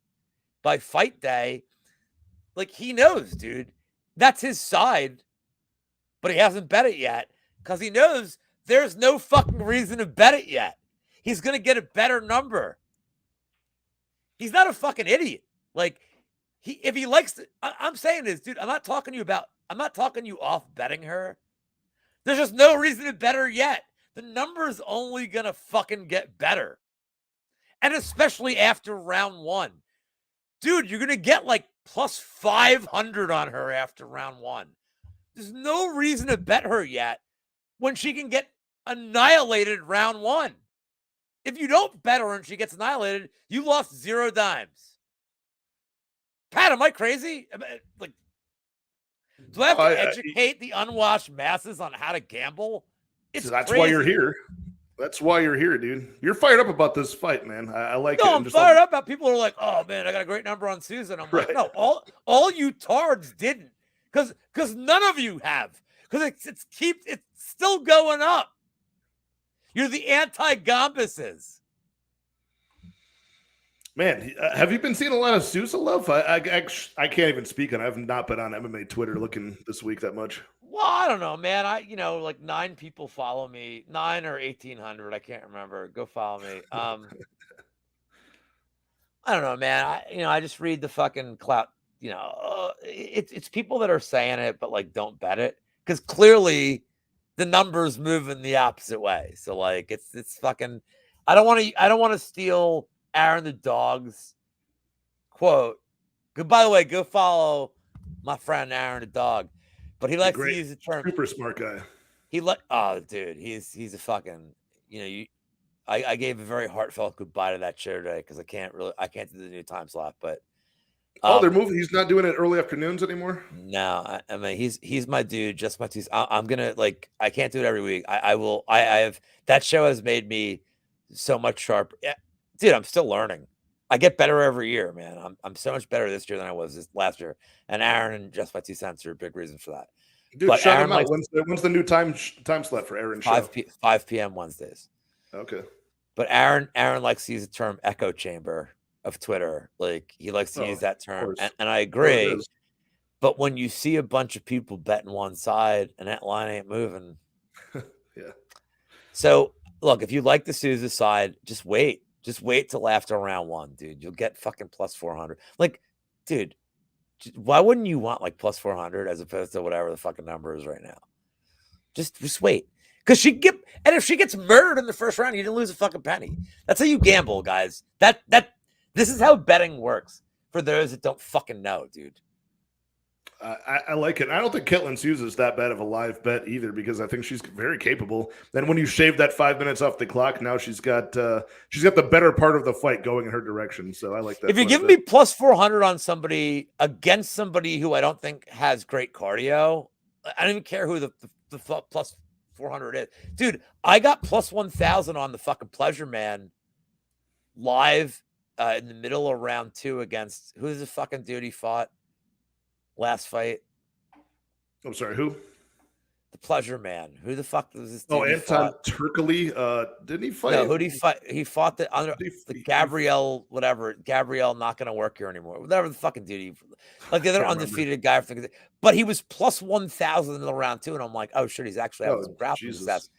by fight day. Like, he knows, dude. That's his side. But he hasn't bet it yet because he knows there's no fucking reason to bet it yet. He's going to get a better number. He's not a fucking idiot. Like, if he likes to, I'm saying this, dude. I'm not talking you off betting her. There's just no reason to bet her yet. The number's only going to fucking get better. And especially after round 1. Dude, you're going to get like plus 500 on her after round 1. There's no reason to bet her yet when she can get annihilated round 1. If you don't bet her and she gets annihilated, you lost 0 dimes. Pat, am I crazy? Like, do I have to educate the unwashed masses on how to gamble? That's crazy. Why you're here. That's why you're here, dude. You're fired up about this fight, man. I like it. I'm fired up about people who are like, oh man, I got a great number on Susan. I'm like, no, all you tards didn't. Because none of you have. Because it's still going up. You're the anti-Gombuses. Man, have you been seeing a lot of Sousa love? I can't even speak on it. I've not been on MMA Twitter looking this week that much. Well, I don't know, man. Like 9 people follow me, 9 or 1,800. I can't remember. Go follow me. I don't know, man. I just read the fucking clout. It's people that are saying it, but like don't bet it because clearly the numbers moving the opposite way. So like it's fucking. I don't want to steal Aaron the Dog's quote. By the way, go follow my friend Aaron the Dog. But he likes to use the term super smart guy. Dude, he's a fucking, I gave a very heartfelt goodbye to that show today because I can't do the new time slot, but they're moving. He's not doing it early afternoons anymore. No, I mean he's my dude, just my dude. I'm gonna I can't do it every week. I have that show has made me so much sharper. Yeah, dude, I'm still learning. I get better every year, man. I'm so much better this year than I was last year. And Aaron and Just My 2 Cents are a big reason for that. Dude, but shout him out. When's the new time slot for Aaron? 5 p.m. Wednesdays. Okay. But Aaron likes to use the term echo chamber of Twitter. Like he likes to use that term, and I agree. But when you see a bunch of people betting one side and that line ain't moving, yeah. So look, if you like the Sousa side, just wait. Just wait till after round 1, dude. You'll get fucking plus 400. Like, dude, why wouldn't you want like plus 400 as opposed to whatever the fucking number is right now? Just wait. Because if she gets murdered in the first round, you didn't lose a fucking penny. That's how you gamble, guys. This is how betting works for those that don't fucking know, dude. I like it. I don't think Ketlin Sousa is that bad of a live bet either because I think she's very capable. Then when you shave that 5 minutes off the clock, now she's got the better part of the fight going in her direction. So I like that. If you give me plus 400 on somebody against somebody who I don't think has great cardio, I don't even care who the plus 400 is. Dude, I got plus 1,000 on the fucking Pleasure Man live in the middle of round 2 against who's the fucking dude he fought? Last fight. I'm sorry, who? The Pleasure Man. Who the fuck was this dude? Oh, Anton Turkey. Didn't he fight? No, who did he fight? He fought the He- Gabrielle, whatever. Gabrielle not going to work here anymore. Whatever the fucking dude. Like the other undefeated guy. But he was plus 1,000 in the round 2. And I'm like, oh, shit, he's actually having some grappling success.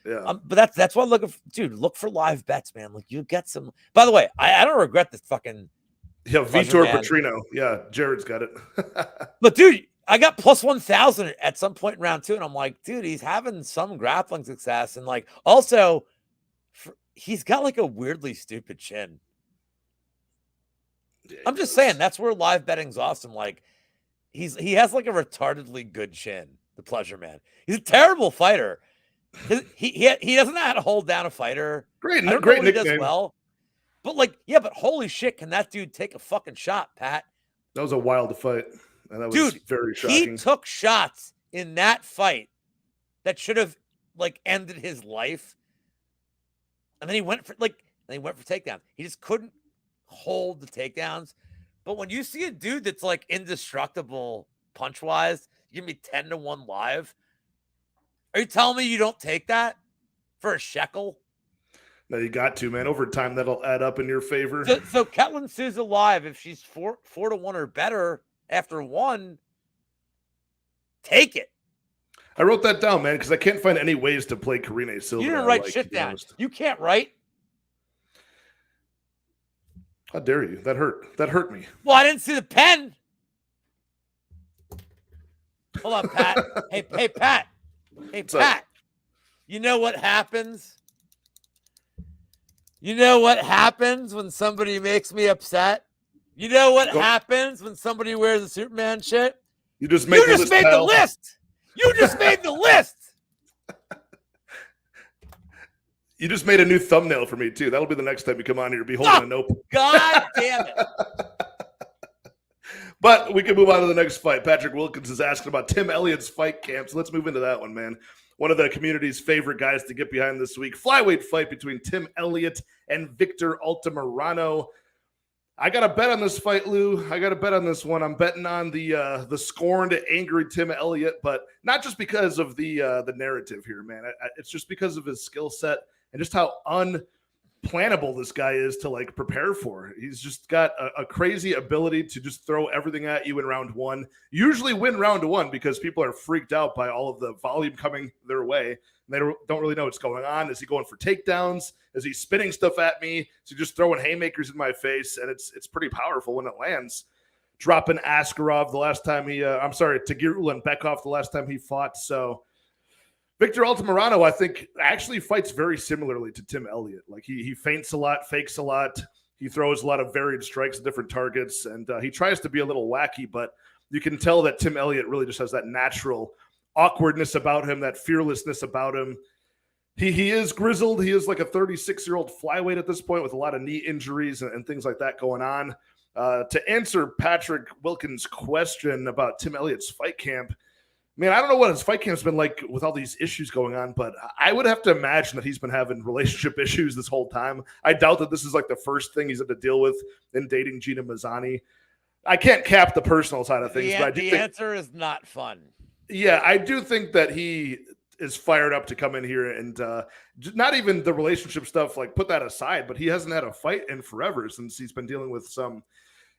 Yeah. But that's why I'm looking for, dude, look for live bets, man. Like you get some. By the way, I don't regret this fucking. Yeah, Vitor Petrino. Yeah, Jared's got it. But dude, I got plus 1,000 at some point in round 2, and I'm like, dude, he's having some grappling success, and like also, he's got like a weirdly stupid chin. Yeah, I'm just saying that's where live betting's awesome. Like he has like a retardedly good chin. The Pleasure Man. He's a terrible fighter. He doesn't know how to hold down a fighter. Great nickname. He does well. But like, yeah, but holy shit, can that dude take a fucking shot, Pat? That was a wild fight. And that was very shocking. He took shots in that fight that should have like ended his life. And then he went for takedowns. He just couldn't hold the takedowns. But when you see a dude that's like indestructible punch-wise, you give me 10-1 live. Are you telling me you don't take that for a shekel? No, you got to, man. Over time, that'll add up in your favor. So Ketlin Souza live, if she's 4-1 or better after 1, take it. I wrote that down, man, because I can't find any ways to play Karine Silva. You didn't write shit down. You can't write. How dare you? That hurt. That hurt me. Well, I didn't see the pen. Hold on, Pat. Hey, Pat. Hey, What's Pat. Up? You know what happens? You know what happens when somebody makes me upset? You know what happens when somebody wears a Superman shit? You just made the list. You just made the list. You just made a new thumbnail for me, too. That'll be the next time you come on here. Be holding a nope. God damn it. But we can move on to the next fight. Patrick Wilkins is asking about Tim Elliott's fight camp. So let's move into that one, man. One of the community's favorite guys to get behind this week. Flyweight fight between Tim Elliott and Victor Altamirano. I got a bet on this fight, Lou. I got a bet on this one. I'm betting on the scorned, angry Tim Elliott, but not just because of the narrative here, man. It's just because of his skill set and just how unplannable this guy is to like prepare for. He's just got a crazy ability to just throw everything at you in round 1. Usually win round 1 because people are freaked out by all of the volume coming their way. They don't really know what's going on. Is he going for takedowns? Is he spinning stuff at me? Is he just throwing haymakers in my face? And it's pretty powerful when it lands. Dropping Askarov the last time Tagirul and Bekov the last time he fought. So Victor Altamirano, I think, actually fights very similarly to Tim Elliott. Like he feints a lot, fakes a lot. He throws a lot of varied strikes at different targets, and he tries to be a little wacky, but you can tell that Tim Elliott really just has that natural awkwardness about him, that fearlessness about him. He is grizzled. He is like a 36-year-old flyweight at this point with a lot of knee injuries and things like that going on. To answer Patrick Wilkins' question about Tim Elliott's fight camp, man, I don't know what his fight camp's been like with all these issues going on, but I would have to imagine that he's been having relationship issues this whole time. I doubt that this is like the first thing he's had to deal with in dating Gina Mazzani. I can't cap the personal side of things, but I do think the answer is not fun. Yeah, I do think that he is fired up to come in here and not even the relationship stuff, like put that aside, but he hasn't had a fight in forever since he's been dealing with some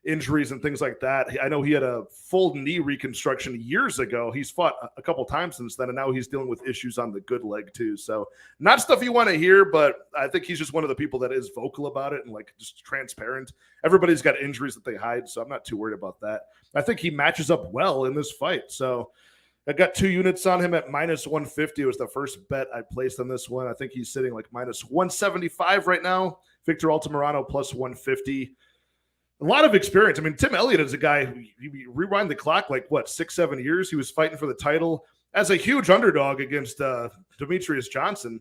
injuries and things like that. I know he had a full knee reconstruction years ago. He's fought a couple times since then, and now he's dealing with issues on the good leg too. So not stuff you want to hear, but I think he's just one of the people that is vocal about it and like just transparent. Everybody's got injuries that they hide, so I'm not too worried about that. I think he matches up well in this fight. So I got 2 units on him at minus 150. It was the first bet I placed on this one. I think he's sitting like minus 175 right now. Victor Altamirano plus 150. A lot of experience. I mean, Tim Elliott is a guy who, you rewind the clock like, 6-7 years? He was fighting for the title as a huge underdog against Demetrius Johnson.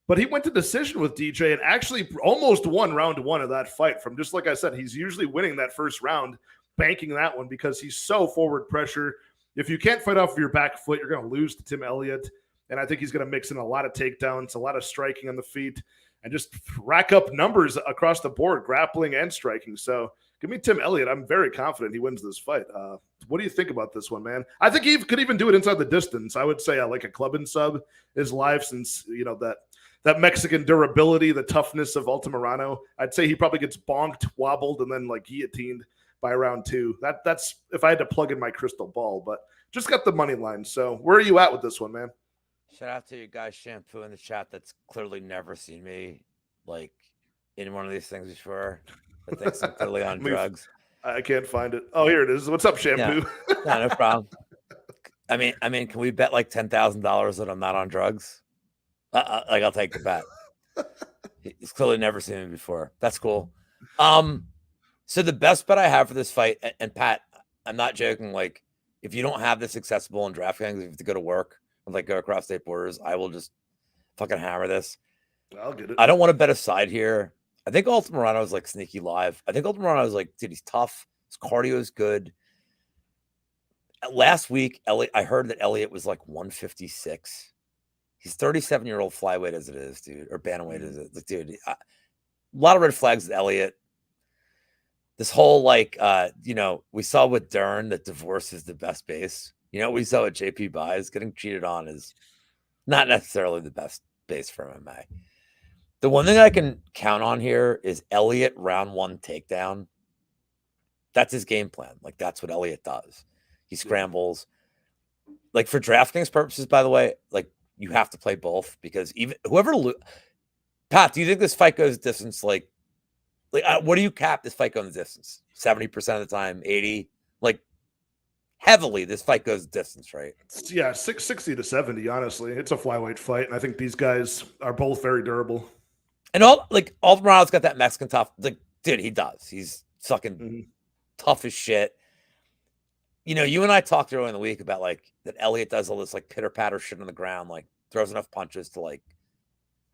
But he went to decision with DJ and actually almost won round 1 of that fight from, just like I said, he's usually winning that first round, banking that one because he's so forward pressure. If you can't fight off of your back foot, you're going to lose to Tim Elliott. And I think he's going to mix in a lot of takedowns, a lot of striking on the feet, and just rack up numbers across the board, grappling and striking. So Give me Tim Elliott. I'm very confident he wins this fight. What do you think about this one, man? I think he could even do it inside the distance. I would say like a club and sub is live, since that Mexican durability, the toughness of Altamirano. I'd say he probably gets bonked, wobbled, and then like guillotined by round 2. That's if I had to plug in my crystal ball, but just got the money line. So where are you at with this one, man? Shout out to you guys, Shampoo, in the chat that's clearly never seen me like in one of these things before. But thinks I'm clearly on drugs. I can't find it. Oh, here it is. What's up, Shampoo? No problem. I mean, can we bet like $10,000 that I'm not on drugs? Like I'll take the bet. He's clearly never seen me before. That's cool. So the best bet I have for this fight, and Pat, I'm not joking. Like, if you don't have this accessible in DraftKings, if you have to go to work and like go across state borders, I will just fucking hammer this. I'll get it. I don't want to bet a side here. I think Altamirano is like sneaky live. I think Altamirano is like, dude, he's tough. His cardio is good. Last week, I heard that Elliott was like 156. He's 37-year-old flyweight as it is, dude, or bantamweight as it is. Dude, a lot of red flags with Elliott. This whole we saw with Dern that divorce is the best base. We saw with JP Buys getting cheated on is not necessarily the best base for MMA. The one thing I can count on here is Elliott round 1 takedown. That's his game plan. Like, that's what Elliott does. He scrambles. Like, for DraftKings purposes, by the way, like, you have to play both, because even whoever Pat, do you think this fight goes distance? Like what do you cap this fight going the distance? 70% of the time, 80? Like, heavily, this fight goes distance, right? Yeah, 60 to 70, honestly. It's a flyweight fight, and I think these guys are both very durable. And Altamirano's got that Mexican tough. Like, dude, he does. He's fucking tough as shit. You and I talked earlier in the week about like that Elliott does all this like pitter patter shit on the ground, like throws enough punches to like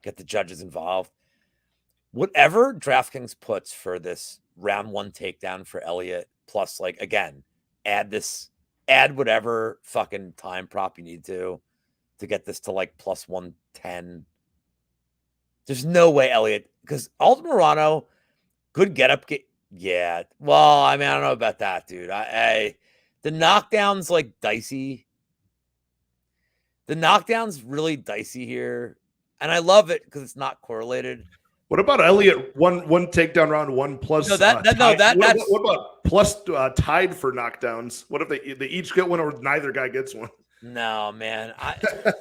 get the judges involved. Whatever DraftKings puts for this round 1 takedown for Elliott, plus like again, add whatever fucking time prop you need to get this to like plus 110. There's no way Elliott, because Altamirano, good yeah. Well, I mean, I don't know about that, dude. The knockdown's like dicey. The knockdown's really dicey here, and I love it because it's not correlated. What about Elliott one takedown round 1 plus? What about plus tied for knockdowns? What if they each get one or neither guy gets one? No, man.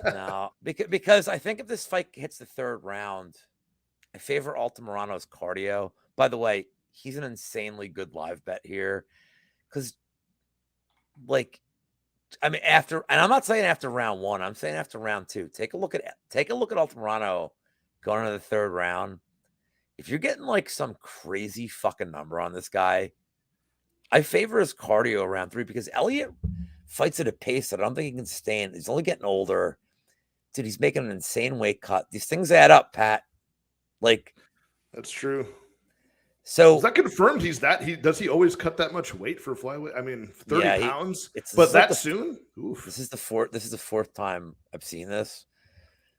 No, because I think if this fight hits the 3rd round, I favor Altamirano's cardio. By the way, he's an insanely good live bet here, because, like, I mean, and I'm not saying after round 1. I'm saying after round 2. Take a look at Altamirano going into the 3rd round. If you're getting like some crazy fucking number on this guy, I favor his cardio round 3, because Elliott fights at a pace that I don't think he can stand. He's only getting older. Dude, he's making an insane weight cut. These things add up, Pat. Like, that's true. So is that confirmed? Does he always cut that much weight for flyweight? I mean, 30 pounds. But that soon? Oof. This is the 4th time I've seen this.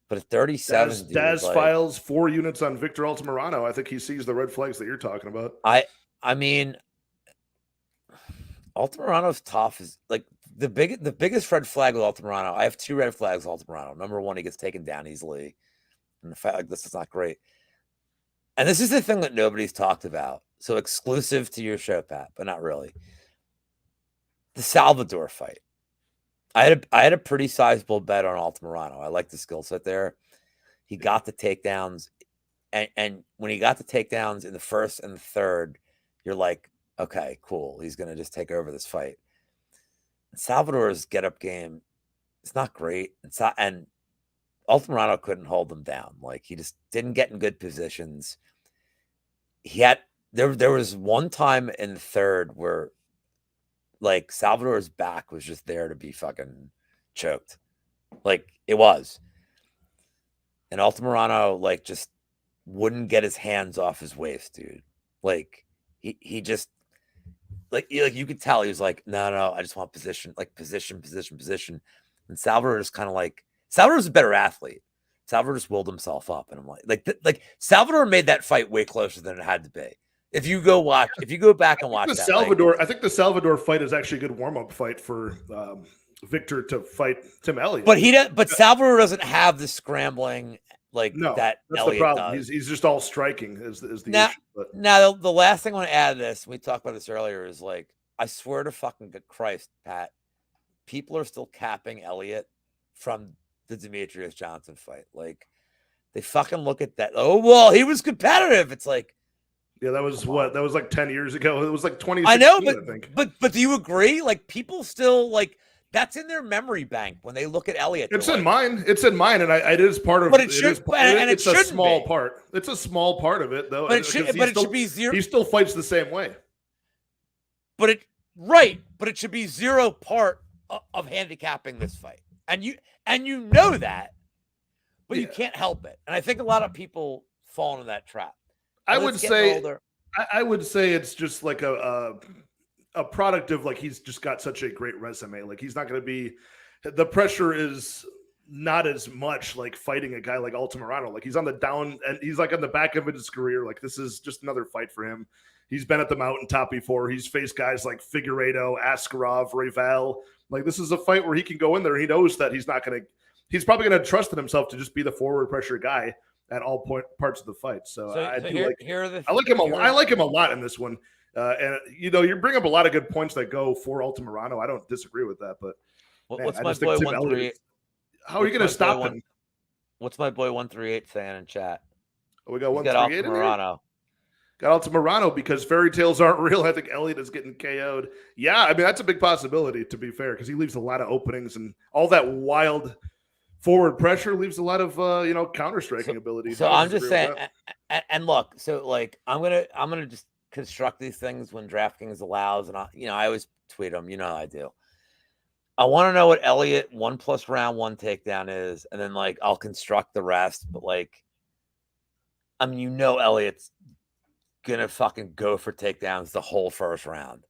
But at 37, Daz files 4 units on Victor Altamirano. I think he sees the red flags that you're talking about. I mean, Altamirano's tough. Is like the biggest red flag with Altamirano. I have 2 red flags with Altamirano. Number 1, he gets taken down easily, and the fact like this is not great. And this is the thing that nobody's talked about. So exclusive to your show, Pat, but not really. The Salvador fight. I had a pretty sizable bet on Altamirano. I like the skill set there. He got the takedowns, and when he got the takedowns in the 1st and the 3rd, you're like, okay, cool. He's gonna just take over this fight. Salvador's get-up game, it's not great. And Altamirano couldn't hold him down. Like, he just didn't get in good positions. There was one time in the 3rd where, like, Salvador's back was just there to be fucking choked. Like, it was. And Altamirano, like, just wouldn't get his hands off his waist, dude. Like, he just, like you could tell he was like, no, I just want position. And Salvador just kind of like, Salvador's a better athlete. Salvador just willed himself up. And I'm like Salvador made that fight way closer than it had to be. If you go back and watch that, I think the Salvador fight is actually a good warm up fight for Victor to fight Tim Elliott. But Salvador doesn't have the scrambling no, that that's Elliott the problem. does. He's just all striking is the now, issue. But now the last thing I want to add to this, we talked about this earlier, is like, I swear to fucking Christ, Pat, people are still capping Elliott from the Demetrius Johnson fight. Like, they fucking look at that. Oh, well, he was competitive. It's like, yeah, that was what? That was like 10 years ago. It was like 2016, I know, I think. But do you agree? Like, people still, like, that's in their memory bank when they look at Elliott. It's in mine. It's in mine, and it is part of. But it should. It's a small part. It's a small part of it, though. But it should be zero. He still fights the same way. But it should be zero part of handicapping this fight, and you know that, but you can't help it. And I think a lot of people fall into that trap. I would say it's just like a product of, like, he's just got such a great resume. Like, he's not going to be, the pressure is not as much like fighting a guy like Altamirano. Like, he's on the down and he's like on the back of his career. Like, this is just another fight for him. He's been at the mountaintop before. He's faced guys like Figueiredo, Askarov, Rival. Like, this is a fight where he can go in there. He knows that he's probably going to trust in himself to just be the forward pressure guy at all parts of the fight. So I like him a lot in this one. And you bring up a lot of good points that go for Altamirano. I don't disagree with that, but what's my boy 138? How are you going to stop him? What's my boy 138 saying in chat? Oh, we got 138 in there? Got Altamirano because fairy tales aren't real. I think Elliott is getting KO'd. Yeah, I mean, that's a big possibility, to be fair, because he leaves a lot of openings, and all that wild forward pressure leaves a lot of counter striking ability. So I'm just saying, and look, so like I'm gonna just construct these things when DraftKings allows, and I always tweet them. You know how I do. I want to know what Elliott 1+ round 1 takedown is, and then like I'll construct the rest. But like, I mean, Elliott's gonna fucking go for takedowns the whole first round.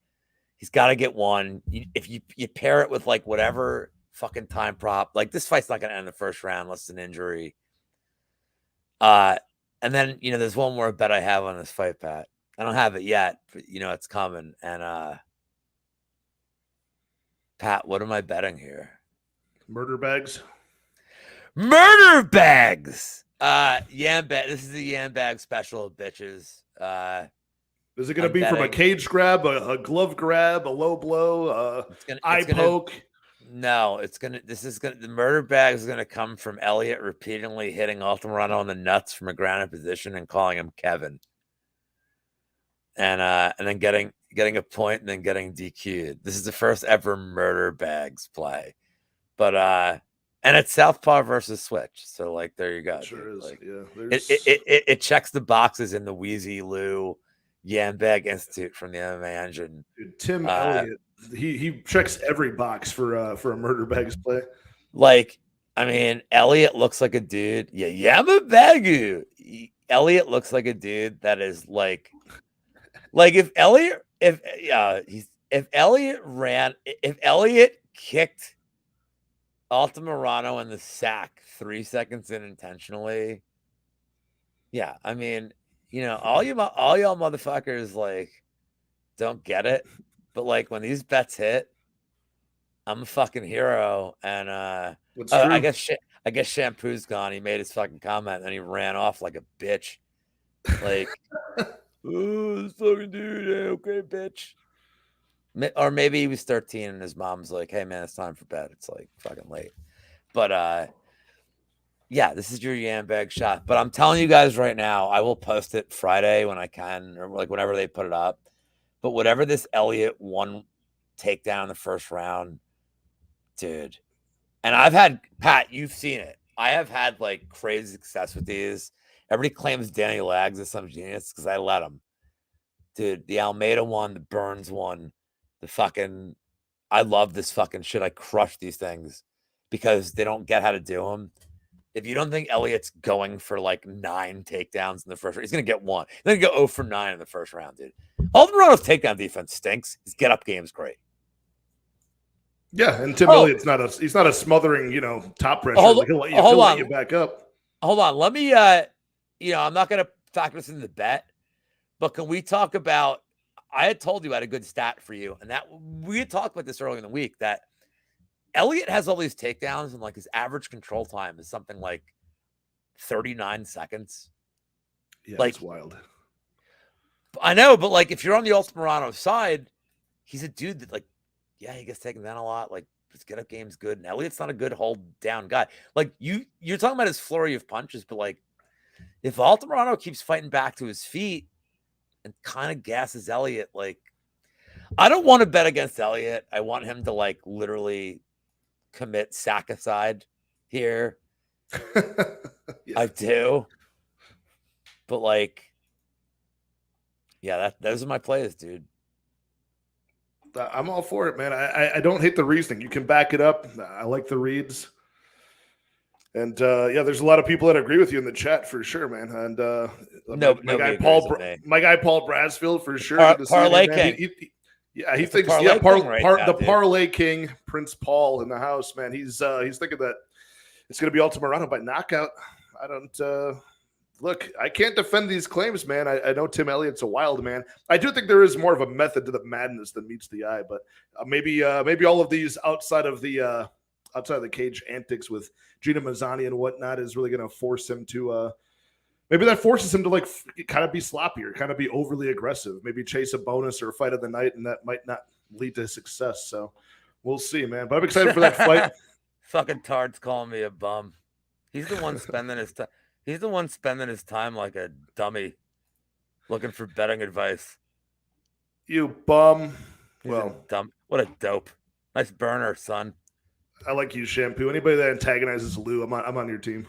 He's got to get one. If you pair it with like whatever fucking time prop, like, this fight's not gonna end the first round unless it's an injury. And then there's one more bet I have on this fight, Pat. I don't have it yet, but it's coming. And Pat, what am I betting here? Murder bags. Yam bag. This is the yam bag special, bitches. Is it going to be from a cage grab, a glove grab, a low blow, eye poke? No, the murder bag is going to come from Elliott repeatedly hitting Altamirano on the nuts from a grounded position and calling him Kevin. And then getting a point and then getting DQ'd. This is the first ever murder bags play. But and it's Southpaw versus Switch. So like, there you go. It sure is. Like, yeah. It checks the boxes in the Wheezy Lou Yambag Institute from the MMA Engine. Dude, Tim Elliott, he checks every box for a murder bags play. Like, I mean, Elliott looks like a dude. Yeah, Yamabagu. Elliott looks like a dude that is like if Elliott kicked Altamirano in the sack 3 seconds in intentionally. Yeah, I mean, all y'all motherfuckers like don't get it, but like when these bets hit, I'm a fucking hero. And I guess Shampoo's gone. He made his fucking comment and then he ran off like a bitch. Like, oh, this fucking dude, yeah, okay, bitch. Or maybe he was 13 and his mom's like, hey man, it's time for bed. It's like fucking late. But yeah, this is your yam bag shot. But I'm telling you guys right now, I will post it Friday when I can, or like whenever they put it up. But whatever this Elliott 1 takedown in the first round, dude. And I've had, Pat, you've seen it. I have had like crazy success with these. Everybody claims Danny Lags is some genius because I let him. Dude, the Almeida one, the Burns one, I love this fucking shit. I crush these things because they don't get how to do them. If you don't think Elliott's going for like 9 takedowns in the first round, he's going to get 1. He's going to go 0 for 9 in the first round, dude. Altamirano's takedown defense stinks. His get-up game's great. Yeah, and Tim Elliott's he's not a smothering, top pressure. He'll let you back up. Hold on. Let me, I'm not going to factor this into the bet, But can we talk about? I had told you I had a good stat for you, and that we had talked about this earlier in the week that Elliott has all these takedowns, and like his average control time is something like 39 seconds. Yeah, like, it's wild. I know, but like if you're on the Altamirano side, he's a dude that like, yeah, he gets taken down a lot. Like his get up game's good, and Elliott's not a good hold down guy. Like you're talking about his flurry of punches, but like if Altamirano keeps fighting back to his feet and kind of gasses Elliott, like I don't want to bet against Elliott. I want him to like literally commit saccicide here. Yeah. I do. But like, yeah, those are my plays, dude. I'm all for it, man. I don't hate the reasoning. You can back it up. I like the reads. And yeah, there's a lot of people that agree with you in the chat for sure, man. And my guy Paul Brasfield for sure. Parlay King. He thinks the Parlay King, Prince Paul in the house, man. He's thinking that it's going to be Altamirano by knockout. I don't look. I can't defend these claims, man. I know Tim Elliott's a wild man. I do think there is more of a method to the madness than meets the eye, but maybe all of these outside of the cage antics with Gina Mazzani and whatnot is really going to force him to. Maybe that forces him to like kind of be sloppier, kind of be overly aggressive, maybe chase a bonus or a fight of the night, and that might not lead to success. So we'll see, man. But I'm excited for that fight. Fucking Tard's calling me a bum. He's the one spending his time. He's the one spending his time like a dummy, looking for betting advice. You bum. Dumb. What a dope. Nice burner, son. I like you, Shampoo. Anybody that antagonizes Lou, I'm on your team.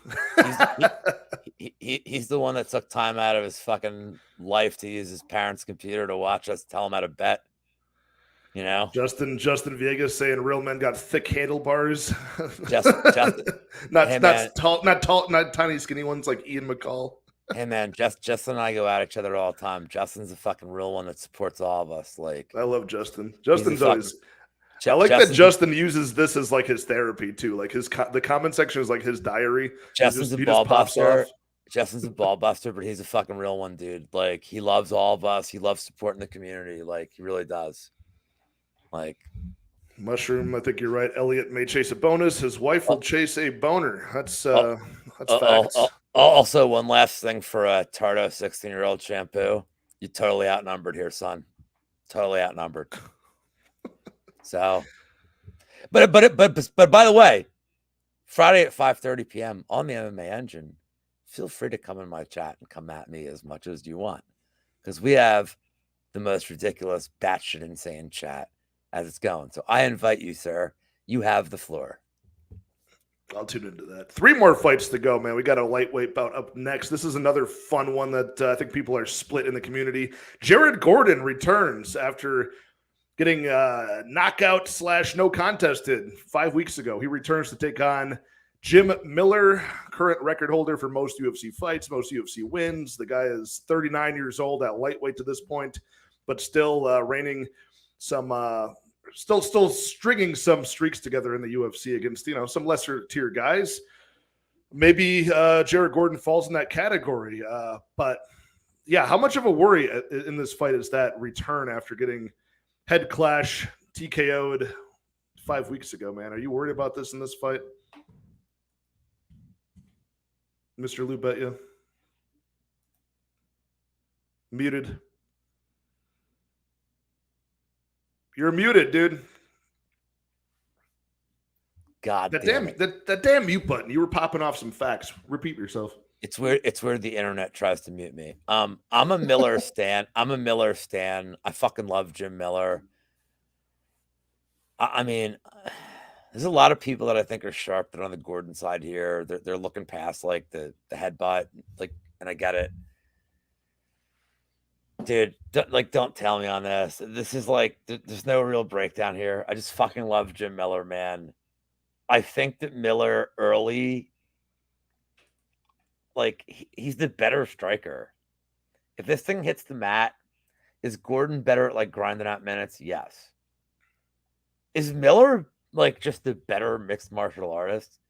He's the one that took time out of his fucking life to use his parents' computer to watch us tell him how to bet. You know, Justin Viegas saying real men got thick handlebars. Justin, not tiny skinny ones like Ian McCall. Hey man, Justin and I go at each other all the time. Justin's a fucking real one that supports all of us. Like I love Justin. Justin's always. I like that Justin uses this as like his therapy too. Like the comment section is like his diary. Justin's a ball buster. Justin's a ball buster, but he's a fucking real one, dude. Like he loves all of us. He loves supporting the community. Like he really does. Like Mushroom, I think you're right. Elliott may chase a bonus. His wife will chase a boner. That's facts. Also, one last thing for a Tardo 16-year-old Shampoo. You're totally outnumbered here, son. Totally outnumbered. So, but by the way, Friday at 5:30 p.m. on the MMA Engine, feel free to come in my chat and come at me as much as you want, because we have the most ridiculous, batshit insane chat as it's going. So I invite you, sir. You have the floor. I'll tune into that. 3 more fights to go, man. We got a lightweight bout up next. This is another fun one that I think people are split in the community. Jared Gordon returns after getting knockout / no contested 5 weeks ago. He returns to take on Jim Miller, current record holder for most UFC fights, most UFC wins. The guy is 39 years old at lightweight to this point, but still reigning some still stringing some streaks together in the UFC against, some lesser tier guys. Maybe Jared Gordon falls in that category. But yeah, how much of a worry in this fight is that return after getting head clash TKO'd 5 weeks ago, man? Are you worried about this in this fight? Mr. LouBetya? Muted. You're muted, dude. God that damn that damn mute button. You were popping off some facts. Repeat yourself. It's weird. It's where the internet tries to mute me. I'm a Miller stan. I fucking love Jim Miller. I mean, there's a lot of people that I think are sharp that are on the Gordon side here. They're looking past like the headbutt, like, and I get it. Dude, don't tell me on this. This is like, there's no real breakdown here. I just fucking love Jim Miller, man. I think that Miller early, like, he's the better striker. If this thing hits the mat, is Gordon better at like grinding out minutes? Yes. Is Miller like just the better mixed martial artist?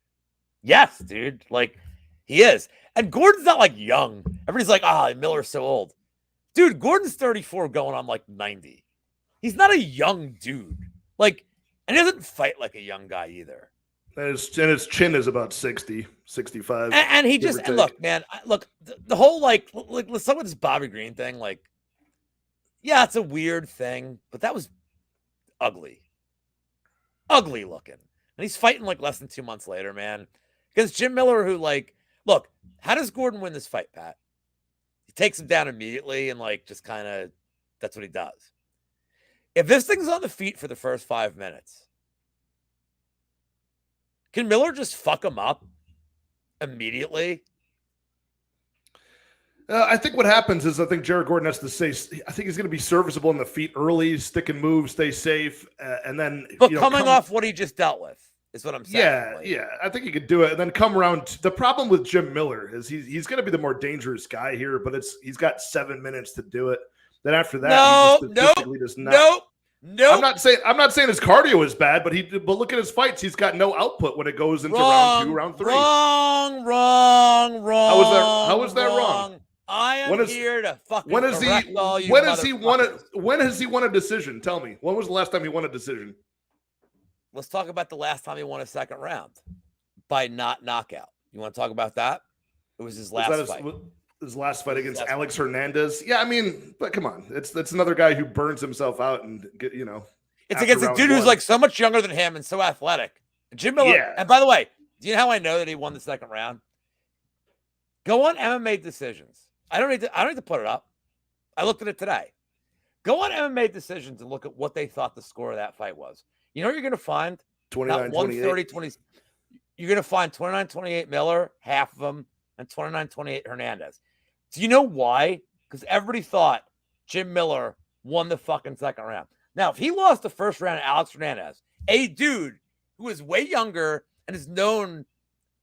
Yes, dude. Like, he is. And Gordon's not like young. Everybody's like, Miller's so old. Dude, Gordon's 34 going on like 90. He's not a young dude. Like, and he doesn't fight like a young guy either. And his chin is about 60, 65. And he just, and look, man, the whole, like, let's talk about this Bobby Green thing. Like, yeah, it's a weird thing, but that was ugly. Ugly looking. And he's fighting like less than 2 months later, man. Because Jim Miller, who, like, look, how does Gordon win this fight, Pat? He takes him down immediately and, like, just kind of, that's what he does. If this thing's on the feet for the first 5 minutes, can Miller just fuck him up immediately? I think what happens is I think Jared Gordon has to say, I think he's going to be serviceable in the feet early, stick and move, stay safe, and then. But coming off what he just dealt with is what I'm saying. Yeah, like, yeah, I think he could do it, and then come around. The problem with Jim Miller is he's going to be the more dangerous guy here, but he's got 7 minutes to do it. Then after that, nope. I'm not saying his cardio is bad, but look at his fights. He's got no output when it goes into round 2, round 3. Wrong. How is that wrong? I am here to fucking correct all you. When has he won a decision? Tell me. When was the last time he won a decision? Let's talk about the last time he won a second round by not knockout. You want to talk about that? It was his last fight. His last fight against Alex Hernandez. Yeah, I mean, but come on, it's another guy who burns himself out and It's against a dude who's like so much younger than him and so athletic. Jim Miller. Yeah. And by the way, do you know how I know that he won the second round? Go on MMA Decisions. I don't need to put it up. I looked at it today. Go on MMA Decisions and look at what they thought the score of that fight was. You know what you're going to find? 29-28. You're going to find 29-28 Miller, half of them, and 29-28 Hernandez. Do you know why? Because everybody thought Jim Miller won the fucking second round. Now, if he lost the first round to Alex Hernandez, a dude who is way younger and is known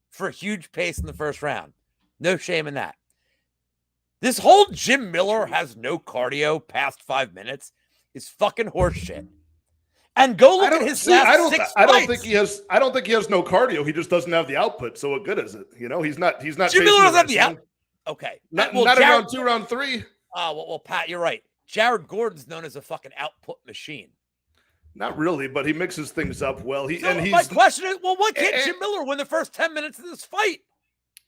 for a huge pace in the first round, no shame in that. This whole Jim Miller has no cardio past 5 minutes is fucking horseshit. And go look at his last 6 fights. I don't think he has no cardio. He just doesn't have the output. So what good is it? He's not. Jim Miller doesn't have the output. Okay. Not in round 2, round 3. Oh, well, Pat, you're right. Jared Gordon's known as a fucking output machine. Not really, but he mixes things up well. My question is, well, why can't Jim Miller win the first 10 minutes of this fight?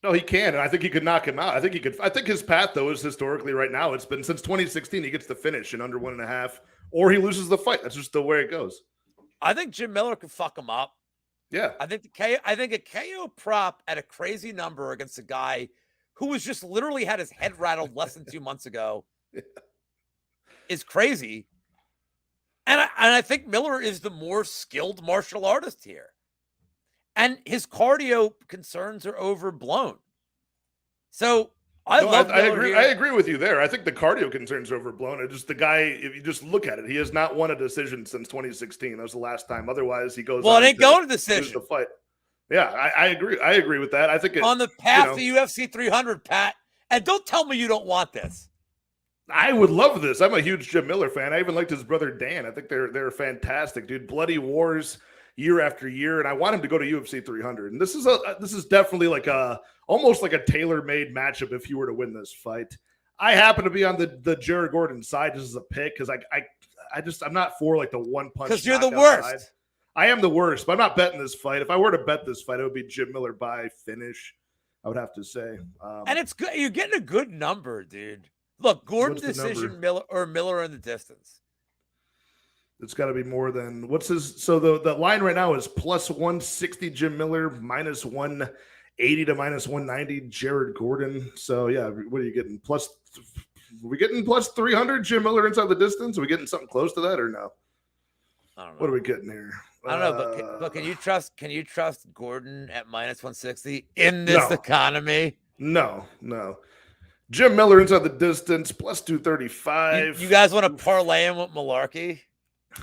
No, he can, and I think he could knock him out. I think his path, though, is historically right now. It's been since 2016. He gets the finish in under 1.5, or he loses the fight. That's just the way it goes. I think Jim Miller could fuck him up. Yeah, I think a KO prop at a crazy number against a guy who was just literally had his head rattled less than 2 months ago is crazy. And I think Miller is the more skilled martial artist here. And his cardio concerns are overblown. So I agree with you there. I think the cardio concerns are overblown. It's just the guy, if you just look at it, he has not won a decision since 2016. That was the last time. Otherwise, he goes. Well, it ain't going to decision. The fight. Yeah, I agree. I agree with that. I think on the path to UFC 300, Pat. And don't tell me you don't want this. I would love this. I'm a huge Jim Miller fan. I even liked his brother Dan. I think they're fantastic, dude. Bloody wars year after year, and I want him to go to UFC 300. And this is definitely like almost like a tailor-made matchup if you were to win this fight. I happen to be on the Jared Gordon side just as a pick because I'm not for like the one punch. Because you're the worst. Side. I am the worst, but I'm not betting this fight. If I were to bet this fight, it would be Jim Miller by finish. I would have to say. And it's good. You're getting a good number, dude. Look, Gordon decision, Miller in the distance. It's got to be more than so the line right now is plus 160 Jim Miller, minus 180 to minus 190 Jared Gordon. So yeah, what are you getting? Are we getting plus 300 Jim Miller inside the distance? Are we getting something close to that or no? I don't know. What are we getting here? I don't know, but can you trust Gordon at minus 160 in this economy? No. Jim Miller inside the distance, plus 235. You guys want to parlay him with Malarkey?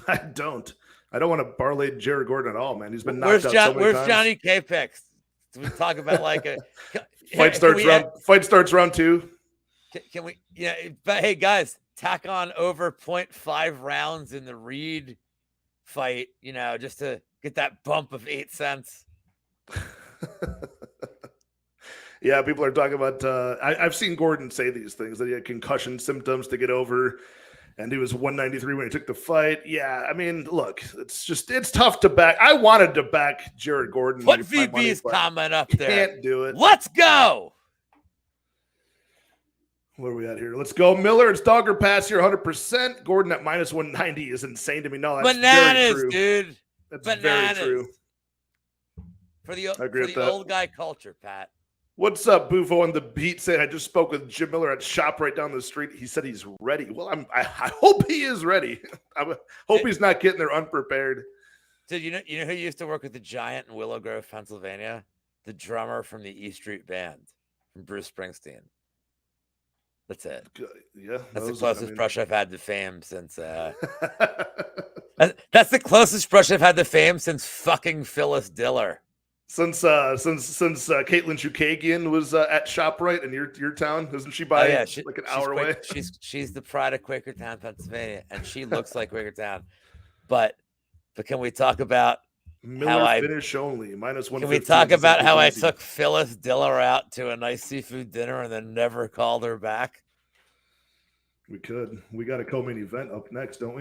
I don't want to parlay Jared Gordon at all, man. He's been knocked out so many times. Where's Johnny K picks? We talk about like a fight starts round 2. Can we? Yeah, but hey guys, tack on over 0.5 rounds in the Reed fight. Just to get that bump of 8 cents. Yeah, people are talking about. I've seen Gordon say these things that he had concussion symptoms to get over, and he was 193 when he took the fight. Yeah, I mean, look, it's tough to back. I wanted to back Jared Gordon. Put my money, VB's but comment up there. can't do it. Let's go. Where are we at here? Let's go. Miller, it's dog or pass here, 100%. Gordon at minus 190 is insane to me. No, that's Bananas, very true. dude. That's Bananas. very true. For the old guy culture, Pat. What's up, Bufo on the beat? Saying I just spoke with Jim Miller at shop right down the street. He said he's ready. Well, I hope he is ready. I hope he's not getting there unprepared. Dude, you know who used to work with the Giant in Willow Grove, Pennsylvania? The drummer from the E Street Band, from Bruce Springsteen. That's it. Yeah, that's the closest brush I've had to fame since. That's the closest brush I've had to fame since fucking Phyllis Diller. Since Caitlin Chukagian was at ShopRite in your town, isn't she by like an hour away? She's the pride of Quakertown, Pennsylvania, and she looks like Quakertown. But can we talk about Miller finish only minus 1? Can we talk about how I took Phyllis Diller out to a nice seafood dinner and then never called her back? We could. We got a co-main event up next, don't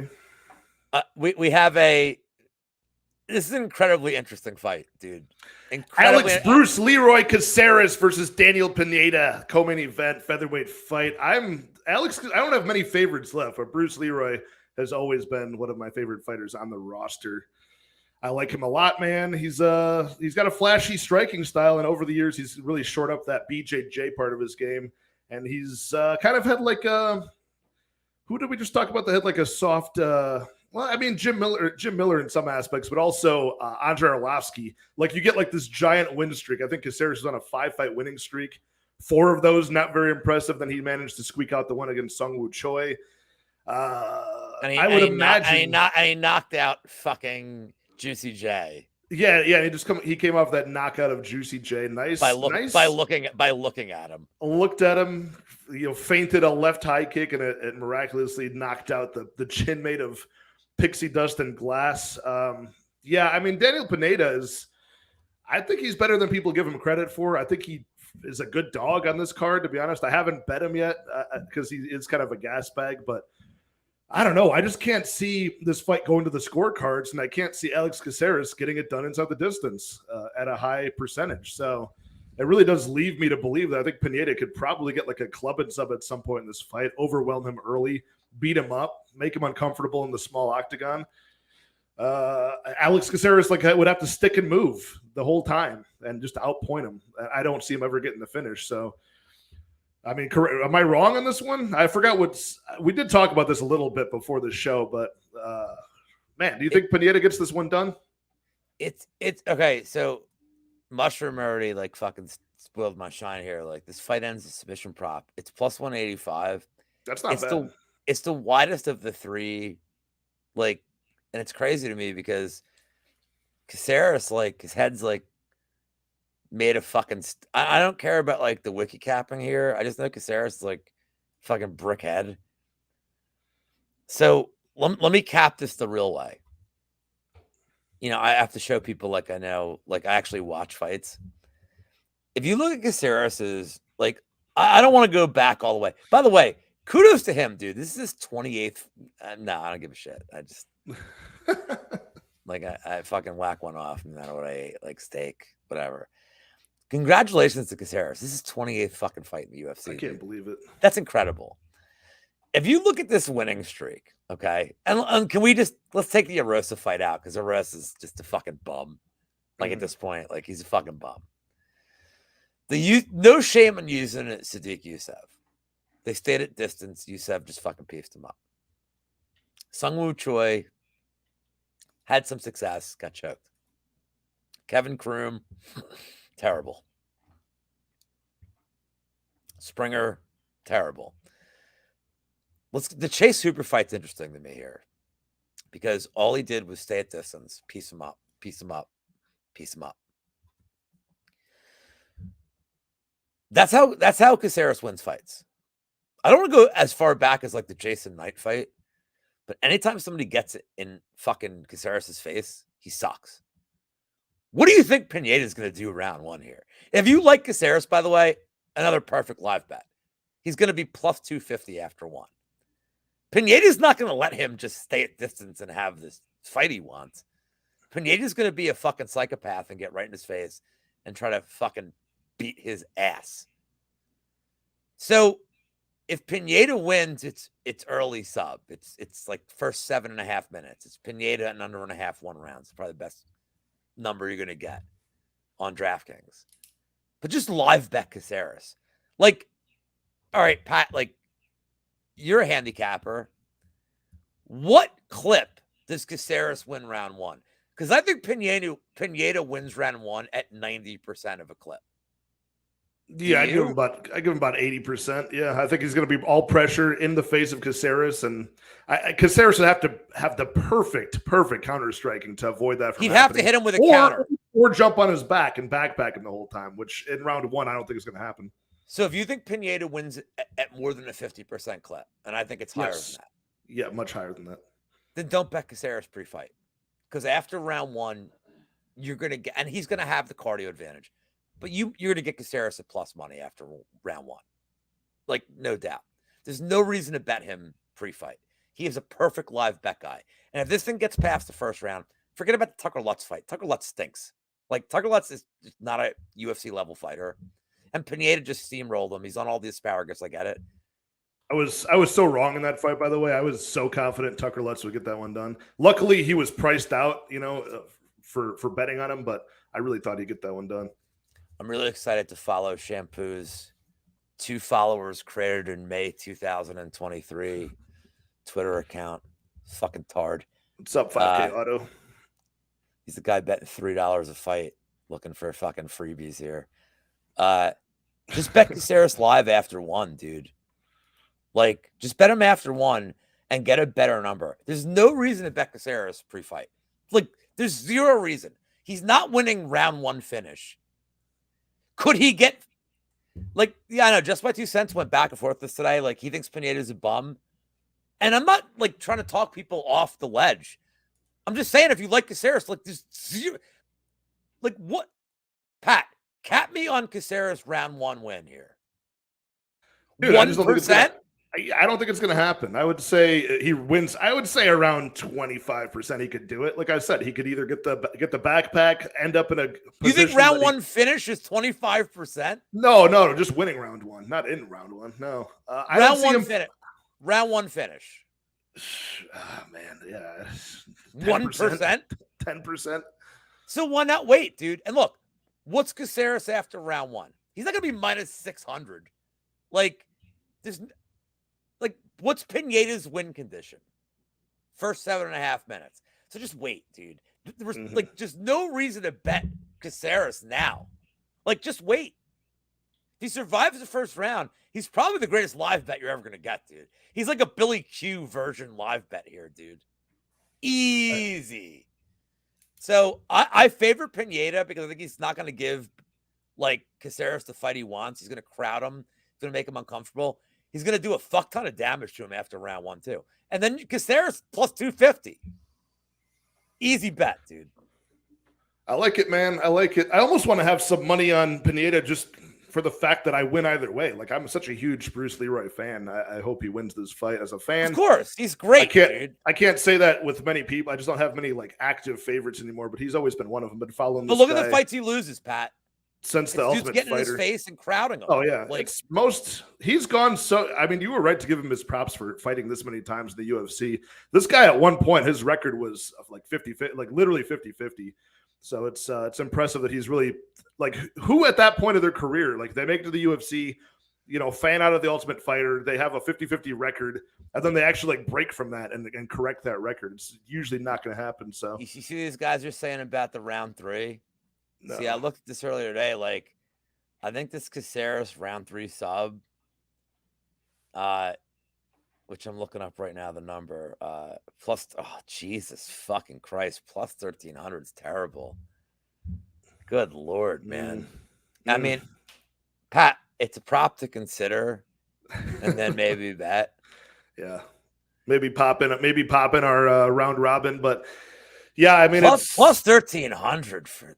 we? We have a. This is an incredibly interesting fight, dude. Bruce Leroy Casares versus Daniel Pineda, co-main event, featherweight fight. I don't have many favorites left, but Bruce Leroy has always been one of my favorite fighters on the roster. I like him a lot, man. He's got a flashy striking style, and over the years, he's really shored up that BJJ part of his game. And he's kind of had like a who did we just talk about that had like a soft well, I mean, Jim Miller in some aspects, but also Andre Arlovski. Like, you get like this giant win streak. I think Casares is on a 5-fight winning streak. 4 of those not very impressive. Then he managed to squeak out the one against Sungwoo Choi. I would imagine he knocked out fucking Juicy J. Yeah. He came off that knockout of Juicy J. Nice by looking at him. Looked at him, fainted a left high kick and it miraculously knocked out the chin made of pixie dust and glass. I mean, Daniel Pineda I think he's better than people give him credit for. I think he is a good dog on this card, to be honest. I haven't bet him yet because he is kind of a gas bag, but I don't know. I just can't see this fight going to the scorecards, and I can't see Alex Casares getting it done inside the distance at a high percentage. So it really does leave me to believe that I think Pineda could probably get like a club and sub at some point in this fight, overwhelm him early, beat him up, make him uncomfortable in the small octagon. Alex Casares would have to stick and move the whole time and just outpoint him. I don't see him ever getting the finish. So, I mean, am I wrong on this one? I forgot we did talk about this a little bit before the show, but man, do you think Pineda gets this one done? It's okay. So Mushroom already like fucking spoiled my shine here. Like, this fight ends a submission prop. It's plus 185. That's not bad. It's the widest of the 3, like, and it's crazy to me because Casares, like, his head's like made of fucking. I don't care about like the wiki capping here. I just know Casares is like fucking brick head. So let me cap this the real way. I have to show people like I know, like I actually watch fights. If you look at Casares's, like, I don't want to go back all the way. By the way, kudos to him, dude. This is his 28th. No, I don't give a shit. I just like I fucking whack one off no matter what I ate, like steak, whatever. Congratulations to Casares. This is 28th fucking fight in the UFC. I can't believe it. That's incredible. If you look at this winning streak, okay, and can we let's take the Arosa fight out because Arosa is just a fucking bum. Like at this point, like he's a fucking bum. No shame in using it, Sadiq Youssef. They stayed at distance. Youssef just fucking pieced him up. Sungwoo Choi had some success, got choked. Kevin Kroom, terrible. Springer, terrible. The Chase Hooper fight's interesting to me here because all he did was stay at distance, piece him up, piece him up, piece him up. That's how Casares wins fights. I don't want to go as far back as like the Jason Knight fight, but anytime somebody gets it in fucking Casares' face, he sucks. What do you think Pineda's going to do round one here? If you like Casares, by the way, another perfect live bet. He's going to be plus 250 after one. Pineda's not going to let him just stay at distance and have this fight he wants. Pineda's going to be a fucking psychopath and get right in his face and try to fucking beat his ass. So if Pineda wins, it's early sub. It's like first 7.5 minutes. It's Pineda and under 1.5 1 rounds. It's probably the best number you're going to get on DraftKings. But just live bet Casares. Like, all right, Pat, like, you're a handicapper. What clip does Casares win round one? Because I think Pineda wins round one at 90% of a clip. Yeah, I give him about 80%. Yeah, I think he's going to be all pressure in the face of Casares, and Casares would have to have the perfect counter striking to avoid that. He'd have to hit him with a counter or jump on his back and backpack him the whole time, which in round one I don't think is going to happen. So if you think Pineda wins at more than a 50% clip, and I think it's higher than that. Yeah, much higher than that. Then don't bet Casares pre-fight. Because after round one, you're going to get, and he's going to have the cardio advantage. But you're going to get Casares at plus money after round one. Like, no doubt. There's no reason to bet him pre-fight. He is a perfect live bet guy. And if this thing gets past the first round, forget about the Tucker Lutz fight. Tucker Lutz stinks. Like, Tucker Lutz is not a UFC level fighter. And Pineda just steamrolled him. He's on all the asparagus. I get it. I was so wrong in that fight, by the way. I was so confident Tucker Lutz would get that one done. Luckily, he was priced out, for betting on him, but I really thought he'd get that one done. I'm really excited to follow Shampoo's 2 followers created in May 2023 Twitter account. Fucking tard. What's up, 5K Auto? He's the guy betting $3 a fight, looking for fucking freebies here. Just bet Casares live after one, dude. Like, just bet him after one and get a better number. There's no reason to bet Casares pre-fight. Like, there's zero reason. He's not winning round one finish. Could he get, like, yeah, I know, Just My 2 cents went back and forth this today. Like, he thinks Pineda's a bum. And I'm not, like, trying to talk people off the ledge. I'm just saying, if you like Casares, like, there's zero, like, what? Pat, cap me on Casares round one win here. Dude, 1%? I don't think it's going to happen. I would say he wins. I would say around 25% he could do it. Like I said, he could either get the backpack, end up in a position. You think round one finish is 25%? No, just winning round one, not in round one. No, round one finish. Oh, man, yeah, 1%, 10%. So why not wait, dude? And look, what's Casares after round one? He's not going to be minus 600. Like, there's. Like, what's Pineda's win condition? First 7.5 minutes. So just wait, dude. There was like just no reason to bet Casares now. Like, just wait. If he survives the first round, he's probably the greatest live bet you're ever gonna get, dude. He's like a Billy Q version live bet here, dude. Easy. So I favor Pineda because I think he's not gonna give like Casares the fight he wants. He's gonna crowd him. He's gonna make him uncomfortable. He's going to do a fuck ton of damage to him after round one, too. And then Casares plus 250. Easy bet, dude. I like it, man. I like it. I almost want to have some money on Pineda just for the fact that I win either way. Like, I'm such a huge Bruce Leroy fan. I hope he wins this fight as a fan. Of course. He's great, dude. I can't say that with many people. I just don't have many, like, active favorites anymore, but he's always been one of them. Been following this But look guy at the fights he loses, Pat. Since the Ultimate getting Fighter. in his face and crowding him. Oh, yeah. Like, he's gone so, I mean, you were right to give him his props for fighting this many times in the UFC. This guy at one point, his record was of like 50-50, like literally 50-50. So it's impressive that he's really, like, who at that point of their career, like they make it to the UFC, fan out of the Ultimate Fighter, they have a 50-50 record, and then they actually like break from that and correct that record. It's usually not going to happen. So you see these guys are saying about the round three? No. See, I looked at this earlier today. Like, I think this Casares round three sub, which I'm looking up right now, the number, plus, oh, Jesus fucking Christ, plus 1,300 is terrible. Good Lord, man. I mean, Pat, it's a prop to consider, and then maybe bet. Yeah. Maybe pop in our round robin, but Yeah, I mean, plus 1,300 for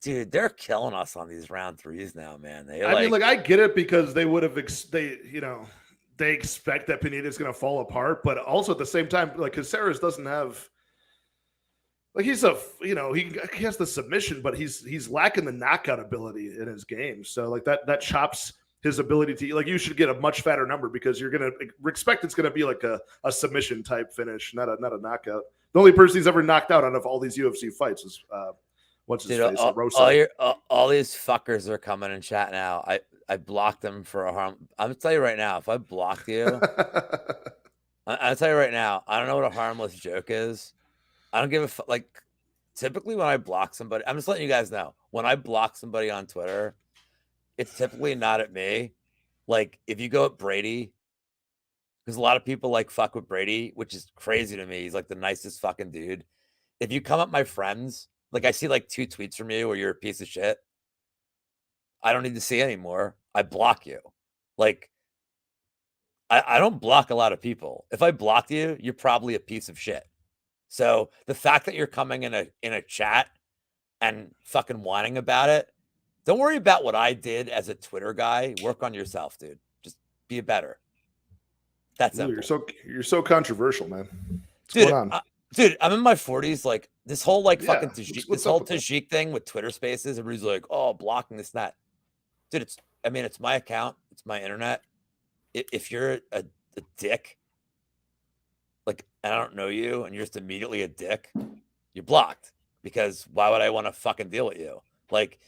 dude. They're killing us on these round threes now, man. I mean, like I get it because they would have they expect that Pineda is going to fall apart, but also at the same time, like Casares doesn't have. Like he's he has the submission, but he's lacking the knockout ability in his game. So like that chops his ability to, like, you should get a much fatter number because you're gonna expect it's gonna be like a submission type finish, not a knockout. The only person he's ever knocked out of all these UFC fights is what's his face, Rosa. All these fuckers are coming in chat now. I blocked them for a harm. I'm gonna tell you right now, if I blocked you, I'll tell you right now, I don't know what a harmless joke is. I don't give a fuck. Like, typically when I block somebody, I'm just letting you guys know, when I block somebody on Twitter, it's typically not at me. Like, if you go at Brady, because a lot of people like fuck with Brady, which is crazy to me. He's like the nicest fucking dude. If you come at my friends, like I see like 2 tweets from you where you're a piece of shit, I don't need to see anymore. I block you. Like, I don't block a lot of people. If I block you, you're probably a piece of shit. So the fact that you're coming in a chat and fucking whining about it, don't worry about what I did as a Twitter guy. Work on yourself, dude. Just be better. That's simple. You're so controversial, man. What's going on? Dude, I'm in my 40s. Like this whole fucking Tajik thing with Twitter Spaces. Everybody's like, oh, blocking this, that. Dude, it's my account. It's my internet. If you're a dick, like, and I don't know you, and you're just immediately a dick, you're blocked. Because why would I want to fucking deal with you? Like,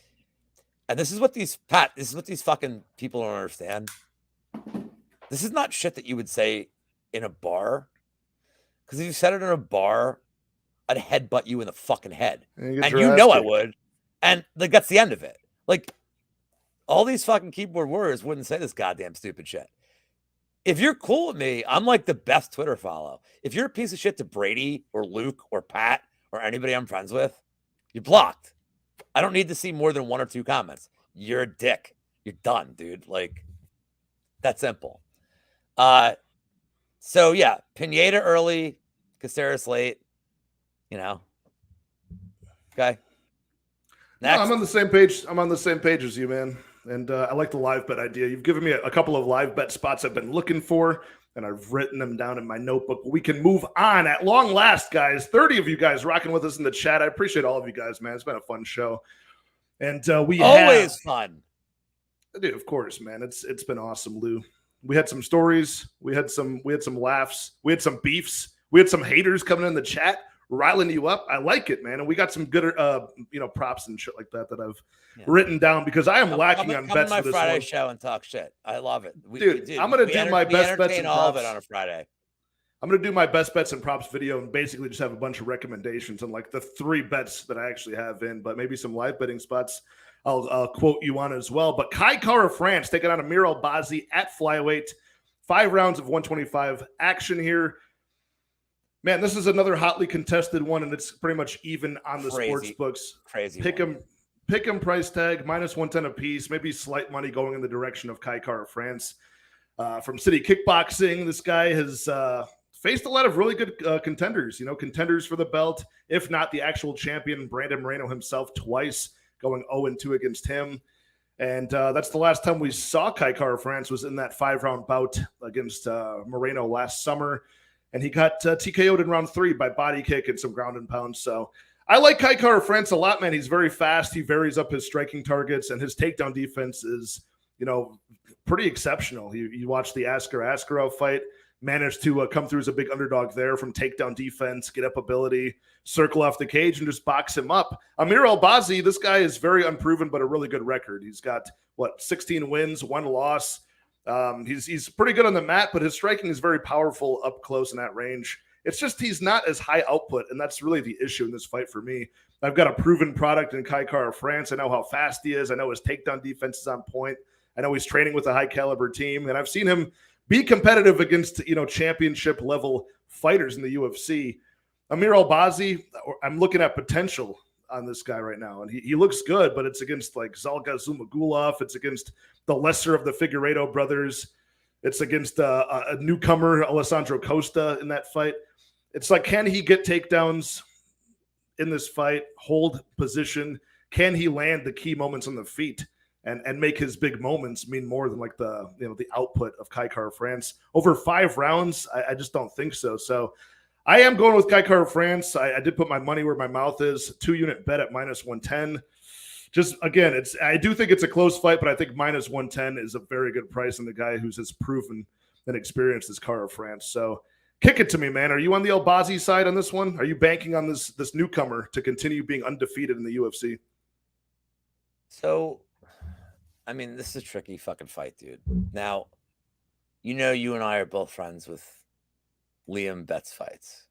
and this is what these fucking people don't understand. This is not shit that you would say in a bar. Because if you said it in a bar, I'd headbutt you in the fucking head. And you know I would. And like that's the end of it. Like, all these fucking keyboard warriors wouldn't say this goddamn stupid shit. If you're cool with me, I'm like the best Twitter follow. If you're a piece of shit to Brady or Luke or Pat or anybody I'm friends with, you're blocked. I don't need to see more than 1 or 2 comments. You're a dick. You're done, dude. Like, that's simple. So yeah, Pineda early, Casares late. You know. Okay. Next. No, I'm on the same page. I'm on the same page as you, man. And I like the live bet idea. You've given me a couple of live bet spots I've been looking for, and I've written them down in my notebook. We can move on at long last, guys. 30 of you guys rocking with us in the chat. I appreciate all of you guys, man. It's been a fun show. And we always fun. Dude, of course, man. It's been awesome, Lou. We had some stories. We had some laughs. We had some beefs. We had some haters coming in the chat, riling you up. I like it, man. And we got some good, props and shit like that I've written down because I am lacking on bets for this Friday one. show and talk shit. I love it. I'm going to do my best bets and all props. of it on a Friday. I'm going to do my best bets and props video and basically just have a bunch of recommendations on like the 3 bets that I actually have in, but maybe some live betting spots I'll quote you on as well. But Kai Kara France taking on Amir Albazi at flyweight. 5 rounds of 125 action here. Man, this is another hotly contested one, and it's pretty much even on the sports books. Crazy. Pick 'em price tag, -110 apiece, maybe slight money going in the direction of Kai Kara France. From City Kickboxing, this guy has faced a lot of really good contenders, contenders for the belt, if not the actual champion, Brandon Moreno himself, twice, going 0-2 against him. And that's the last time we saw Kai Kara France was in that 5-round bout against Moreno last summer. And he got TKO'd in round 3 by body kick and some ground and pound. So I like Kai Kara France a lot, man. He's very fast. He varies up his striking targets, and his takedown defense is, pretty exceptional. You watch the Askarov fight, managed to come through as a big underdog there from takedown defense, get up ability, circle off the cage, and just box him up. Amir Albazi, this guy is very unproven, but a really good record. He's got, 16 wins, 1 loss. He's pretty good on the mat, but his striking is very powerful up close in that range. It's just he's not as high output, and that's really the issue in this fight for me. I've got a proven product in Kai Kara France. I know how fast he is. I know his takedown defense is on point. I know he's training with a high-caliber team, and I've seen him be competitive against, championship-level fighters in the UFC. Amir Albazi, I'm looking at potential on this guy right now, and he looks good, but it's against like Zalga Zumagulov. It's against the lesser of the Figueiredo brothers. It's against a newcomer, Alessandro Costa, in that fight. It's like, can he get takedowns? in this fight, hold position? Can he land the key moments on the feet and make his big moments mean more than like the output of Kai Kara-France over 5 rounds? I just don't think so. So I am going with Kai Kara-France. I did put my money where my mouth is. 2-unit bet at -110. Just again, I do think it's a close fight, but I think -110 is a very good price on the guy who's as proven and experienced as Kara-France. So kick it to me, man. Are you on the Albazi side on this one? Are you banking on this newcomer to continue being undefeated in the UFC? So, I mean, this is a tricky fucking fight, dude. Now, you and I are both friends with Liam bets fights.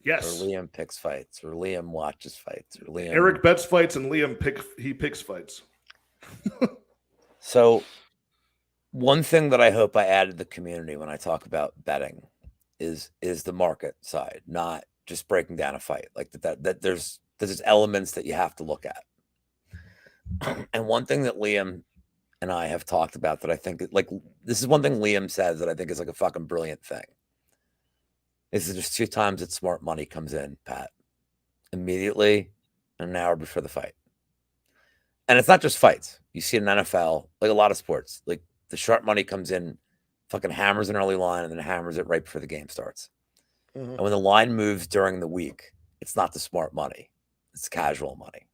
Yes. Or Liam picks fights, or Liam watches fights, or Liam. Eric bets fights and Liam picks fights. So, one thing that I hope I add to the community when I talk about betting is the market side, not just breaking down a fight. Like that there's elements that you have to look at. And one thing that Liam and I have talked about that I think, like, this is one thing Liam says that I think is like a fucking brilliant thing. Is that there's 2 times that smart money comes in, Pat, immediately and an hour before the fight. And it's not just fights. You see it in NFL, like a lot of sports. Like the sharp money comes in, fucking hammers an early line, and then hammers it right before the game starts. Mm-hmm. And when the line moves during the week, it's not the smart money; it's casual money.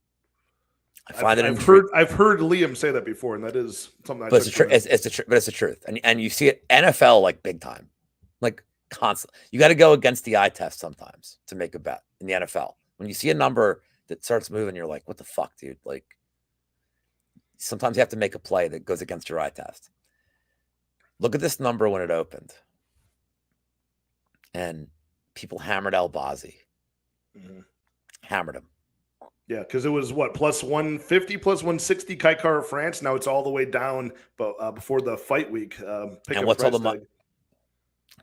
I find I've heard Liam say that before, and that is something. But it's the truth, and you see it NFL like big time, like constant. You got to go against the eye test sometimes to make a bet in the NFL. When you see a number that starts moving, you're like, "What the fuck, dude?" Like, sometimes you have to make a play that goes against your eye test. Look at this number when it opened, and people hammered Albazi, hammered him. Yeah, because it was what, plus 150, plus 160 Kai Kara-France. Now it's all the way down, but before the fight week. And what's all the money?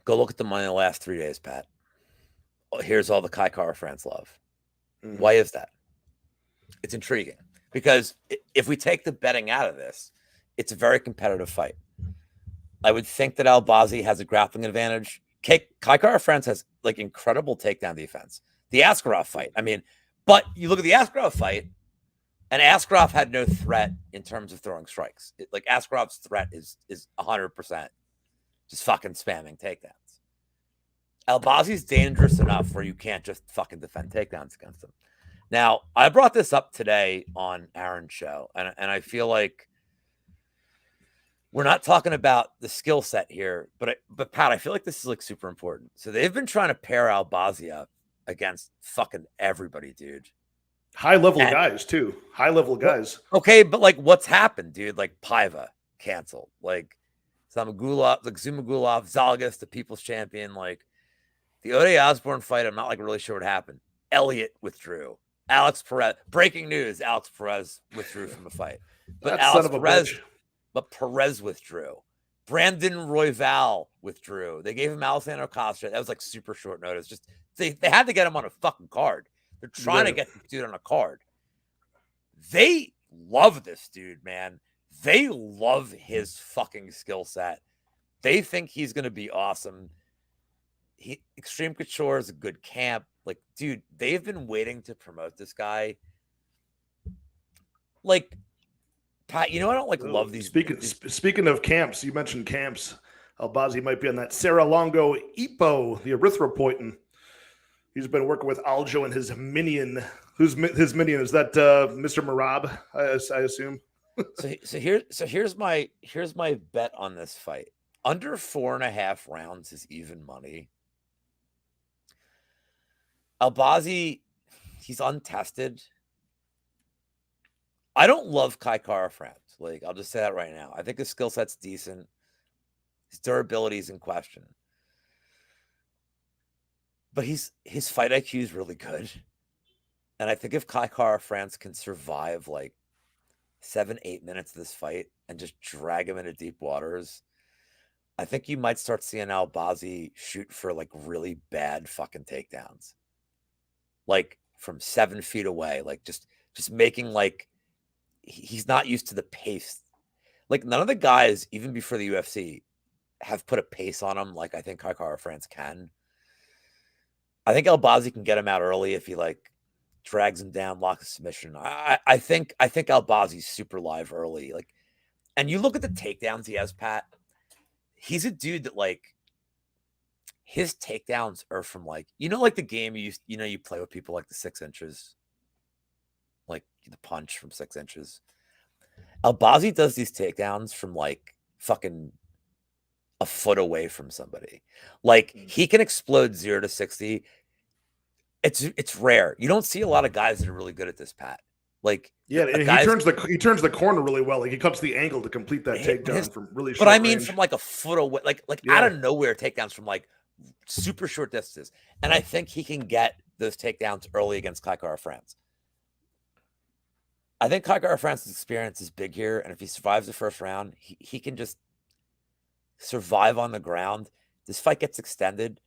Go look at the money in the last 3 days, Pat. Here's all the Kai Kara-France love. Mm-hmm. Why is that? It's intriguing because if we take the betting out of this, it's a very competitive fight. I would think that Albazi has a grappling advantage. Kai Kara-France has like incredible takedown defense. The Askarov fight, I mean. But you look at the Askarov fight, and Askarov had no threat in terms of throwing strikes. Like Askarov's threat is 100% just fucking spamming takedowns. Albazi's dangerous enough where you can't just fucking defend takedowns against him. Now, I brought this up today on Aaron's show, and I feel like we're not talking about the skill set here, but Pat, I feel like this is like super important. So they've been trying to pair Albazi up against fucking everybody, dude. High-level guys, too. High-level guys. Okay, but like what's happened, dude? Like Paiva canceled. Like Zumagulov, Zalgas, the People's Champion. Like the Ode Osborne fight, I'm not like really sure what happened. Elliott withdrew. Alex Perez. Breaking news, Alex Perez withdrew from the fight. But Perez withdrew. Brandon Royval withdrew. They gave him Alessandro Costa. That was like super short notice. Just they had to get him on a fucking card. They're trying to get this dude on a card. They love this dude, man. They love his fucking skill set. They think he's going to be awesome. Extreme Couture is a good camp. Like, dude, they've been waiting to promote this guy. Like, Pat, I don't love these. Speaking of camps, you mentioned camps. Albazi might be on that Sarah Longo Ipo, the erythropoietin. He's been working with Aljo and his minion. Who's his minion? Is that Mr. Marab? I assume. so here's my bet on this fight. Under 4.5 rounds is even money. Albazi, he's untested. I don't love Kai Kara-France. Like, I'll just say that right now. I think his skill set's decent. His durability is in question. But his fight IQ is really good. And I think if Kai Kara-France can survive like 7-8 minutes of this fight and just drag him into deep waters, I think you might start seeing Albazi shoot for like really bad fucking takedowns. Like from 7 feet away. Like just making like he's not used to the pace. Like none of the guys, even before the UFC, have put a pace on him like I think Kai Kara-France can. I think Albazi can get him out early if he like drags him down, locks a submission. I think Albazi's super live early. Like, and you look at the takedowns he has, Pat. He's a dude that like his takedowns are from like, like the game you play with people like the 6 inches, like the punch from 6 inches. Albazi does these takedowns from like fucking a foot away from somebody. Like he can explode 0 to 60. It's rare. You don't see a lot of guys that are really good at this, Pat. Like he turns the corner really well. Like he cuts the angle to complete that takedown from really short. But I mean, range. from like a foot away, like out of nowhere takedowns from like super short distances. And I think he can get those takedowns early against Kai Kara-France. I think Kai Kara-France's experience is big here, and if he survives the first round, he can just survive on the ground. This fight gets extended.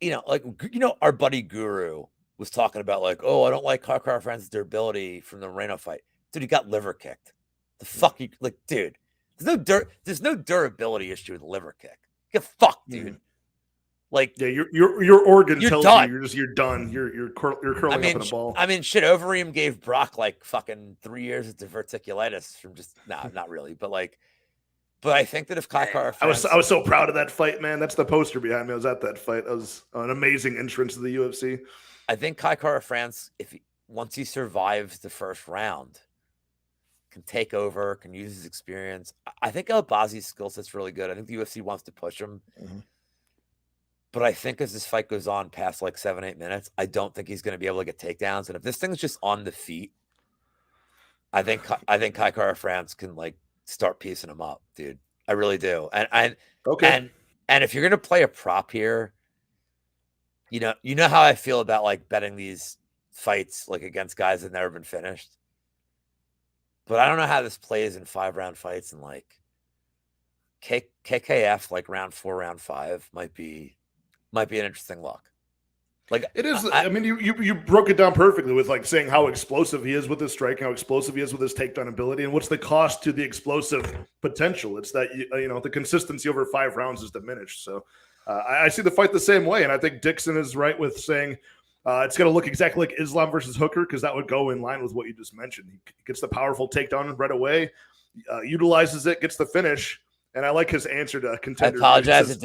Our buddy Guru was talking about like, oh, I don't like Kai Kara-France's durability from the Moreno fight. Dude, he got liver kicked. The fuck you like, dude. There's no durability issue with a liver kick. Get fucked, dude. Like, yeah, your organ tells done. you you're done. You're curling up in a ball. I mean, shit. Overeem gave Brock like fucking 3 years of diverticulitis from just not really, but like. But I think that if Kai Kara-France... I was so proud of that fight, man. That's the poster behind me. I was at that fight. That was an amazing entrance to the UFC. I think Kai Kara-France, once he survives the first round, can take over, can use his experience. I think Albazi's skill set's really good. I think the UFC wants to push him. Mm-hmm. But I think as this fight goes on past like 7-8 minutes, I don't think he's going to be able to get takedowns. And if this thing's just on the feet, I think Kai Kara-France can like start piecing him up, dude. I really do. And if you're gonna play a prop here, you know how I feel about like betting these fights like against guys that have never been finished. But I don't know how this plays in 5-round fights, and like KKF like round 4, round 5 might be an interesting look. Like it is. I mean, you broke it down perfectly with like saying how explosive he is with his strike, how explosive he is with his takedown ability, and what's the cost to the explosive potential. It's that the consistency over 5 rounds is diminished. So I see the fight the same way, and I think Dixon is right with saying it's going to look exactly like Islam versus Hooker, because that would go in line with what you just mentioned. He gets the powerful takedown right away, utilizes it, gets the finish. And I like his answer to Contender. I apologize to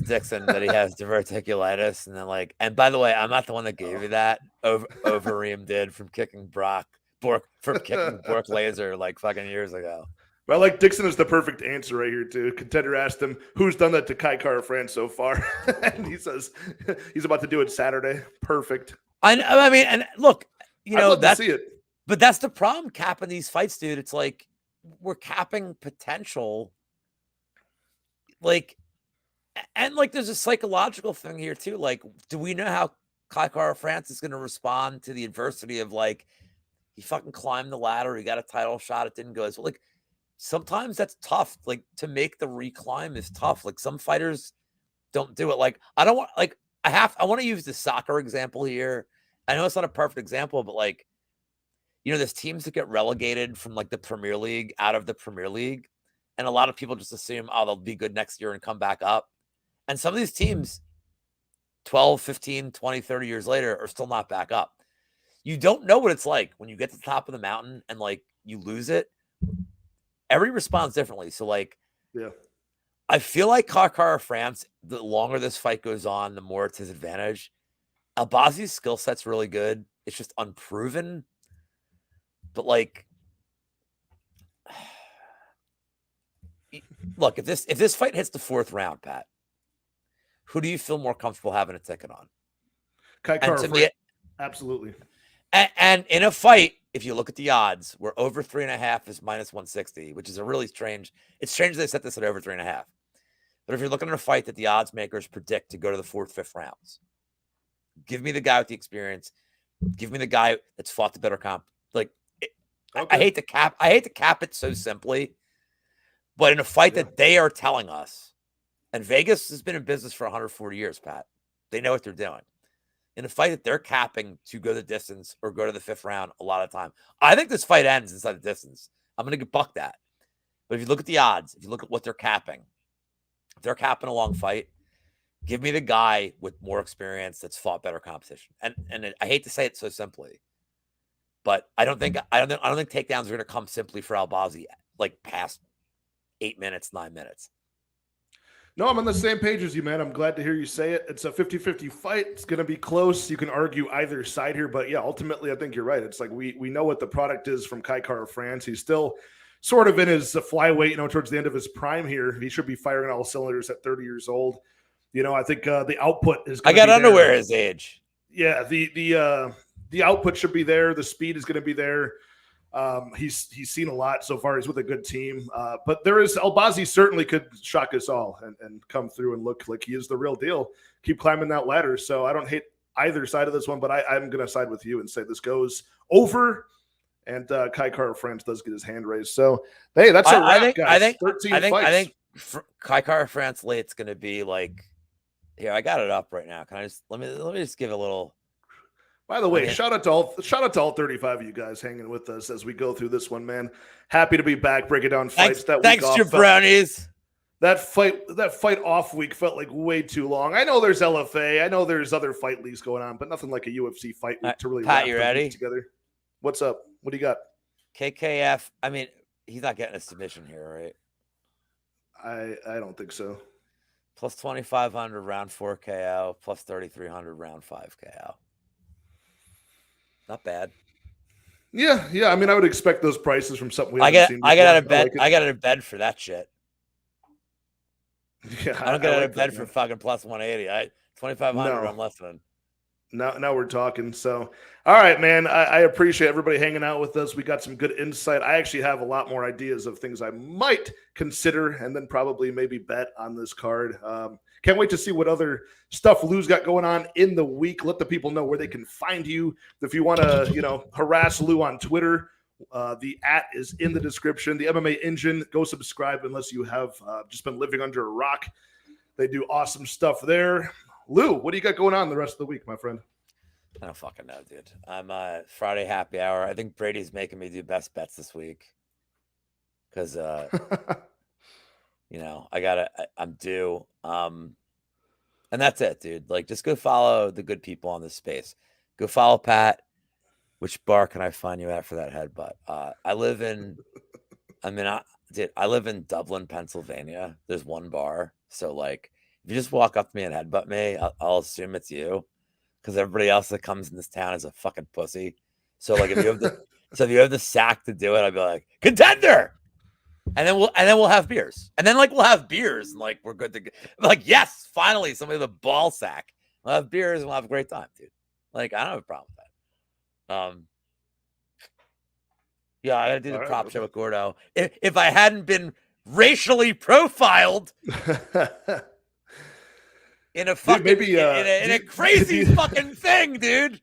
Dixon that he has diverticulitis. And then and by the way, I'm not the one that gave you that. Overeem did from kicking Bork Laser like fucking years ago. But I like Dixon is the perfect answer right here too. Contender asked him who's done that to Kai Kara-France so far, and he says he's about to do it Saturday. Perfect. I mean, and look, I'd love to see it. But that's the problem capping these fights, dude. It's like, we're capping potential. Like, and like, there's a psychological thing here too. Like, do we know how Kai Kara-France is going to respond to the adversity of like, he fucking climbed the ladder, he got a title shot, it didn't go as well. Like, sometimes that's tough. Like, to make the reclimb is tough. Like, some fighters don't do it. Like, I want to use the soccer example here. I know it's not a perfect example, but like, there's teams that get relegated from like the Premier League out of the Premier League. And a lot of people just assume, oh, they'll be good next year and come back up. And some of these teams 12, 15, 20, 30 years later are still not back up. You don't know what it's like when you get to the top of the mountain and like you lose it. Every responds differently. So like, yeah, I feel like Kai Kara-France, the longer this fight goes on, the more it's his advantage. Albazi's skill set's really good. It's just unproven. But like, look, if this fight hits the 4th round, Pat, who do you feel more comfortable having a ticket on? Kai Kara-France, absolutely. And in a fight, if you look at the odds, where over 3.5 is -160, which is a really strange. It's strange they set this at over 3.5. But if you're looking at a fight that the odds makers predict to go to the 4th, 5th rounds, give me the guy with the experience. Give me the guy that's fought the better comp. Like, okay. I hate to cap it so simply, but in a fight that they are telling us, and Vegas has been in business for 140 years, Pat, they know what they're doing. In a fight that they're capping to go the distance or go to the 5th round a lot of time, I think this fight ends inside the distance. I'm going to buck that. But if you look at the odds, if you look at what they're capping, if they're capping a long fight, Give me the guy with more experience that's fought better competition. And I hate to say it so simply, but I don't think takedowns are going to come simply for Albazi like past 8 minutes, 9 minutes. No, I'm on the same page as you, man. I'm glad to hear you say it. It's a 50-50 fight. It's going to be close. You can argue either side here, but yeah, ultimately, I think you're right. It's like we know what the product is from Kai Kara-France. He's still sort of in his flyweight, towards the end of his prime here. He should be firing on all cylinders at 30 years old. I think the output is going to be there. I got underwear his age. Yeah, the output should be there. The speed is going to be there. He's seen a lot so far. He's with a good team. But Albazi certainly could shock us all and come through and look like he is the real deal. Keep climbing that ladder. So I don't hate either side of this one, but I'm going to side with you and say this goes over. And Kai Kara-France does get his hand raised. So, hey, that's a wrap, guys. 13 fights. I think Kai Kara-France late's going to be like, here, I got it up right now. Can I just let me just give a little. By the way, shout out to all 35 of you guys hanging with us as we go through this one, man. Happy to be back, breaking down fights. Thanks, jabronis. That fight off week felt like way too long. I know there's LFA, I know there's other fight leagues going on, but nothing like a UFC fight week to really Pat, you ready? Together. What's up? What do you got? KKF. I mean, he's not getting a submission here, right? I don't think so. Plus 2,500 round 4 KO, plus 3,300 round 5 KO. Not bad. Yeah. I mean, I would expect those prices from something we I haven't seen. I got out of bed. I got out of bed for that shit. Yeah, I don't get out of bed for fucking plus 180. 2,500. I'm listening. Now we're talking. So, all right, man. I appreciate everybody hanging out with us. We got some good insight. I actually have a lot more ideas of things I might consider and then probably maybe bet on this card. Can't wait to see what other stuff Lou's got going on in the week. Let the people know where they can find you. If you want to, harass Lou on Twitter, the @ is in the description. The MMA Engine, go subscribe unless you have just been living under a rock. They do awesome stuff there. Lou, what do you got going on the rest of the week, my friend? I don't fucking know, dude. I'm Friday happy hour. I think Brady's making me do best bets this week because I'm due. And that's it, dude. Like, just go follow the good people on this space. Go follow Pat. Which bar can I find you at for that headbutt? I live in Dublin, Pennsylvania. There's one bar. So, like, if you just walk up to me and headbutt me, I'll assume it's you, because everybody else that comes in this town is a fucking pussy. So, like, if you have the sack to do it, I'd be like, contender. And then we'll have beers. And then, like, we'll have beers and, like, we're good to go. Like, yes, finally, somebody with a ball sack. We'll have beers and we'll have a great time, dude. Like, I don't have a problem with that. Yeah, I gotta do the prop show with Gordo. If I hadn't been racially profiled in a fucking in a crazy fucking thing, dude.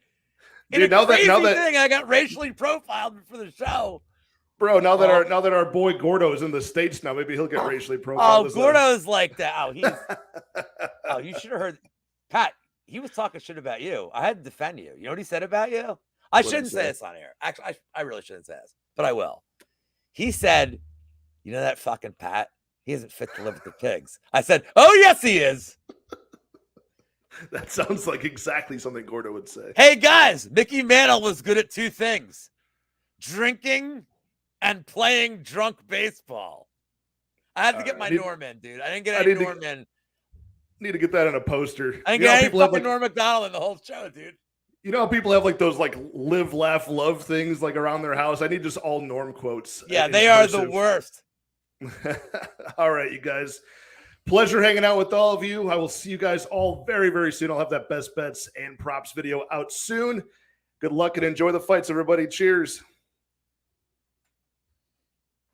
Now that I got racially profiled for the show. Bro, now that our boy Gordo is in the States now, maybe he'll get racially profiled. Oh, Gordo's like that. You should have heard Pat. He was talking shit about you. I had to defend you. You know what he said about you? I shouldn't say this on air. Actually, I really shouldn't say this, but I will. He said, you know that fucking Pat? He isn't fit to live with the pigs. I said, oh, yes, he is. That sounds like exactly something Gordo would say. Hey, guys, Mickey Mantle was good at 2 things: drinking and playing drunk baseball. I had to get my Norm in, dude. I didn't get any Norm in. Need to get that in a poster. I didn't get any fucking Norm McDonald in the whole show, dude. You know how people have like those like live, laugh, love things like around their house? I need just all Norm quotes. Yeah, they are the worst. All right, you guys. Pleasure hanging out with all of you. I will see you guys all very, very soon. I'll have that best bets and props video out soon. Good luck and enjoy the fights, everybody. Cheers.